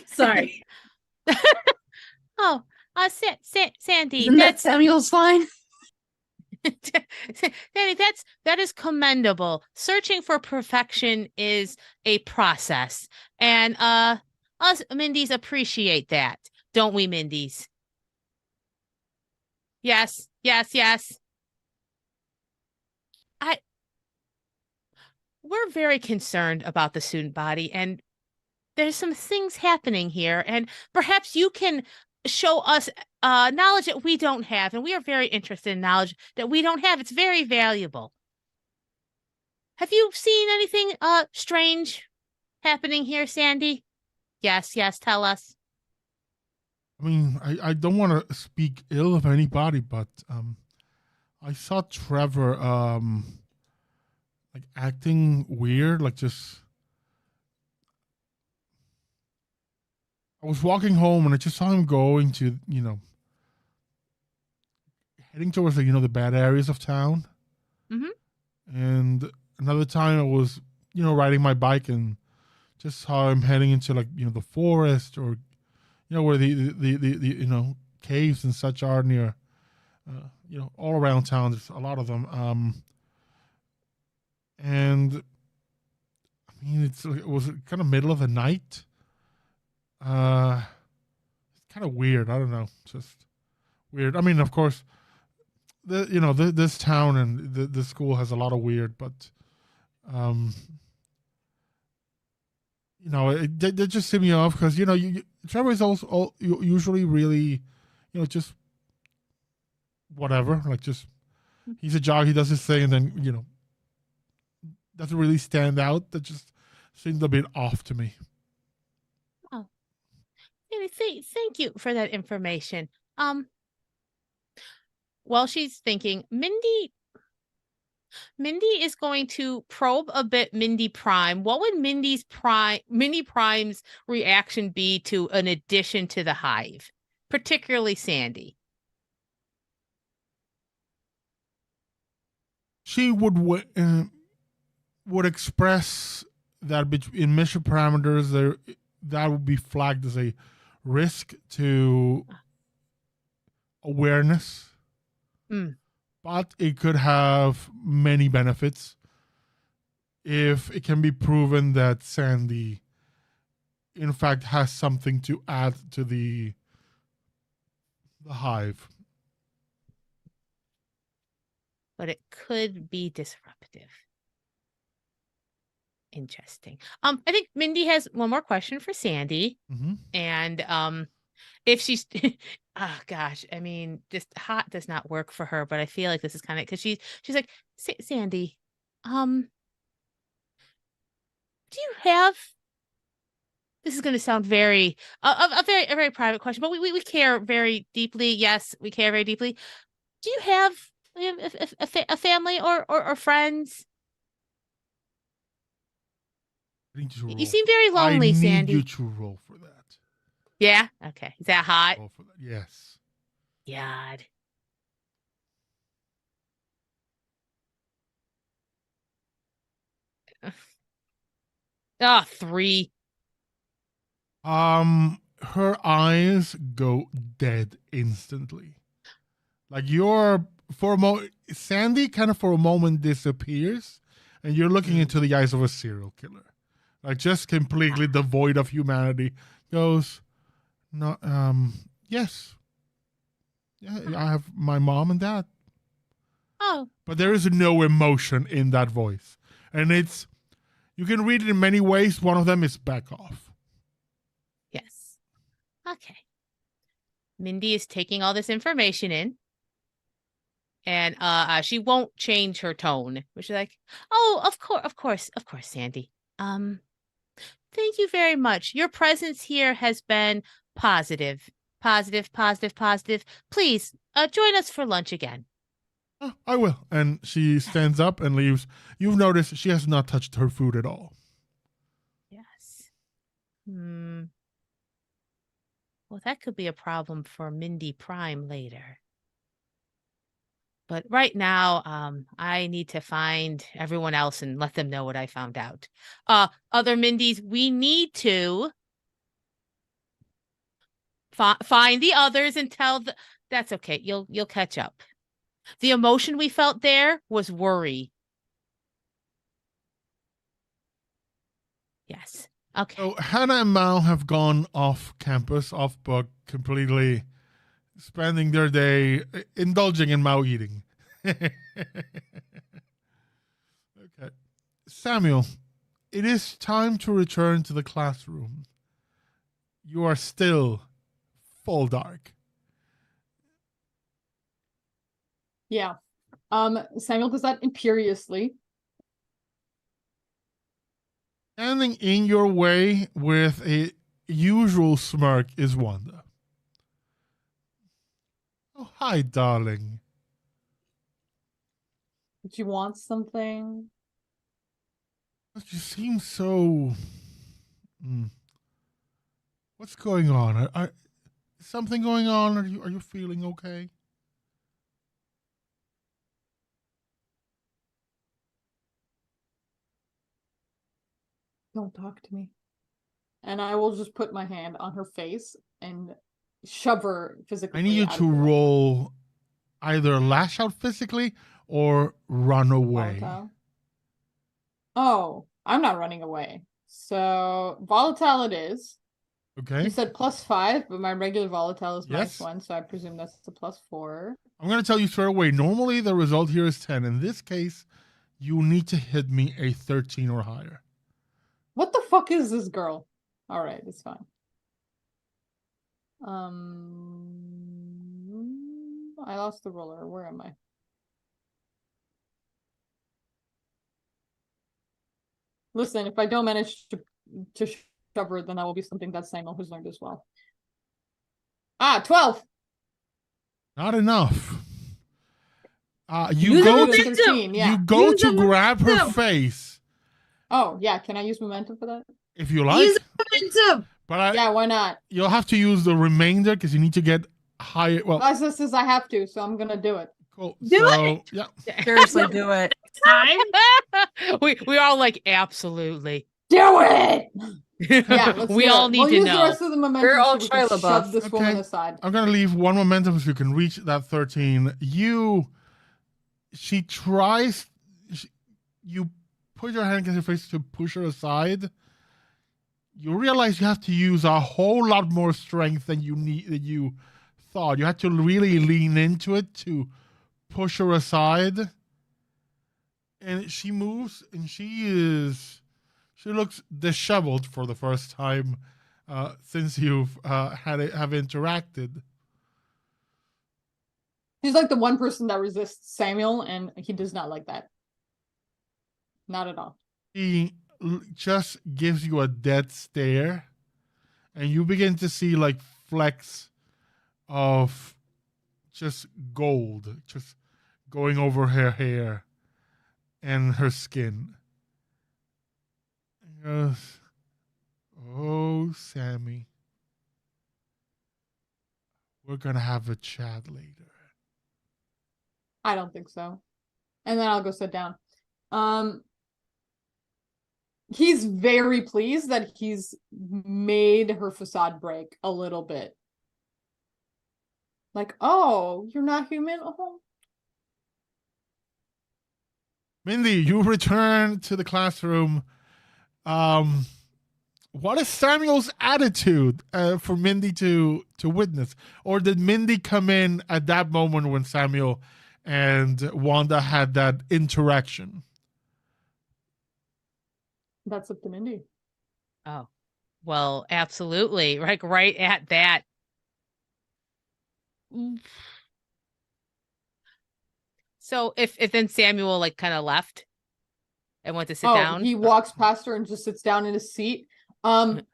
Speaker 3: Sorry.
Speaker 1: Oh, Sandy.
Speaker 4: Isn't that Samuel's line?
Speaker 1: Sandy, that is commendable. Searching for perfection is a process. And us Mindies appreciate that. Don't we, Mindies? Yes. We're very concerned about the student body, and there's some things happening here, and perhaps you can show us knowledge that we don't have, and we are very interested in knowledge that we don't have. It's very valuable. Have you seen anything strange happening here, Sandy? Yes, tell us.
Speaker 5: I mean, I don't want to speak ill of anybody, but I saw Trevor like acting weird, like just. I was walking home and I just saw him going to, heading towards the bad areas of town.
Speaker 1: Mm-hmm.
Speaker 5: And another time I was, riding my bike and just saw him heading into the forest, or where the caves and such are near, all around town. There's a lot of them. And I mean, it was kind of middle of the night. It's kind of weird. I don't know. Just weird. I mean, of course, this town and the school has a lot of weird, but they just set me off because Trevor is also usually really, just whatever. Like just he's a jock. He does his thing, and then doesn't really stand out. That just seemed a bit off to me.
Speaker 1: Oh, thank you for that information. While she's thinking, Mindy is going to probe a bit Mindy Prime. What would Mindy Prime's reaction be to an addition to the hive, particularly Sandy?
Speaker 5: She would express that in mission parameters that would be flagged as a risk to awareness. But it could have many benefits if it can be proven that Sandy in fact has something to add to the hive.
Speaker 1: But it could be disruptive. Interesting. I think Mindy has one more question for Sandy.
Speaker 5: Mm-hmm.
Speaker 1: And if she's oh gosh, I mean, just hot does not work for her, but I feel like this is kind of because she's like, Sandy, do you have, this is going to sound very a very private question, but we care very deeply. Yes, we care very deeply. Do you have a family or friends? You seem very lonely, Sandy.
Speaker 5: I need you to roll for that.
Speaker 1: Yeah? Okay. Is that hot?
Speaker 5: Roll for that. Yes.
Speaker 1: God. Oh, 3.
Speaker 5: Her eyes go dead instantly. Like Sandy kind of for a moment disappears, and you're looking into the eyes of a serial killer. Like just completely devoid of humanity. Goes, no, yes. Yeah, I have my mom and dad.
Speaker 1: Oh.
Speaker 5: But there is no emotion in that voice. And you can read it in many ways. One of them is back off.
Speaker 1: Yes. Okay. Mindy is taking all this information in. And she won't change her tone. She's like, oh, of course, Sandy. Thank you very much. Your presence here has been positive. Positive. Please, join us for lunch again.
Speaker 5: Oh, I will. And she stands up and leaves. You've noticed she has not touched her food at all.
Speaker 1: Yes. Well, that could be a problem for Mindy Prime later. But right now, I need to find everyone else and let them know what I found out. Other Mindys, we need to find the others and tell that's okay. You'll catch up. The emotion we felt there was worry. Yes. Okay.
Speaker 5: So Hannah and Mal have gone off campus, off book, completely spending their day indulging in Mao eating. Okay. Samuel, it is time to return to the classroom. You are still full dark.
Speaker 2: Yeah. Samuel does that imperiously.
Speaker 5: Standing in your way with a usual smirk is Wanda. Oh, hi, darling.
Speaker 2: Did you want something?
Speaker 5: You seem so... What's going on? Is something going on? Are you feeling okay?
Speaker 2: Don't talk to me. And I will just put my hand on her face and shove her physically.
Speaker 5: I need you to roll either lash out physically or run away.
Speaker 2: Volatile. Oh, I'm not running away. So volatile it is.
Speaker 5: Okay.
Speaker 2: You said +5, but my regular volatile is
Speaker 5: Yes.
Speaker 2: -1, so I presume that's a +4.
Speaker 5: I'm going to tell you straight away. Normally, the result here is 10. In this case, you need to hit me a 13 or higher.
Speaker 2: What the fuck is this girl? All right, it's fine. I lost the roller. Where am I? Listen, if I don't manage to shove her, then that will be something that Samuel has learned as well. 12.
Speaker 5: Not enough.
Speaker 3: You
Speaker 5: go
Speaker 3: go
Speaker 5: to
Speaker 2: 13, yeah.
Speaker 5: you go
Speaker 3: Use
Speaker 5: to
Speaker 3: the
Speaker 5: grab her
Speaker 3: momentum.
Speaker 5: face
Speaker 2: Oh, yeah. Can I use momentum for that?
Speaker 5: if you like.
Speaker 3: Use momentum.
Speaker 5: But
Speaker 2: Yeah, why not?
Speaker 5: you'll have to use the remainder because you need to get higher. Well,
Speaker 2: Liza says I have to, so I'm gonna do it.
Speaker 5: cool.
Speaker 3: Do
Speaker 5: So, yeah.
Speaker 4: Seriously, do it.
Speaker 3: Time.
Speaker 1: we all like absolutely.
Speaker 2: Do it! Yeah, let's
Speaker 1: we
Speaker 2: do
Speaker 1: all
Speaker 2: it.
Speaker 1: need
Speaker 2: we'll
Speaker 1: to
Speaker 2: use
Speaker 1: know.
Speaker 2: the rest of the momentum
Speaker 4: We're all
Speaker 2: so we can
Speaker 4: Shia
Speaker 2: shove
Speaker 4: LaBeouf.
Speaker 2: this woman
Speaker 5: Okay.
Speaker 2: aside.
Speaker 5: I'm going to leave one momentum so you can reach that 13. She tries, you put your hand against her face to push her aside. You realize you have to use a whole lot more strength than you thought. You had to really lean into it to push her aside. And she moves, and she looks disheveled for the first time since you've have interacted.
Speaker 2: She's like the one person that resists Samuel, and he does not like that. Not at all.
Speaker 5: He just gives you a dead stare, and you begin to see like flecks of just gold going over her hair and her skin. And goes, "Oh, Sammy, we're gonna have a chat later."
Speaker 2: I don't think so. And then I'll go sit down. He's very pleased that he's made her facade break a little bit. Like, oh, you're not human? Oh.
Speaker 5: Mindy, you return to the classroom. What is Samuel's attitude for Mindy to witness? Or did Mindy come in at that moment when Samuel and Wanda had that interaction?
Speaker 2: That's up to Mindy.
Speaker 1: Oh, well, absolutely. Like right at that. So if then Samuel like kind of left and went to sit down.
Speaker 2: He walks past her and just sits down in his seat. And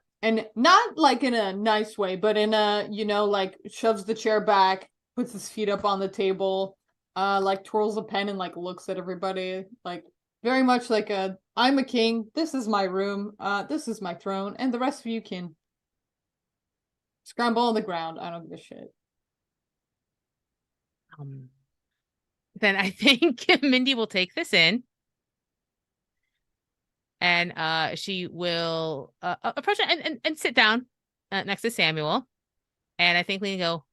Speaker 2: not like in a nice way, but in a, like shoves the chair back, puts his feet up on the table, like twirls a pen and like looks at everybody, like very much like I'm a king, this is my room, this is my throne, and the rest of you can scramble on the ground. I don't give a shit.
Speaker 1: Then I think Mindy will take this in. And she will approach it and sit down next to Samuel. And I think we can go,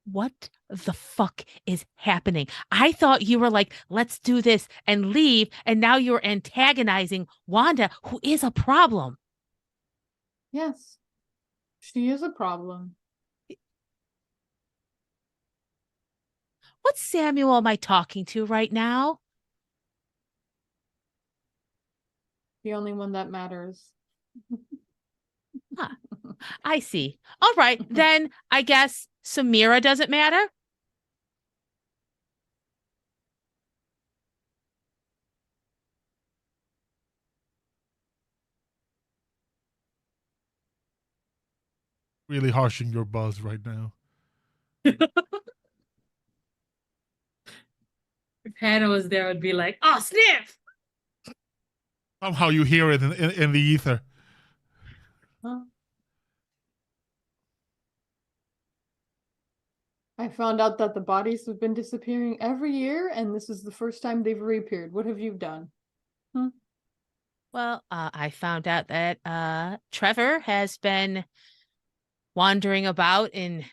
Speaker 1: what the fuck is happening? I thought you were like, let's do this and leave. And now you're antagonizing Wanda, who is a problem.
Speaker 2: Yes, she is a problem.
Speaker 1: What Samuel am I talking to right now?
Speaker 2: The only one that matters.
Speaker 1: Huh. I see. All right, then I guess Samira doesn't matter.
Speaker 5: Really harshing your buzz right now.
Speaker 3: If Hannah was there, I would be like, oh, sniff!
Speaker 5: Somehow you hear it in the ether.
Speaker 2: Huh? I found out that the bodies have been disappearing every year, and this is the first time they've reappeared. What have you done? Huh?
Speaker 1: Well, I found out that Trevor has been wandering about in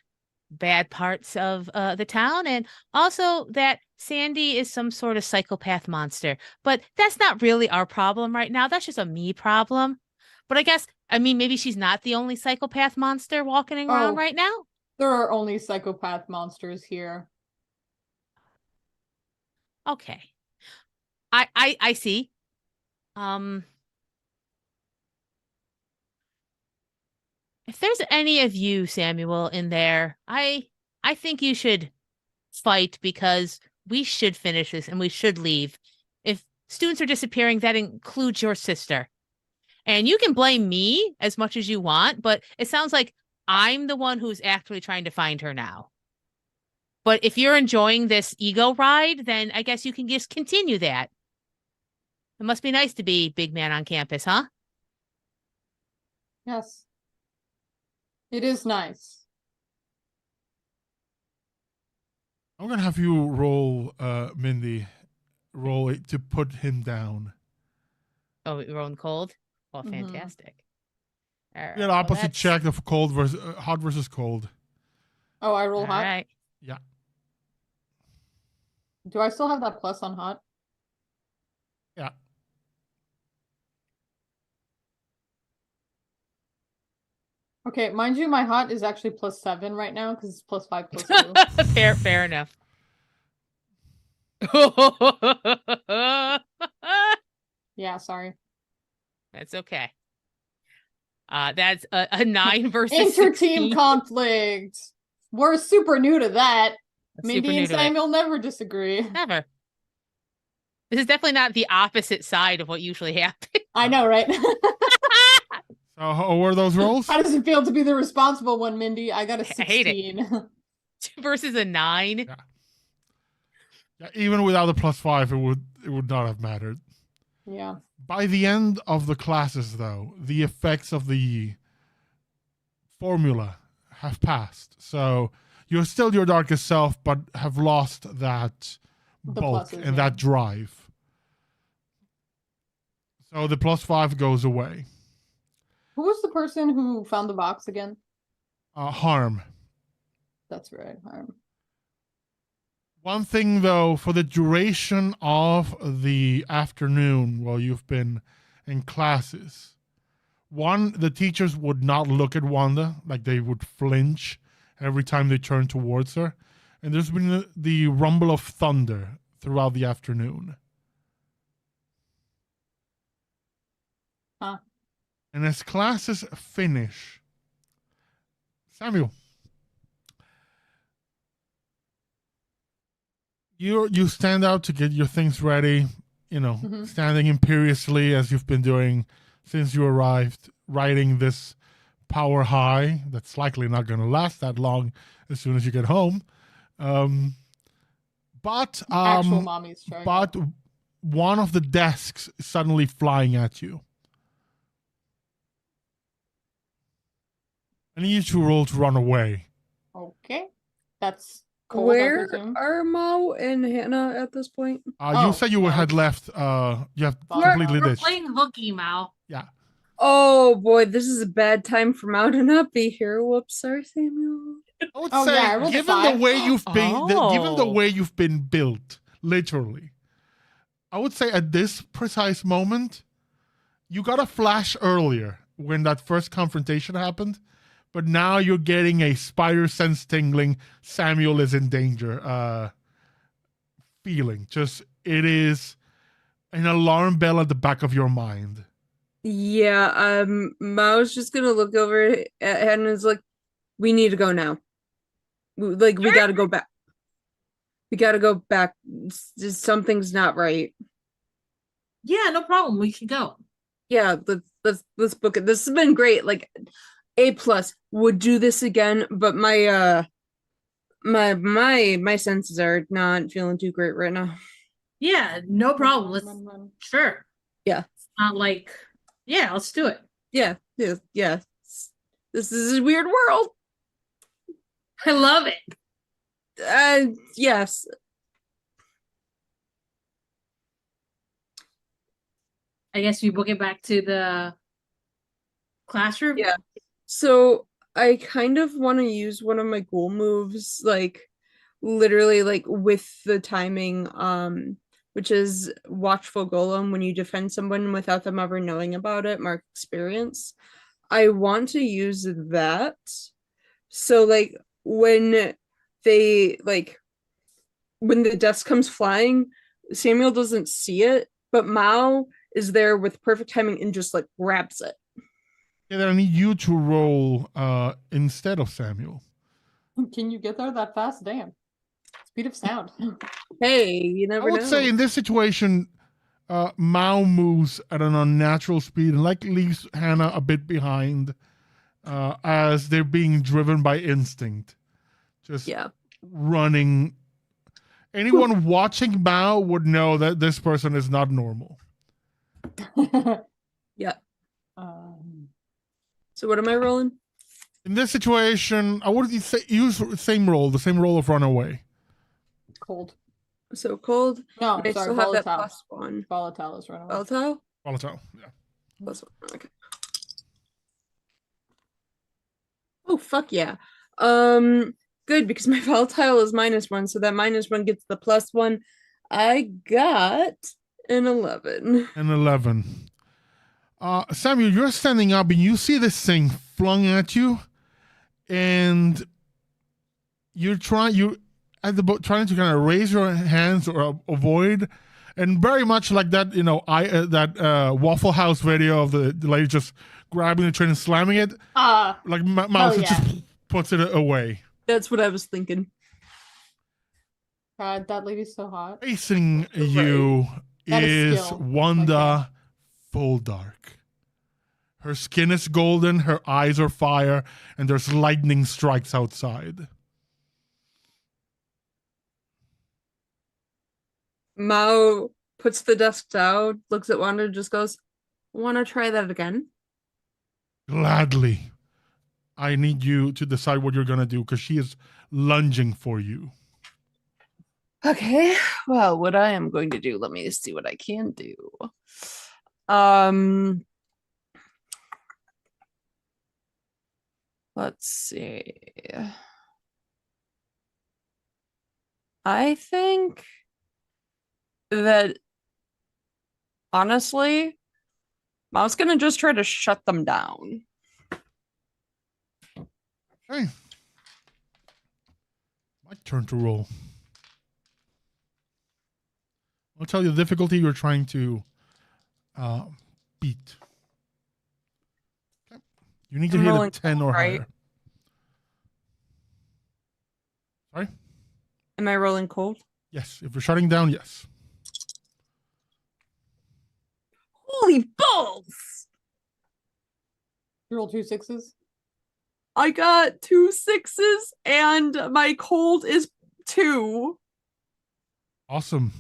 Speaker 1: bad parts of the town, and also that Sandy is some sort of psychopath monster. But that's not really our problem right now. That's just a me problem. But I mean, maybe she's not the only psychopath monster walking around right now.
Speaker 2: There are only psychopath monsters here.
Speaker 1: Okay. I see. If there's any of you, Samuel, in there, I think you should fight, because we should finish this and we should leave. If students are disappearing, that includes your sister. And you can blame me as much as you want, but it sounds like I'm the one who's actually trying to find her now. But if you're enjoying this ego ride, then I guess you can just continue that. It must be nice to be big man on campus, huh?
Speaker 2: Yes. It is nice.
Speaker 5: I'm going to have you roll, Mindy, roll it to put him down.
Speaker 1: Oh, you're rolling cold? Well, fantastic. All right,
Speaker 5: Yeah, the opposite check of cold versus hot versus cold.
Speaker 2: Oh, I roll hot?
Speaker 1: All right.
Speaker 5: Yeah.
Speaker 2: Do I still have that plus on hot?
Speaker 5: Yeah.
Speaker 2: Okay, mind you, my hot is actually +7 right now because it's +5 +2.
Speaker 1: Fair enough.
Speaker 2: Yeah, sorry.
Speaker 1: That's okay. That's a 9 versus
Speaker 2: Inter-team
Speaker 1: 16.
Speaker 2: conflict. We're super new to that.
Speaker 1: Super
Speaker 2: Mindy
Speaker 1: new
Speaker 2: and
Speaker 1: to it.
Speaker 2: Samuel never disagree.
Speaker 1: Never. This is definitely not the opposite side of what usually happens.
Speaker 2: I know, right?
Speaker 5: So how were those rolls?
Speaker 2: How does it feel to be the responsible one, Mindy? I got a
Speaker 1: I hate it.
Speaker 2: 16.
Speaker 1: 2 versus a 9.
Speaker 5: Yeah. Yeah, even without the +5, it would not have mattered.
Speaker 2: Yeah.
Speaker 5: By the end of the classes, though, the effects of the formula have passed. So you're still your darkest self, but have lost that bulk and that drive. So the +5 goes away.
Speaker 2: Who was the person who found the box again?
Speaker 5: Harm.
Speaker 2: That's right, Harm.
Speaker 5: One thing, though, for the duration of the afternoon while you've been in classes, the teachers would not look at Wanda, like they would flinch every time they turned towards her. And there's been the rumble of thunder throughout the afternoon.
Speaker 2: Huh.
Speaker 5: And as classes finish, Samuel, you stand out to get your things ready, standing imperiously as you've been doing since you arrived, riding this power high that's likely not going to last that long as soon as you get home. But
Speaker 2: Actual mommy's trying
Speaker 5: but
Speaker 2: out.
Speaker 5: One of the desks is suddenly flying at you. I need you to roll to run away.
Speaker 2: Okay. That's cold,
Speaker 4: Where are Mao and Hannah at this point?
Speaker 5: You said you had left. You have completely
Speaker 3: We're
Speaker 5: ditched.
Speaker 3: playing hooky, Mao.
Speaker 5: Yeah.
Speaker 4: Oh boy, this is a bad time for Mao to not be here. Whoops, sorry, Samuel.
Speaker 5: I would say, given the way you've been, given the way you've been built, literally, I would say at this precise moment, you got a flash earlier when that first confrontation happened, but now you're getting a spider sense tingling. Samuel is in danger. Feeling it is an alarm bell at the back of your mind.
Speaker 4: Yeah, Mao's just gonna look over at Hannah and is like, we need to go now. We gotta go back. We gotta go back. Something's not right.
Speaker 3: Yeah, no problem. We can go.
Speaker 4: Yeah, let's book it. This has been great. Like A+, would do this again, but my my senses are not feeling too great right now.
Speaker 3: Yeah, no problem. Let's sure.
Speaker 4: Yeah.
Speaker 3: It's not like let's do it.
Speaker 4: Yeah. This is a weird world.
Speaker 3: I love it.
Speaker 4: Yes.
Speaker 3: I guess we book it back to the classroom.
Speaker 4: Yeah. So I kind of want to use one of my ghoul moves, like literally like with the timing, which is Watchful Golem. When you defend someone without them ever knowing about it, mark experience. I want to use that. So like when the desk comes flying, Samuel doesn't see it, but Mao is there with perfect timing and just like grabs it.
Speaker 5: Yeah, then I need you to roll instead of Samuel.
Speaker 2: Can you get there that fast? Damn. Speed of sound.
Speaker 4: Hey, you never know.
Speaker 5: I would say in this situation, Mao moves at an unnatural speed and leaves Hannah a bit behind as they're being driven by instinct. Just running. Anyone watching Mao would know that this person is not normal.
Speaker 4: Yeah. So what am I rolling?
Speaker 5: In this situation, I would say use the same roll of runaway.
Speaker 2: Cold.
Speaker 4: So cold.
Speaker 2: No,
Speaker 4: I
Speaker 2: sorry,
Speaker 4: still have that +1.
Speaker 2: Volatile is runaway.
Speaker 4: Volatile?
Speaker 5: Volatile, yeah.
Speaker 4: +1. Okay. Oh fuck yeah. Good, because my volatile is -1, so that -1 gets the +1. I got an 11.
Speaker 5: An 11. Samuel, you're standing up and you see this thing flung at you, and you're trying to kind of raise your hands or avoid, and very much like that, Waffle House video of the lady just grabbing the train and slamming it. Like Mouse just puts it away.
Speaker 4: That's what I was thinking.
Speaker 2: God, that lady's so hot.
Speaker 5: Facing you is Wanda Full Dark. Her skin is golden, her eyes are fire, and there's lightning strikes outside.
Speaker 4: Mao puts the desk down, looks at Wanda, and just goes, "Want to try that again?"
Speaker 5: Gladly. I need you to decide what you're gonna do because she is lunging for you.
Speaker 4: Okay. Well, what I am going to do, let me see what I can do. Let's see. I think that honestly, I was gonna just try to shut them down.
Speaker 5: Okay. My turn to roll. I'll tell you the difficulty you're trying to beat. Okay. You need to hit a 10 or
Speaker 4: right?
Speaker 5: higher. Sorry?
Speaker 4: Am I rolling cold?
Speaker 5: Yes. If you're shutting down, yes.
Speaker 4: Holy balls!
Speaker 2: You roll 2 6s?
Speaker 4: I got 2 6s and my cold is 2.
Speaker 5: Awesome.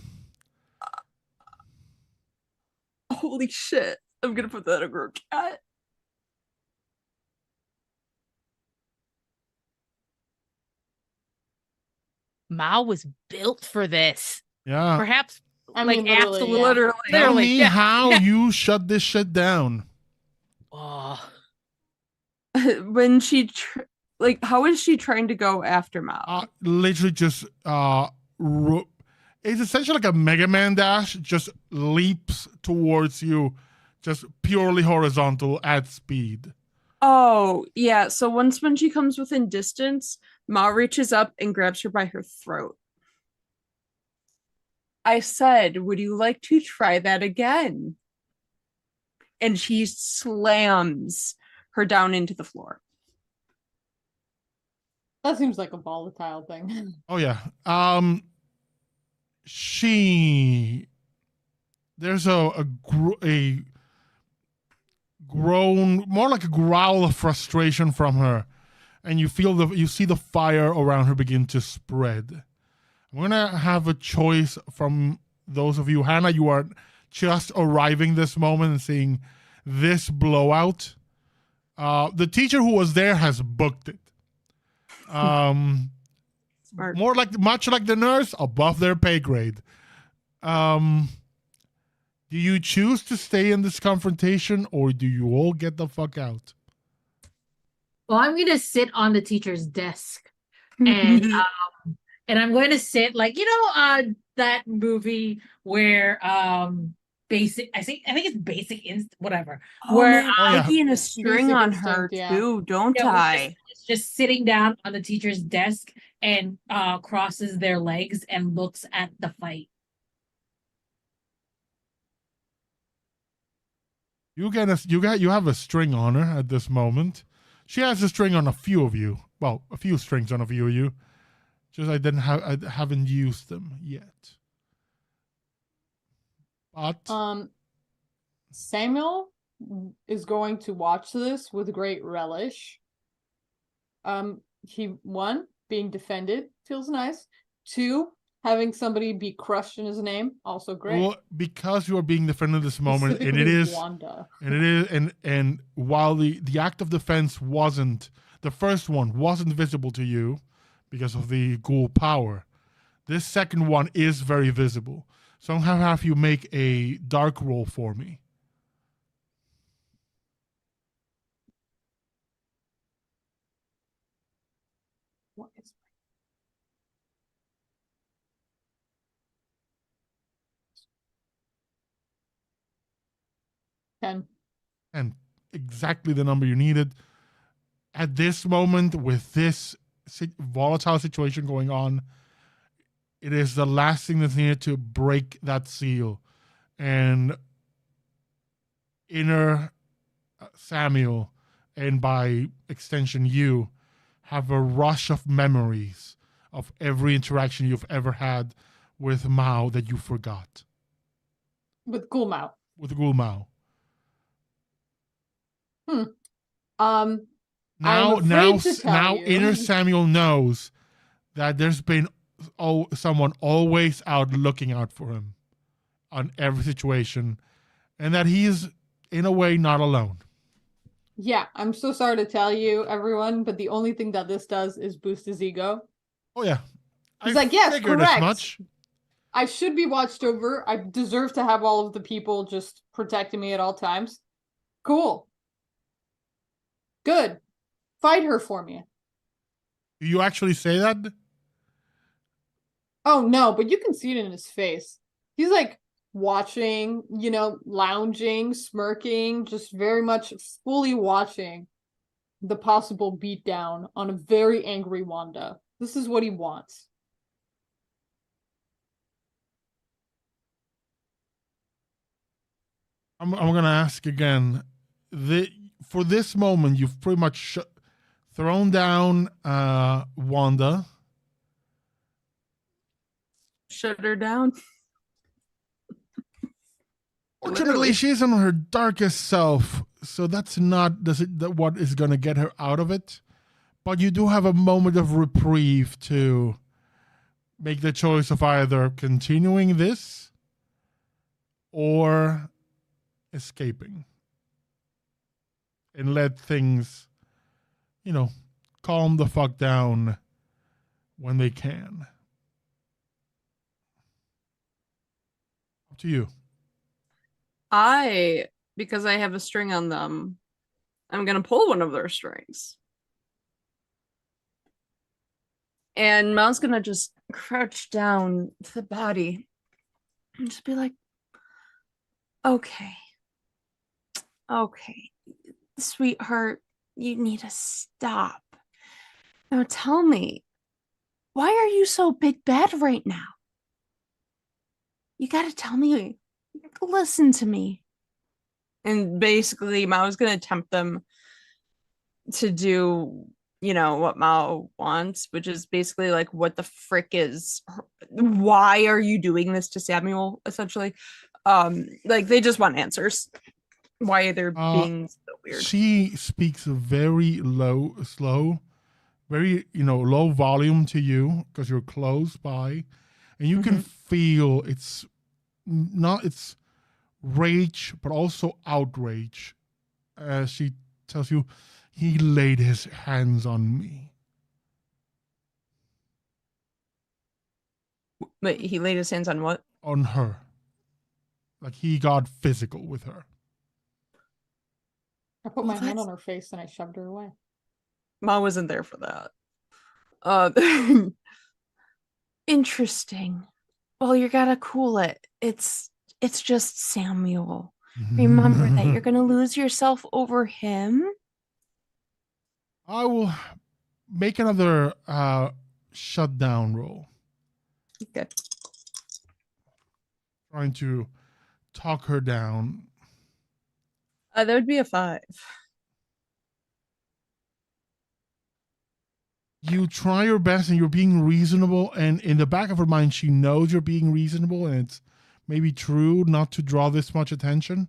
Speaker 4: Holy shit. I'm gonna put that over a cat.
Speaker 1: Mao was built for this.
Speaker 5: Yeah.
Speaker 1: Perhaps
Speaker 2: I
Speaker 1: like
Speaker 2: mean, literally,
Speaker 1: absolutely.
Speaker 2: yeah.
Speaker 4: Literally.
Speaker 5: Tell
Speaker 1: Literally,
Speaker 5: me
Speaker 1: yeah.
Speaker 5: how you shut this shit down.
Speaker 1: Oh.
Speaker 4: When she how is she trying to go after Mao?
Speaker 5: Literally just it's essentially like a Mega Man dash, just leaps towards you, just purely horizontal at speed.
Speaker 4: Oh, yeah. So when she comes within distance, Mao reaches up and grabs her by her throat. I said, "Would you like to try that again?" And she slams her down into the floor.
Speaker 2: That seems like a volatile thing.
Speaker 5: Oh yeah. There's a groan, more like a growl of frustration from her, and you see the fire around her begin to spread. I'm gonna have a choice from those of you. Hannah, you are just arriving this moment and seeing this blowout. The teacher who was there has booked it.
Speaker 4: Smart.
Speaker 5: Much like the nurse, above their pay grade. Do you choose to stay in this confrontation, or do you all get the fuck out?
Speaker 3: Well, I'm gonna sit on the teacher's desk, and I'm going to sit like that movie where basic. I think it's Basic whatever.
Speaker 4: Oh,
Speaker 3: where
Speaker 4: man, I get a string
Speaker 2: Basic
Speaker 4: on
Speaker 2: Instinct,
Speaker 4: her
Speaker 2: yeah.
Speaker 4: too, don't
Speaker 3: Yeah,
Speaker 4: I?
Speaker 3: it's just sitting down on the teacher's desk and crosses their legs and looks at the fight.
Speaker 5: You have a string on her at this moment. She has a string on a few of you. Well, a few strings on a few of you. Just I haven't used them yet. But
Speaker 2: Samuel is going to watch this with great relish. One, being defended feels nice. 2, having somebody be crushed in his name, also great.
Speaker 5: Well, because you are being defended this moment, and it
Speaker 2: Specifically
Speaker 5: is
Speaker 2: Wanda.
Speaker 5: and while the act of defense wasn't, the first one wasn't visible to you because of the ghoul power, this second one is very visible. So I'm gonna have you make a dark roll for me.
Speaker 2: What is 10?
Speaker 5: And exactly the number you needed. At this moment, with this volatile situation going on, it is the last thing that's needed to break that seal. And inner Samuel, and by extension you, have a rush of memories of every interaction you've ever had with Mao that you forgot.
Speaker 2: With Ghoul Mao.
Speaker 5: With Ghoul Mao.
Speaker 2: Now
Speaker 5: Inner Samuel knows that there's been someone always out looking out for him on every situation, and that he is, in a way, not alone.
Speaker 2: Yeah, I'm so sorry to tell you, everyone, but the only thing that this does is boost his ego.
Speaker 5: Oh, yeah.
Speaker 2: He's like, yes, correct.
Speaker 5: As much.
Speaker 2: I should be watched over. I deserve to have all of the people just protecting me at all times. Cool. Good. Fight her for me.
Speaker 5: Do you actually say that?
Speaker 2: Oh, no, but you can see it in his face. He's like watching, lounging, smirking, just very much fully watching the possible beatdown on a very angry Wanda. This is what he wants.
Speaker 5: I'm going to ask again. For this moment, you've pretty much thrown down Wanda.
Speaker 4: Shut her down.
Speaker 5: Fortunately, she's on her darkest self, so that's not what is going to get her out of it. But you do have a moment of reprieve to make the choice of either continuing this or escaping and let things, calm the fuck down when they can. Up to you.
Speaker 4: Because I have a string on them, I'm going to pull one of their strings. And Mal's going to just crouch down to the body and just be like, okay, sweetheart, you need to stop. Now tell me, why are you so big bad right now? You got to tell me. Listen to me. And basically, Mao's going to tempt them to do, what Mao wants, which is basically like, what the frick why are you doing this to Samuel, essentially? They just want answers. Why they're being so weird.
Speaker 5: She speaks very slow, very, low volume to you because you're close by, and you can feel it's rage, but also outrage. As she tells you, he laid his hands on me.
Speaker 4: Wait, he laid his hands on what?
Speaker 5: On her. Like he got physical with her.
Speaker 2: I put my hand on her face and I shoved her away.
Speaker 4: Ma wasn't there for that. Interesting. Well, you gotta cool it. It's just Samuel. Remember that you're gonna lose yourself over him.
Speaker 5: I will make another shutdown roll.
Speaker 4: Okay.
Speaker 5: Trying to talk her down.
Speaker 4: That would be a 5.
Speaker 5: You try your best and you're being reasonable, and in the back of her mind, she knows you're being reasonable, and it's maybe true not to draw this much attention,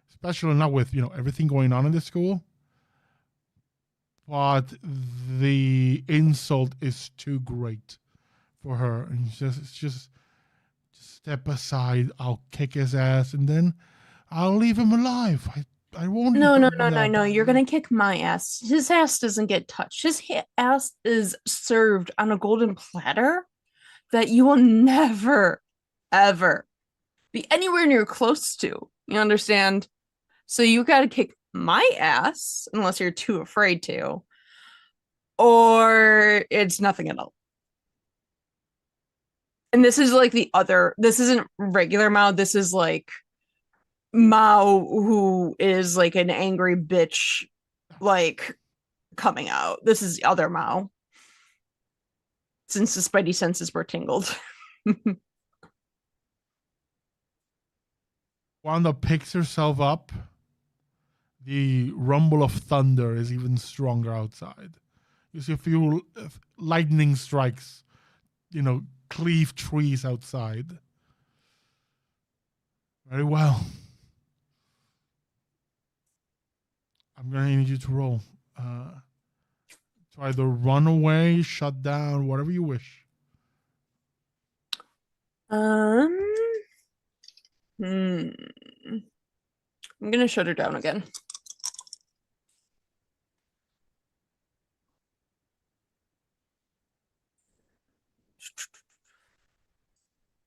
Speaker 5: especially not with, everything going on in the school. But the insult is too great for her, and just step aside. I'll kick his ass, and then I'll leave him alive. I won't.
Speaker 4: No. You're gonna kick my ass. His ass doesn't get touched. His ass is served on a golden platter that you will never, ever be anywhere near close to. You understand? So you gotta kick my ass unless you're too afraid to, or it's nothing at all. And this is like this isn't regular Mao. This is like Mao, who is like an angry bitch, like coming out. This is the other Mao. Since the spidey senses were tingled.
Speaker 5: Wanda picks herself up. The rumble of thunder is even stronger outside. You see a few lightning strikes, cleave trees outside. Very well. I'm going to need you to roll. To either run away, shut down, whatever you wish.
Speaker 4: I'm gonna shut her down again.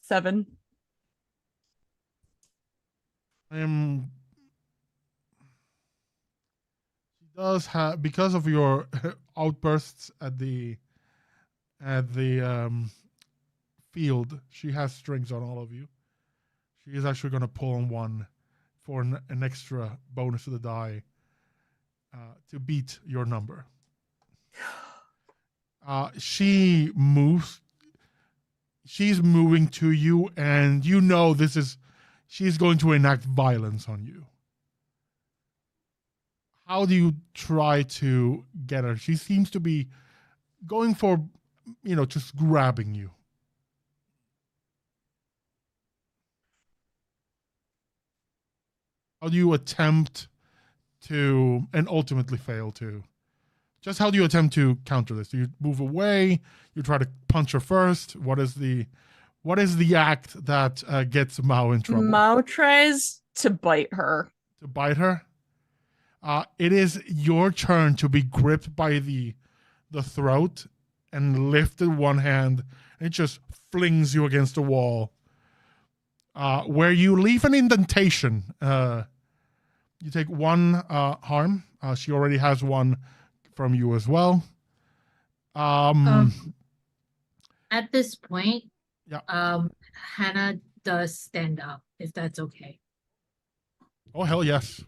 Speaker 4: Seven.
Speaker 5: She does have, because of your outbursts at the field, she has strings on all of you. She is actually going to pull on one for an extra bonus to the die to beat your number. She moves. She's moving to you, and you know she's going to enact violence on you. How do you try to get her? She seems to be going for, just grabbing you. How do you attempt to, and ultimately fail to? Just how do you attempt to counter this? Do you move away? You try to punch her first? What is the act that gets Mao in trouble?
Speaker 4: Mao tries to bite her.
Speaker 5: To bite her? It is your turn to be gripped by the throat and lifted one hand, and it just flings you against the wall, where you leave an indentation. You take one harm. She already has one from you as well.
Speaker 3: At this point,
Speaker 5: yeah.
Speaker 3: Hannah does stand up, if that's okay.
Speaker 5: Oh, hell yes.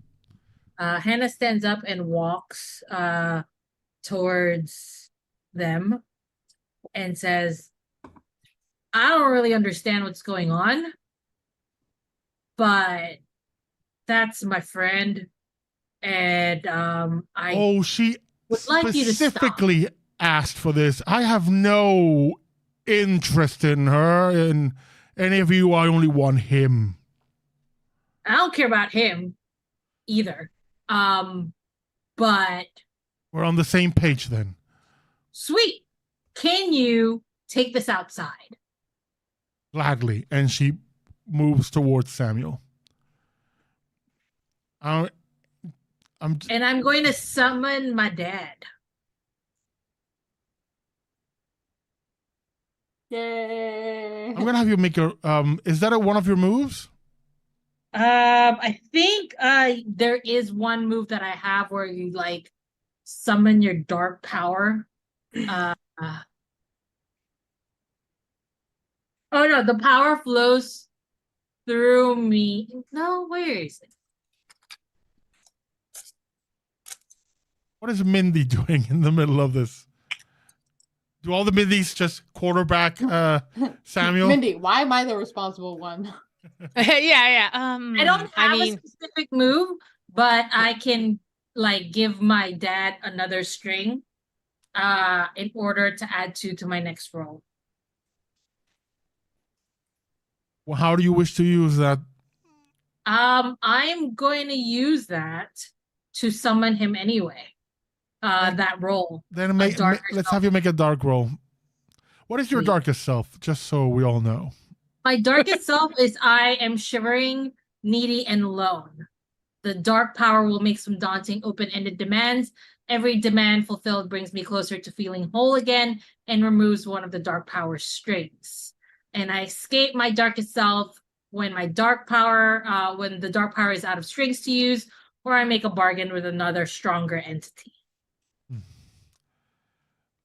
Speaker 3: Hannah stands up and walks towards them and says, I don't really understand what's going on, but that's my friend, and
Speaker 5: she
Speaker 3: would like you to stop.
Speaker 5: Specifically asked for this. I have no interest in her, and any of you. I only want him.
Speaker 3: I don't care about him either. But
Speaker 5: we're on the same page then.
Speaker 3: Sweet. Can you take this outside?
Speaker 5: Gladly. And she moves towards Samuel. And
Speaker 3: I'm going to summon my dad.
Speaker 2: Yay.
Speaker 5: I'm gonna have you make a is that one of your moves?
Speaker 3: I think there is one move that I have where you summon your dark power. Oh no, the power flows through me. No, where is it?
Speaker 5: What is Mindy doing in the middle of this? Do all the Mindys just quarterback Samuel?
Speaker 2: Mindy, why am I the responsible one?
Speaker 1: Yeah.
Speaker 3: I don't have a specific move, but I can give my dad another string in order to add 2 to my next roll.
Speaker 5: Well, how do you wish to use that?
Speaker 3: I'm going to use that to summon him anyway. That roll.
Speaker 5: Then let's have you make a dark roll. What is your darkest self? Just so we all know.
Speaker 3: My darkest self is I am shivering, needy, and alone. The dark power will make some daunting open-ended demands. Every demand fulfilled brings me closer to feeling whole again and removes one of the dark power's strings. And I escape my darkest self when the dark power is out of strings to use, or I make a bargain with another stronger entity.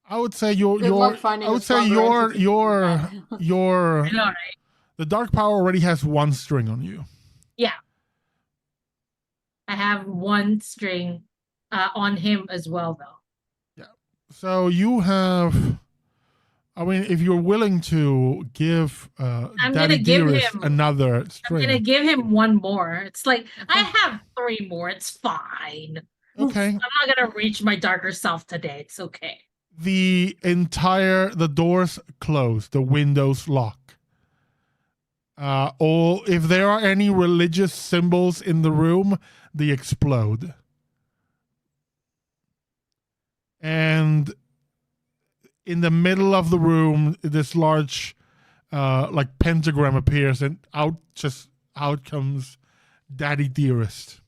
Speaker 5: I would say the dark power already has 1 string on you.
Speaker 3: Yeah. I have 1 string on him as well, though.
Speaker 5: Yeah. So you have, if you're willing to give Daddy Dearest another string.
Speaker 3: I'm going to give him 1 more. It's I have 3 more. It's fine.
Speaker 5: Okay.
Speaker 3: I'm not going to reach my darker self today. It's okay.
Speaker 5: The doors close, the windows lock. If there are any religious symbols in the room, they explode. And in the middle of the room, this large like pentagram appears, and out comes Daddy Dearest.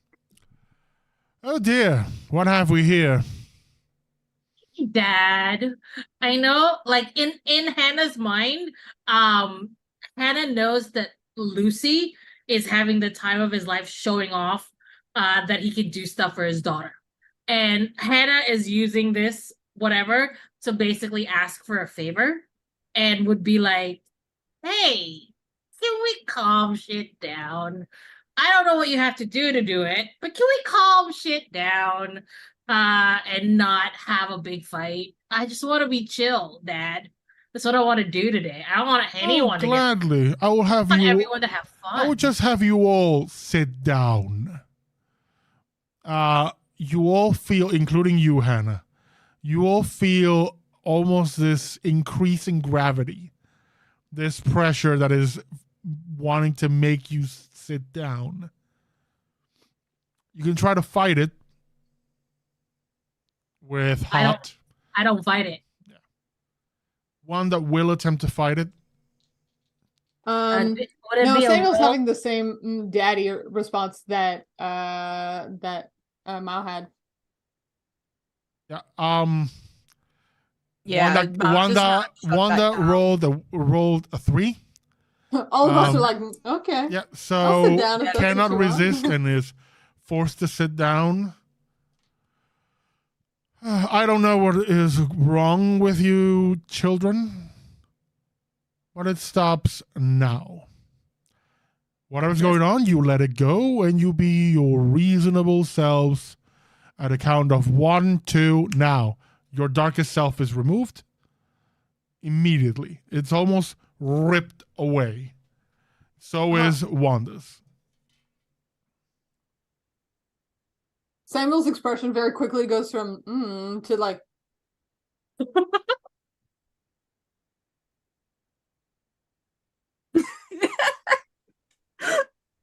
Speaker 5: Oh dear, what have we here?
Speaker 3: Dad, I know, like in Hannah's mind, Hannah knows that Lucy is having the time of his life showing off that he can do stuff for his daughter. And Hannah is using this whatever to basically ask for a favor and would be like, "Hey, can we calm shit down? I don't know what you have to do it, but can we calm shit down and not have a big fight? I just want to be chill, Dad. That's what I want to do today. I don't want anyone
Speaker 5: gladly. I will have
Speaker 3: want
Speaker 5: you.
Speaker 3: everyone to have fun.
Speaker 5: I will just have you all sit down. You all feel, including you, Hannah, you all feel almost this increasing gravity, this pressure that is wanting to make you sit down. You can try to fight it with hot.
Speaker 3: I don't fight it.
Speaker 5: Yeah. One that will attempt to fight it.
Speaker 2: No, Samuel's having the same daddy response that Mao had.
Speaker 5: Yeah.
Speaker 4: Yeah.
Speaker 5: Wanda rolled a 3.
Speaker 2: All of us are like, okay.
Speaker 5: Yeah. So cannot resist
Speaker 2: and
Speaker 5: and is forced to sit down. I don't know what is wrong with you children, but it stops now. Whatever's going on, you let it go, and you be your reasonable selves at a count of 1, 2, now. Your darkest self is removed immediately. It's almost ripped away. So is Wanda's.
Speaker 2: Samuel's expression very quickly goes from to like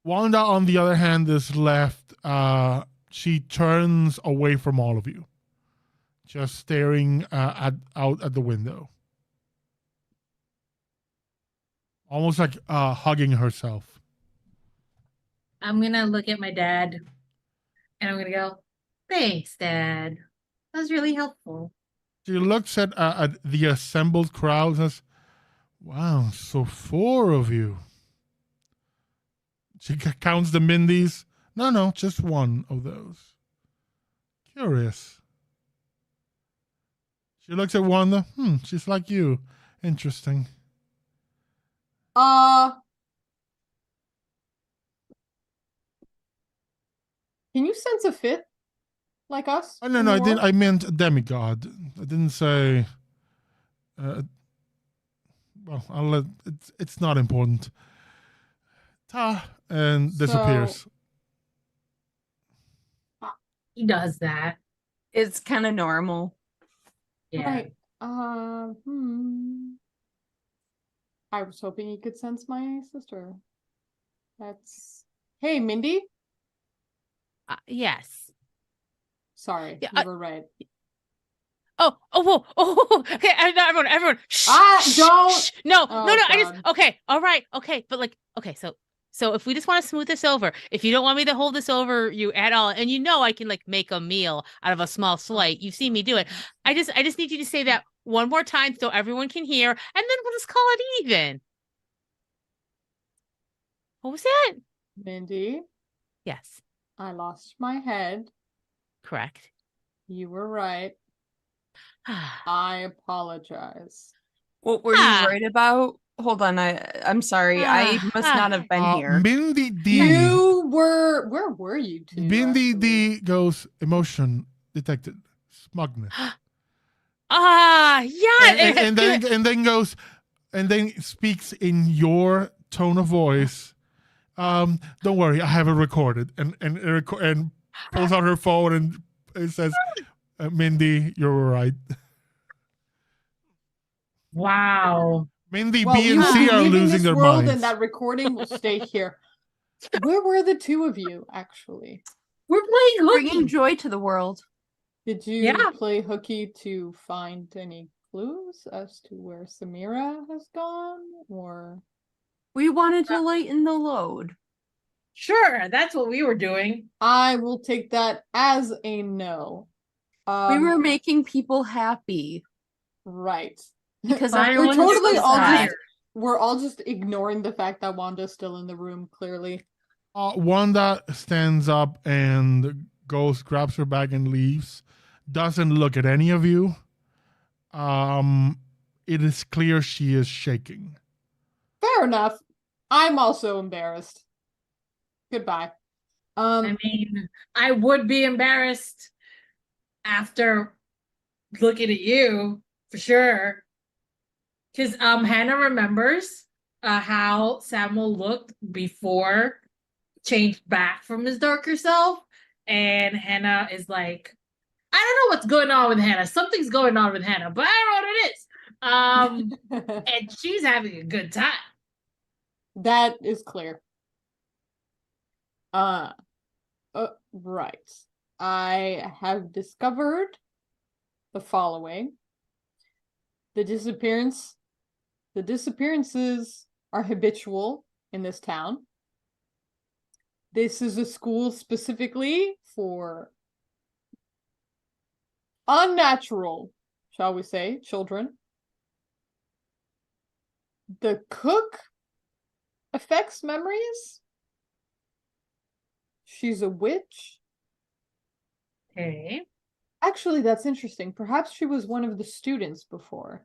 Speaker 5: Wanda, on the other hand, is left. She turns away from all of you, just staring out at the window, almost like hugging herself.
Speaker 3: I'm gonna look at my dad, and I'm gonna go, "Thanks, Dad. That was really helpful."
Speaker 5: She looks at the assembled crowd and says, "Wow, so 4 of you." She counts the Mindys. No, just 1 of those. Curious. She looks at Wanda. She's like you. Interesting.
Speaker 2: Can you sense a fit? Like us?
Speaker 5: Oh, no, I didn't. I meant a demigod. I didn't say. Well, I'll let. It's not important. And disappears.
Speaker 3: He does that.
Speaker 4: It's kind of normal.
Speaker 3: Yeah.
Speaker 2: Right. I was hoping you could sense my sister. Hey, Mindy?
Speaker 1: Yes.
Speaker 2: Sorry,
Speaker 1: Yeah,
Speaker 2: you were right.
Speaker 1: Oh, okay, everyone. Shh,
Speaker 2: don't.
Speaker 1: Shh. No.
Speaker 2: God.
Speaker 1: I just, okay, all right, okay, but like, okay, so if we just want to smooth this over, if you don't want me to hold this over you at all, and you know I can like make a meal out of a small slice, you've seen me do it. I just need you to say that one more time so everyone can hear, and then we'll just call it even. What was that?
Speaker 2: Mindy?
Speaker 1: Yes.
Speaker 2: I lost my head.
Speaker 1: Correct.
Speaker 2: You were right. I apologize.
Speaker 4: What were you right about? Hold on, I'm sorry. I must not have been here.
Speaker 5: Mindy D.
Speaker 2: Where were you two?
Speaker 5: Mindy D goes, emotion detected. Smugness.
Speaker 1: Yeah.
Speaker 5: And then goes, and then speaks in your tone of voice. Don't worry, I have it recorded. And pulls out her phone and it says, Mindy, you're right.
Speaker 3: Wow.
Speaker 5: Mindy, B and C are losing their minds.
Speaker 2: And that recording will stay here. Where were the 2 of you, actually?
Speaker 3: We're playing hooky.
Speaker 4: Bringing joy to the world.
Speaker 2: Did you play hooky to find any clues as to where Samira has gone, or
Speaker 4: We wanted to lighten the load.
Speaker 3: Sure, that's what we were doing.
Speaker 2: I will take that as a no.
Speaker 4: We were making people happy.
Speaker 2: Right.
Speaker 4: Because
Speaker 3: Byron
Speaker 4: everyone
Speaker 3: was
Speaker 4: was
Speaker 2: totally
Speaker 4: so
Speaker 2: all
Speaker 4: sad.
Speaker 2: just we're all just ignoring the fact that Wanda's still in the room, clearly.
Speaker 5: Wanda stands up and goes, grabs her bag and leaves. Doesn't look at any of you. It is clear she is shaking.
Speaker 2: Fair enough. I'm also embarrassed. Goodbye.
Speaker 3: I mean, I would be embarrassed after looking at you for sure. Because Hannah remembers how Samuel looked before changed back from his darker self. And Hannah is like, I don't know what's going on with Hannah. Something's going on with Hannah, but I don't know what it is. And she's having a good time.
Speaker 2: That is clear. Right. I have discovered the following. The disappearances are habitual in this town. This is a school specifically for unnatural, shall we say, children. The cook affects memories. She's a witch.
Speaker 3: Okay.
Speaker 2: Actually, that's interesting. Perhaps she was one of the students before.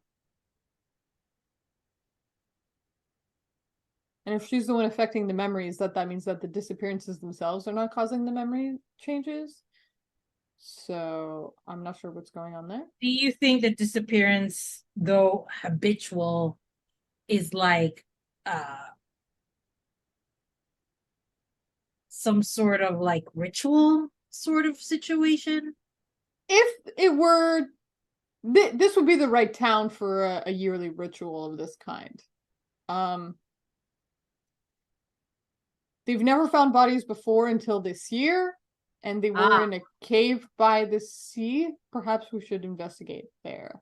Speaker 2: And if she's the one affecting the memories, that means that the disappearances themselves are not causing the memory changes. So I'm not sure what's going on there.
Speaker 3: Do you think that disappearance, though habitual, is like some sort of like ritual sort of situation?
Speaker 2: If it were, this would be the right town for a yearly ritual of this kind. They've never found bodies before until this year, and they were in a cave by the sea. Perhaps we should investigate there.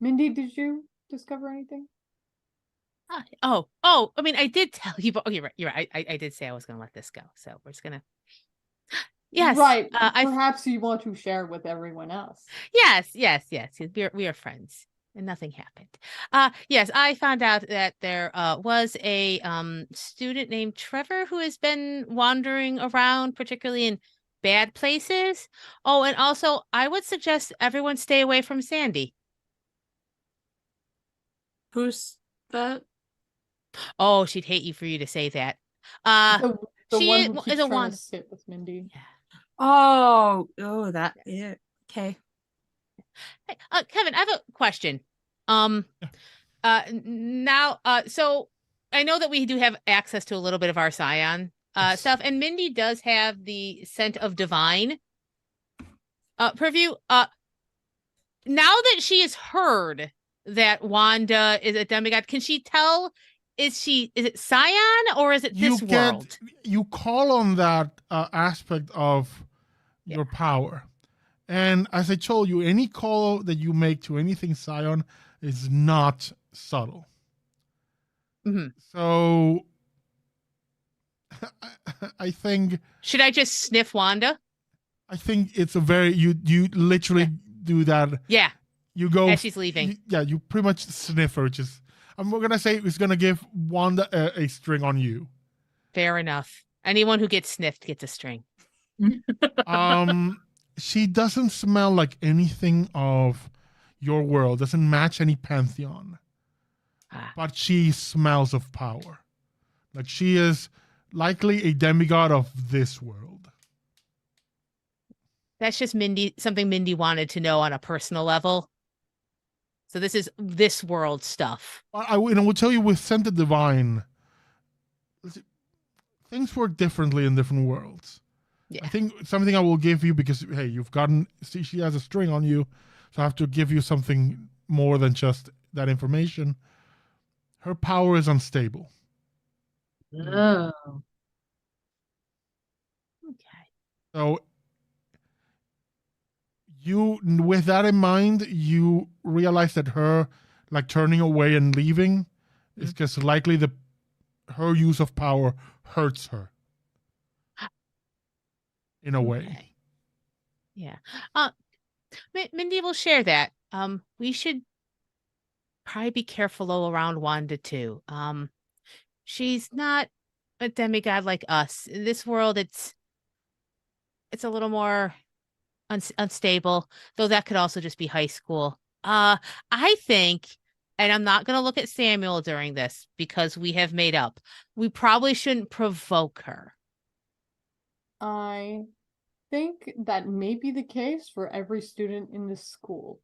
Speaker 2: Mindy, did you discover anything?
Speaker 1: I mean, I did tell you, but you're right. I did say I was going to let this go, so we're just going to. Yes.
Speaker 2: Right. Perhaps you want to share with everyone else.
Speaker 1: Yes. We are friends, and nothing happened. Yes, I found out that there was a student named Trevor who has been wandering around, particularly in bad places. Oh, and also, I would suggest everyone stay away from Sandy.
Speaker 4: Who's that?
Speaker 1: Oh, she'd hate you for you to say that.
Speaker 2: The
Speaker 1: she
Speaker 2: one who keeps
Speaker 1: is a
Speaker 2: trying
Speaker 1: one.
Speaker 2: to sit with Mindy.
Speaker 1: Yeah.
Speaker 4: Oh, that.
Speaker 1: Yes.
Speaker 4: Yeah. Okay.
Speaker 1: Hey, Kevin, I have a question. Now, so I know that we do have access to a little bit of our Scion stuff, and Mindy does have the scent of divine purview. Now that she has heard that Wanda is a demigod, can she tell? Is it Scion or is it this world?
Speaker 5: You call on that aspect of your power. And as I told you, any call that you make to anything Scion is not subtle.
Speaker 1: Mm-hmm.
Speaker 5: So I think...
Speaker 1: Should I just sniff Wanda?
Speaker 5: I think it's a very... You literally do that.
Speaker 1: Yeah.
Speaker 5: You go...
Speaker 1: As she's leaving.
Speaker 5: You pretty much sniff her. I'm going to say it's going to give Wanda a string on you.
Speaker 1: Fair enough. Anyone who gets sniffed gets a string.
Speaker 5: She doesn't smell like anything of your world. Doesn't match any pantheon. But she smells of power. Like she is likely a demigod of this world.
Speaker 1: That's just something Mindy wanted to know on a personal level. So this is this world stuff.
Speaker 5: I will tell you with Scented Divine, things work differently in different worlds. Yeah. I think something I will give you because, hey, she has a string on you, so I have to give you something more than just that information. Her power is unstable.
Speaker 3: Oh.
Speaker 1: Okay.
Speaker 5: So with that in mind, you realize that her like turning away and leaving is just likely her use of power hurts her in a way.
Speaker 1: Yeah. Mindy will share that. We should probably be careful around Wanda too. She's not a demigod like us. In this world, it's a little more unstable, though that could also just be high school. I think, and I'm not going to look at Samuel during this because we have made up. We probably shouldn't provoke her.
Speaker 2: I think that may be the case for every student in this school.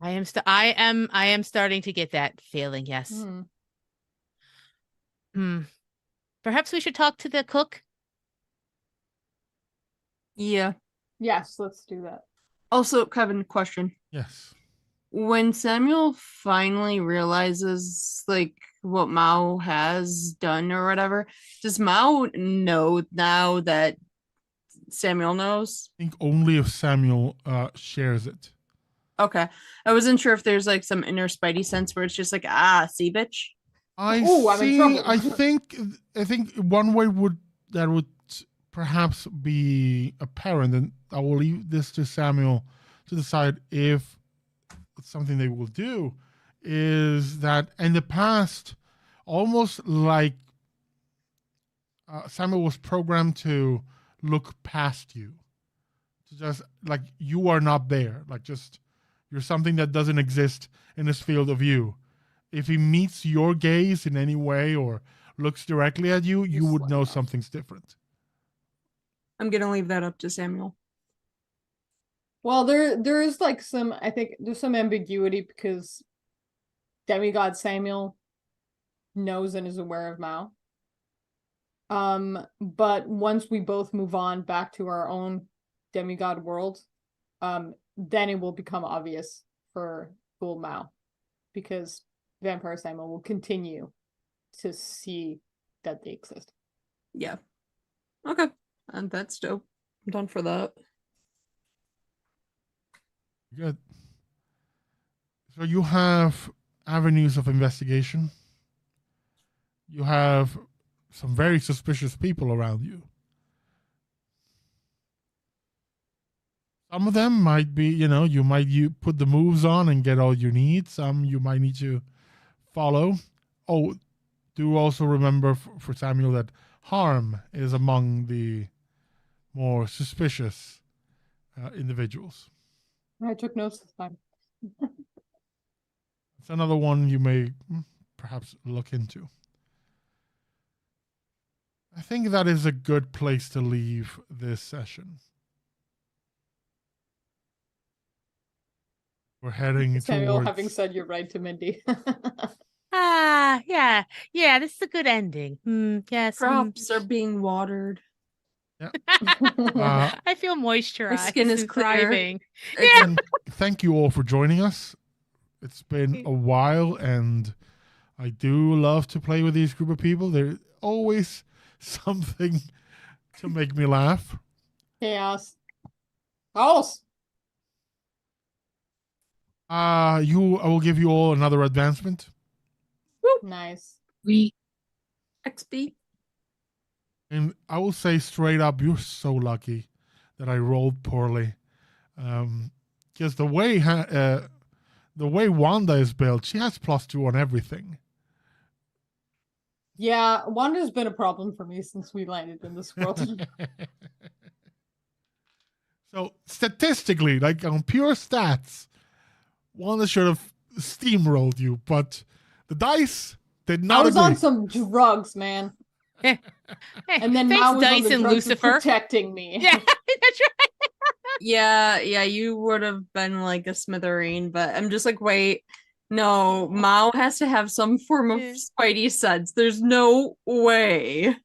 Speaker 1: I am starting to get that feeling, yes. Perhaps we should talk to the cook.
Speaker 4: Yeah.
Speaker 2: Yes, let's do that.
Speaker 4: Also, Kevin, question.
Speaker 5: Yes.
Speaker 4: When Samuel finally realizes like what Mao has done or whatever, does Mao know now that Samuel knows?
Speaker 5: I think only if Samuel shares it.
Speaker 4: Okay. I wasn't sure if there's like some inner Spidey sense where it's just like, see, bitch.
Speaker 5: I'm in trouble. I think one way would perhaps be apparent, and I will leave this to Samuel to decide if it's something they will do, is that in the past, almost like Samuel was programmed to look past you. To just like you are not there. Like just you're something that doesn't exist in this field of view. If he meets your gaze in any way or looks directly at you, you would know something's different.
Speaker 4: I'm gonna leave that up to Samuel.
Speaker 2: Well, there is like I think there's some ambiguity because demigod Samuel knows and is aware of Mao. But once we both move on back to our own demigod world, then it will become obvious for Ghoul Mao, because Vampire Samuel will continue to see that they exist.
Speaker 4: Yeah. Okay. And that's dope. I'm done for that.
Speaker 5: Good. So you have avenues of investigation. You have some very suspicious people around you. Some of them might be, you might put the moves on and get all you need. Some you might need to follow. Oh, do also remember for Samuel that Harm is among the more suspicious individuals.
Speaker 2: I took notes this time.
Speaker 5: It's another one you may perhaps look into. I think that is a good place to leave this session. We're heading
Speaker 2: Samuel,
Speaker 5: towards...
Speaker 2: having said you're right to Mindy.
Speaker 1: Yeah, this is a good ending. Yes.
Speaker 4: Crops are being watered.
Speaker 5: Yeah.
Speaker 1: I feel moisturized.
Speaker 4: My skin is
Speaker 1: thriving.
Speaker 5: Yeah. Thank you all for joining us. It's been a while, and I do love to play with these group of people. There's always something to make me laugh.
Speaker 2: Chaos. Chaos.
Speaker 5: I will give you all another advancement.
Speaker 2: Nice.
Speaker 4: XP.
Speaker 5: And I will say straight up, you're so lucky that I rolled poorly. Because the way Wanda is built, she has +2 on everything.
Speaker 2: Yeah, Wanda's been a problem for me since we landed in this world.
Speaker 5: So statistically, like on pure stats, Wanda should have steamrolled you, but the dice did not.
Speaker 2: I was
Speaker 5: agree.
Speaker 2: on some drugs, man. And then
Speaker 1: thanks,
Speaker 2: Mao was
Speaker 1: Dice
Speaker 2: on the
Speaker 1: and
Speaker 2: drugs
Speaker 1: Lucifer
Speaker 2: protecting me.
Speaker 1: Yeah, that's right.
Speaker 4: Yeah, you would have been like a smithereen, but I'm just like, wait, no, Mao has to have some form of Spidey sense. There's no way.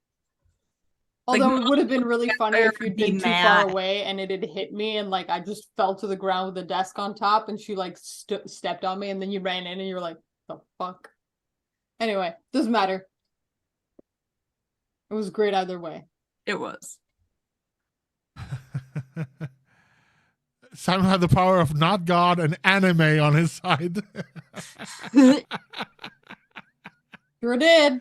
Speaker 2: Although it would have been really funny if you'd been too far away and it had hit me and like I just fell to the ground with the desk on top and she like stepped on me and then you ran in and you were like, the fuck? Anyway, doesn't matter. It was great either way.
Speaker 4: It was.
Speaker 5: Simon had the power of not God and anime on his side.
Speaker 2: Sure did.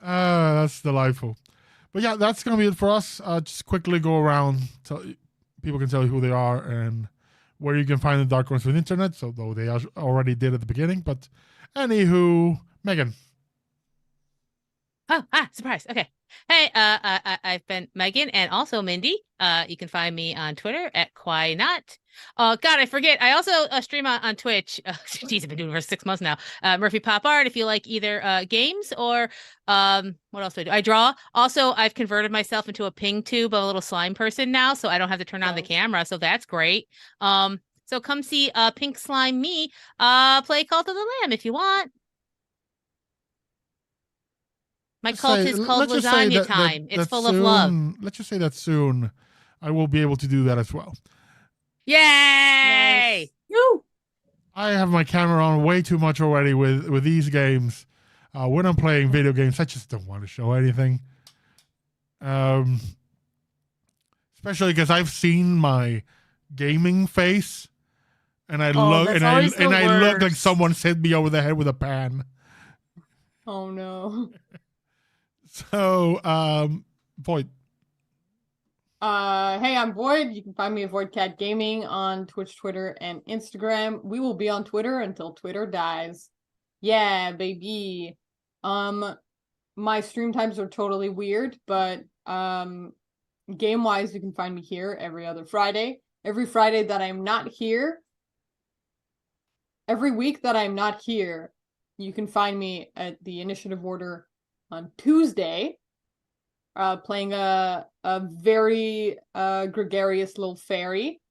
Speaker 5: That's delightful. But yeah, that's going to be it for us. Just quickly go around. People can tell you who they are and where you can find the dark corners of the internet. So, though they already did at the beginning. But anywho, Megan.
Speaker 1: Oh, surprise. Okay. Hey, I've been Megan and also Mindy. You can find me on Twitter at QuaiNot. Oh, God, I forget. I also stream on Twitch. Geez, I've been doing it for 6 months now. Murphy Pop Art, if you like either games or what else do I do? I draw. Also, I've converted myself into a ping tube of a little slime person now, so I don't have to turn on the camera. So that's great. So come see Pink Slime me play Cult of the Lamb if you want. My cult is called Lasagna Time. It's full of love.
Speaker 5: Let's just say that soon I will be able to do that as well.
Speaker 1: Yay!
Speaker 3: Woo!
Speaker 5: I have my camera on way too much already with these games. When I'm playing video games, I just don't want to show anything. Especially because I've seen my gaming face, and I look like someone hit me over the head with a pan.
Speaker 2: Oh no.
Speaker 5: So, Void.
Speaker 2: Hey, I'm Void. You can find me at VoidCat Gaming on Twitch, Twitter, and Instagram. We will be on Twitter until Twitter dies. Yeah, baby. My stream times are totally weird, but game-wise, you can find me here every other Friday. Every Friday that I'm not here, every week that I'm not here, you can find me at the Initiative Order on Tuesday, playing a very gregarious little fairy.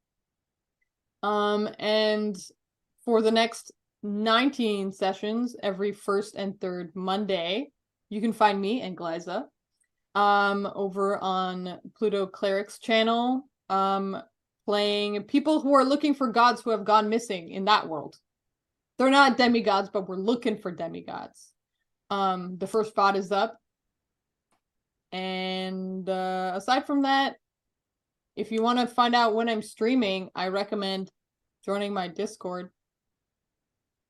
Speaker 2: And for the next 19 sessions, every first and third Monday, you can find me and Glyza over on Pluto Cleric's channel, playing people who are looking for gods who have gone missing in that world. They're not demigods, but we're looking for demigods. The first VOD is up. And aside from that, if you want to find out when I'm streaming, I recommend joining my Discord,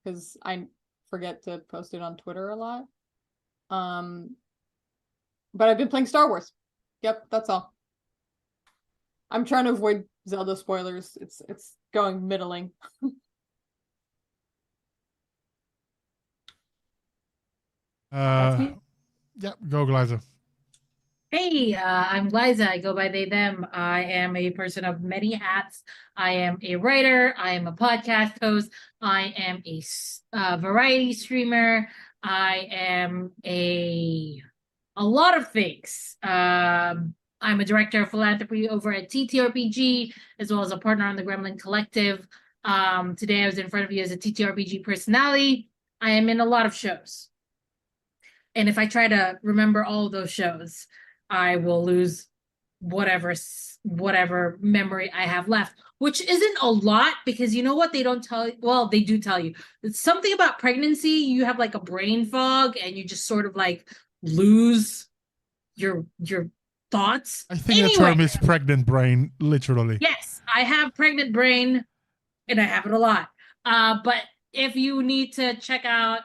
Speaker 2: because I forget to post it on Twitter a lot. But I've been playing Star Wars. Yep, that's all. I'm trying to avoid Zelda spoilers. It's going middling. That's me.
Speaker 5: Yeah, go Glyza.
Speaker 3: Hey, I'm Liza. I go by they, them. I am a person of many hats. I am a writer. I am a podcast host. I am a variety streamer. I am a lot of things. I'm a director of philanthropy over at TTRPG, as well as a partner on the Gremlin Collective. Today I was in front of you as a TTRPG personality. I am in a lot of shows. And if I try to remember all of those shows, I will lose whatever memory I have left, which isn't a lot, because you know what they don't tell you? Well, they do tell you. It's something about pregnancy. You have like a brain fog and you just sort of like lose your thoughts.
Speaker 5: I think the term is pregnant brain, literally.
Speaker 3: Yes, I have pregnant brain and I have it a lot. But if you need to check out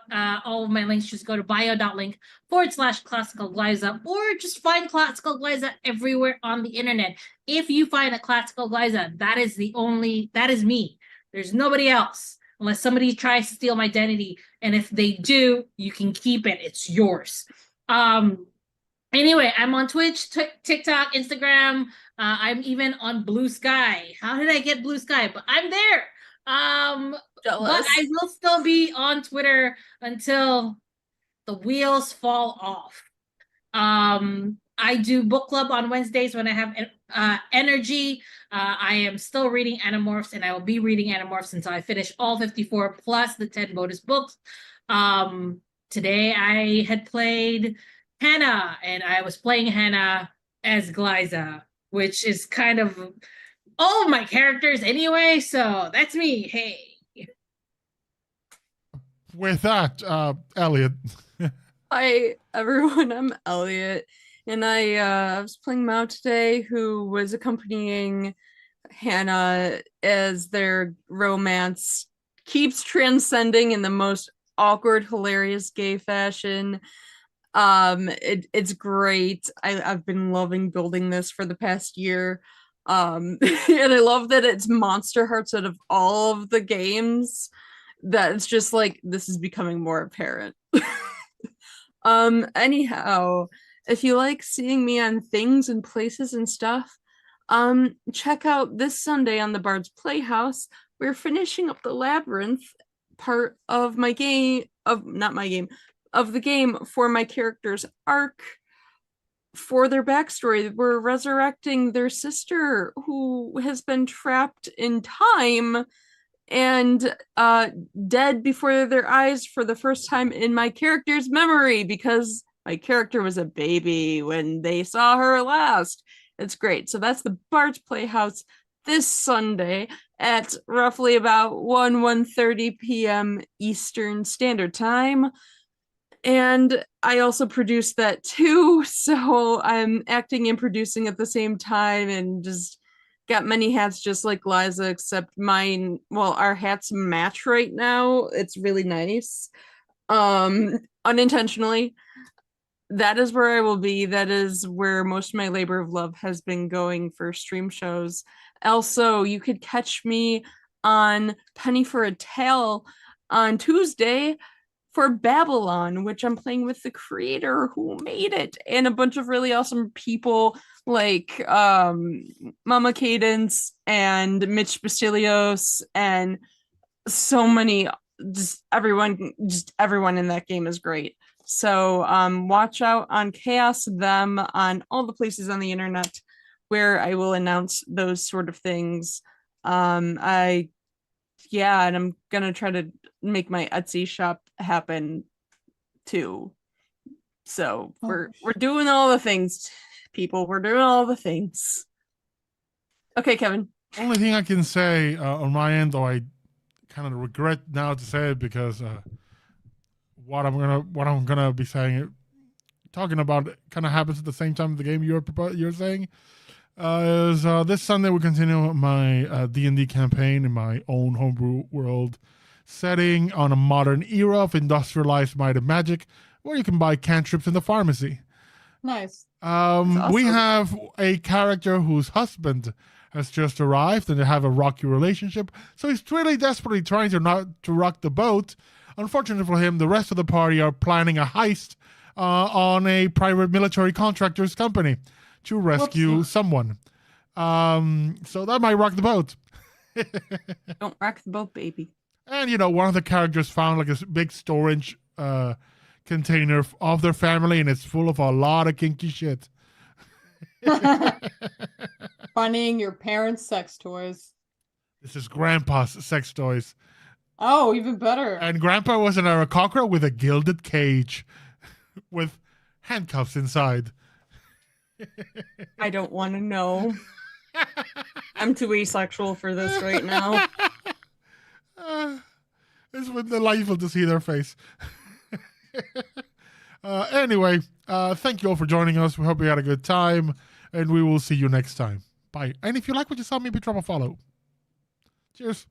Speaker 3: all of my links, just go to bio.link/Classical Glyza, or just find Classical Glyza everywhere on the internet. If you find a Classical Glyza, that is me. There's nobody else, unless somebody tries to steal my identity. And if they do, you can keep it. It's yours. Anyway, I'm on Twitch, TikTok, Instagram. I'm even on Blue Sky. How did I get Blue Sky? But I'm there.
Speaker 4: Jealous.
Speaker 3: But I will still be on Twitter until the wheels fall off. I do book club on Wednesdays when I have energy. I am still reading Animorphs, and I will be reading Animorphs until I finish all 54 plus the 10 bonus books. Today I had played Hannah, and I was playing Hannah as Glyza, which is kind of all of my characters anyway, so that's me. Hey.
Speaker 5: With that, Elliot.
Speaker 4: Hi, everyone. I'm Elliot. And I was playing Mao today, who was accompanying Hannah as their romance keeps transcending in the most awkward, hilarious gay fashion. It's great. I've been loving building this for the past year. And I love that it's Monsterhearts out of all of the games. That it's just like this is becoming more apparent. Anyhow, if you like seeing me on things and places and stuff, check out this Sunday on the Bard's Playhouse. We're finishing up the labyrinth part of my game of the game for my character's arc for their backstory. We're resurrecting their sister who has been trapped in time and dead before their eyes for the first time in my character's memory, because my character was a baby when they saw her last. It's great. So that's the Bard's Playhouse this Sunday at roughly about 1:30 p.m. Eastern Standard Time. And I also produced that too, so I'm acting and producing at the same time and just got many hats just like Liza, except mine, well, our hats match right now. It's really nice. Unintentionally. That is where I will be. That is where most of my labor of love has been going for stream shows. Also, you could catch me on Penny for a Tale on Tuesday for Babylon, which I'm playing with the creator who made it, and a bunch of really awesome people like Mama Cadence and Mitch Basilios, and so many, just everyone in that game is great. So watch out on Chaos Them on all the places on the internet where I will announce those sort of things. And I'm gonna try to make my Etsy shop happen too. So we're doing all the things, people. We're doing all the things. Okay, Kevin.
Speaker 5: Only thing I can say on my end, though I kind of regret now to say it, because what I'm gonna be saying, talking about, kind of happens at the same time the game you're saying. Is this Sunday we continue my D&D campaign in my own homebrew world setting on a modern era of industrialized might and magic, where you can buy cantrips in the pharmacy.
Speaker 2: Nice.
Speaker 5: Awesome. We have a character whose husband has just arrived and they have a rocky relationship, so he's really desperately trying to rock the boat. Unfortunately for him, the rest of the party are planning a heist on a private military contractor's company to rescue someone. So that might rock the boat.
Speaker 4: Don't rock the boat, baby.
Speaker 5: And, one of the characters found like a big storage container of their family, and it's full of a lot of kinky shit.
Speaker 2: Finding your parents' sex toys.
Speaker 5: This is Grandpa's sex toys.
Speaker 2: Oh, even better.
Speaker 5: And Grandpa was an Aarakocra with a gilded cage with handcuffs inside.
Speaker 4: I don't want to know. I'm too asexual for this right now.
Speaker 5: It's delightful to see their face. Anyway, thank you all for joining us. We hope you had a good time, and we will see you next time. Bye. And if you like what you saw, maybe drop a follow. Cheers.